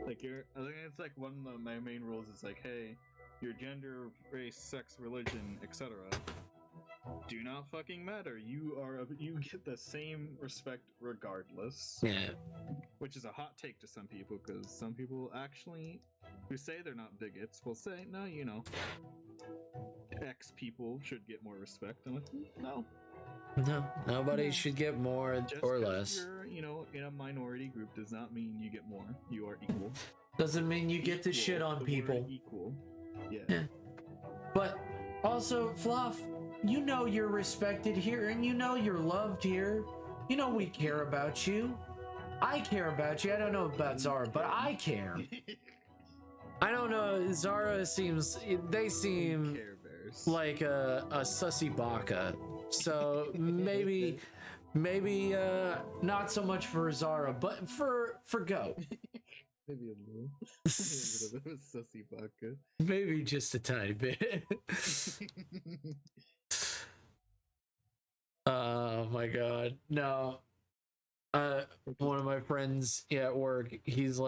I think it's like one of my main rules is like, hey, your gender, race, sex, religion, etc. do not fucking matter. You get the same respect regardless. Yeah. Which is a hot take to some people, because some people actually who say they're not bigots will say, no, you know, X people should get more respect. I'm like, no. No, nobody should get more Just or less. You're, you know, in a minority group does not mean you get more. You are equal. Doesn't mean you get to shit on people. Equal. Yeah. But also, Fluff, you know you're respected here and you know you're loved here. You know we care about you. I care about you. I don't know about Zara, but I care. I don't know. Zara seems... They seem like a sussy baka. So maybe not so much for Zara, but for Goat. Maybe a little bit of a sussy vodka. Maybe just a tiny bit. Oh my god. No. One of my friends at work, he's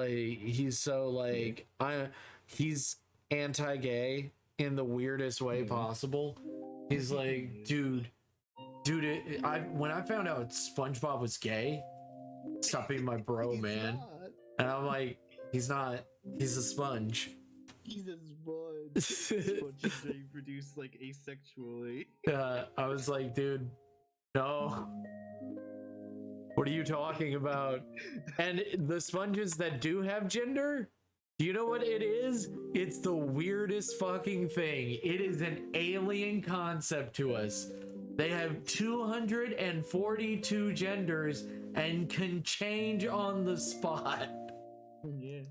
anti-gay in the weirdest way possible. He's like, dude, when I found out SpongeBob was gay, stop being my bro, man. And I'm like, he's not. He's a sponge. He's a sponge. Sponges they produce asexually. I was like, dude, no. What are you talking about? And the sponges that do have gender, do you know what it is? It's the weirdest fucking thing. It is an alien concept to us. They have 242 genders and can change on the spot. Yeah.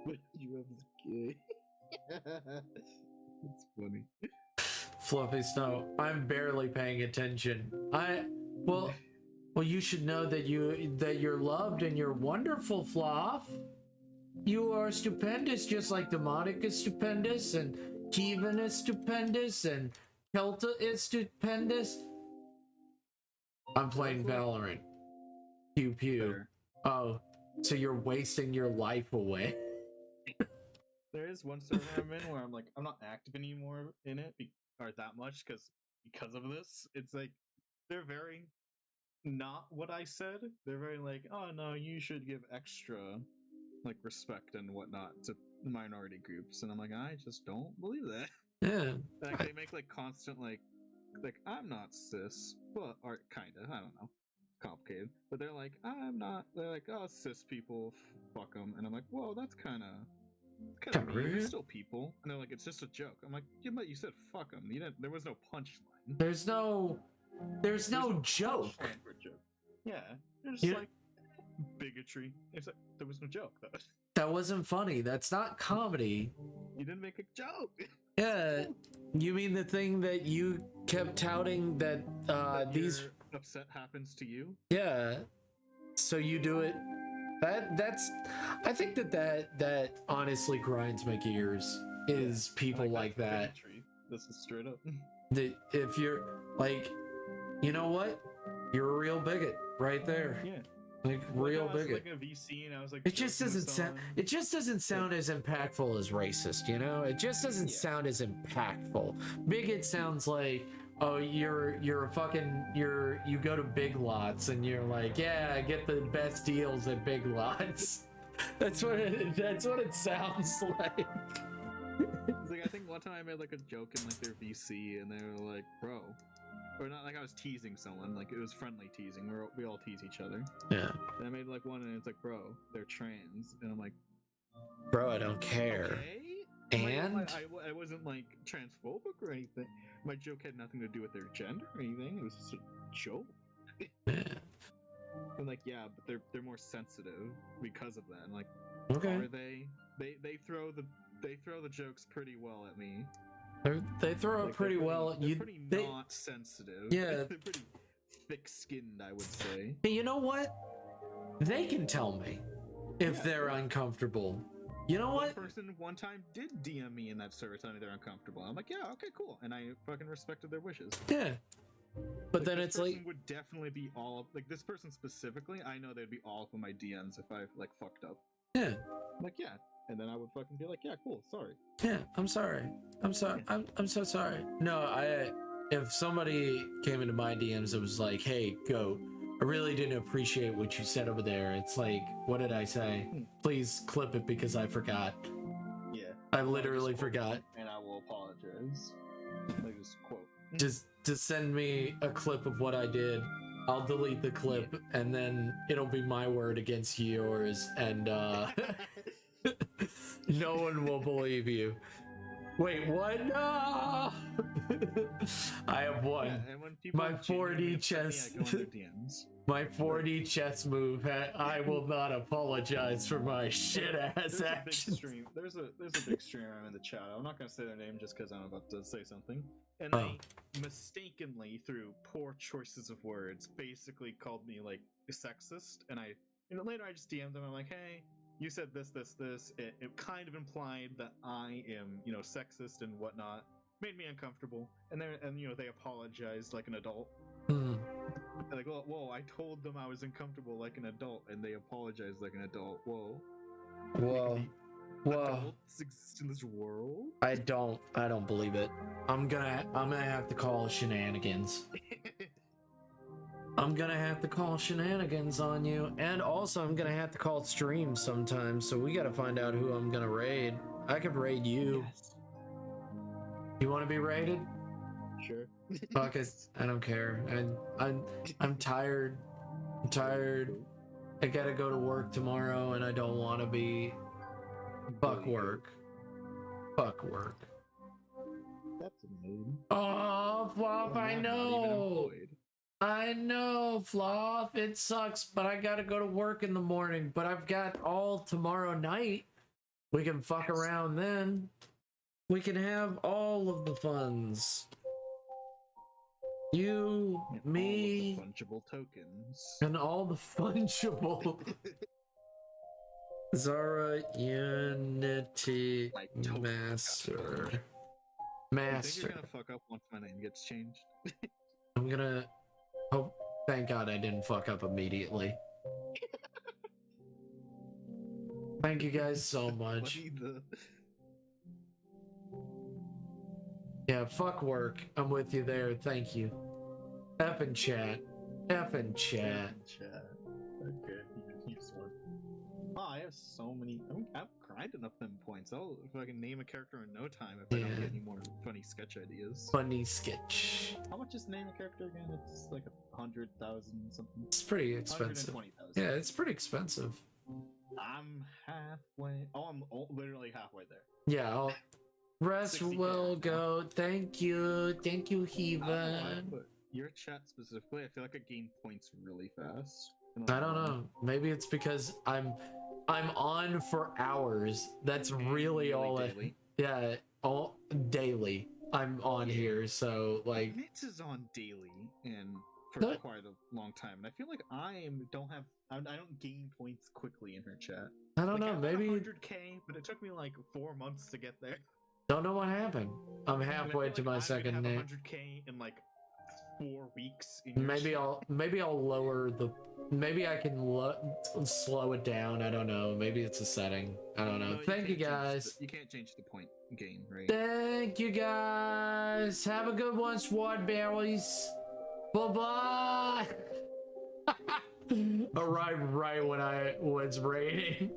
But you have gay. It's funny. Fluffy Snow, I'm barely paying attention. Well, you should know that you're loved and you're wonderful, Fluff. You are stupendous, just like Demonic is stupendous, and Kevin is stupendous, and Kelta is stupendous. I'm playing Valorant. Pew pew. Oh, so you're wasting your life away. There is one server I'm in where I'm not active anymore in it, or that much, because of this. It's like, they're very not what I said. They're very oh no, you should give extra respect and whatnot to minority groups, and I'm like, I just don't believe that. Yeah. They make constant I'm not cis, but or kinda, I don't know, complicated. But they're like, I'm not. They're like, oh, cis people, fuck them, and I'm like, whoa, that's kind of mean. They're still people, and they're like, it's just a joke. I'm like, yeah, but you said fuck them. You didn't. There was no punchline. There's no joke. Yeah, there's bigotry. It's there was no joke though. That wasn't funny. That's not comedy. You didn't make a joke. Yeah, you mean the thing that you kept touting that these upset happens to you? Yeah. So you do it. That's. I think that honestly grinds my gears. Is people like that. This is straight up. That if you're like, you know what, you're a real bigot right there. Yeah. Like real bigot. Like a VC and I was like, it just doesn't sound. It just doesn't sound as impactful as racist. You know, it just doesn't sound as impactful. Bigot sounds like, oh, you're a fucking you go to Big Lots and you're like, yeah, I get the best deals at Big Lots. That's what it sounds like. It's like, I think one time I made like a joke in like their VC and they were like, bro, or not like I was teasing someone, like it was friendly teasing. We all tease each other. Yeah. And I made like one and it's like, bro, they're trans, and I'm like, bro, I don't care. Okay? And like, I wasn't like transphobic or anything. My joke had nothing to do with their gender or anything. It was just a joke. I'm like, yeah, but they're more sensitive because of that. I'm like, okay. Are they? They throw the jokes pretty well at me. They throw it pretty well. They're pretty not sensitive. Yeah. They're pretty thick-skinned, I would say. Hey, you know what? They can tell me if they're uncomfortable. You know what? One person one time did DM me in that server telling me they're uncomfortable. I'm like, yeah, okay, cool, and I fucking respected their wishes. Yeah. But like, then it's like, would definitely be all of, like, this person specifically. I know they'd be all of my DMs if I like fucked up. Yeah. I'm like, yeah. And then I would fucking be like, yeah, cool, sorry. Yeah, I'm sorry. I'm sorry. I'm so sorry. No, if somebody came into my DMs and was like, hey, Goat, I really didn't appreciate what you said over there. It's like, what did I say? Please clip it because I forgot. Yeah. I literally forgot. And I will apologize. Like, just quote. Just send me a clip of what I did. I'll delete the clip and then it'll be my word against yours, and no one will believe you. Wait, what? No! I have one. Yeah, my 4D chess. My 4D chess move. I will not apologize for my shit ass actions. There's a big streamer in the chat. I'm not gonna say their name just because I'm about to say something. And they mistakenly, through poor choices of words, basically called me like sexist. And later I just DM'd them. I'm like, hey, you said this. It kind of implied that I am, sexist and whatnot. Made me uncomfortable. And they apologized like an adult. Like, whoa, I told them I was uncomfortable like an adult, and they apologized like an adult. Whoa. Adults exist in this world? I don't believe it. I'm gonna have to call shenanigans. I'm gonna have to call shenanigans on you, and also I'm gonna have to call stream sometimes, so we gotta find out who I'm gonna raid. I could raid you. Yes. You wanna be raided? Sure. Fuck it. I don't care. I'm tired. I'm tired. I gotta go to work tomorrow and I don't wanna be. Fuck work. Fuck work. That's a mood. Oh, Flop, I know. I know, Flop. It sucks, but I gotta go to work in the morning. But I've got all tomorrow night. We can fuck around then. We can have all of the funds. You, me, all the fungible tokens, and all the fungible. Zara Unity Master. I think you're gonna fuck up once my name gets changed. I'm gonna. Oh, thank God I didn't fuck up immediately. Thank you guys so much. Yeah, fuck work. I'm with you there. Thank you. Effing chat. Effing chat. Okay, here's one. Oh, I have so many. I've grinded enough them points. If I can name a character in no time, if I don't get any more funny sketch ideas. Funny sketch. How much is name a character again? It's like 100,000 something. It's pretty expensive. Yeah, it's pretty expensive. I'm halfway. Oh, I'm literally halfway there. Yeah. Rest will go. Thank you, Heaven. Your chat specifically, I feel like I gain points really fast. I don't know. Maybe it's because I'm on for hours. That's really all. Yeah, all daily. I'm on here, so like. Mitz is on daily, and for quite a long time, and I feel like I don't gain points quickly in her chat. I don't know, maybe 100K, but it took me like 4 months to get there. Don't know what happened. I'm halfway to my second name. 100K in like 4 weeks. Maybe I'll lower the. Maybe I can slow it down. I don't know. Maybe it's a setting. I don't know. Thank you guys. You can't change the point gain, right? Thank you guys. Have a good one, Sword Berries. Bye bye. Arrived right when I was raiding.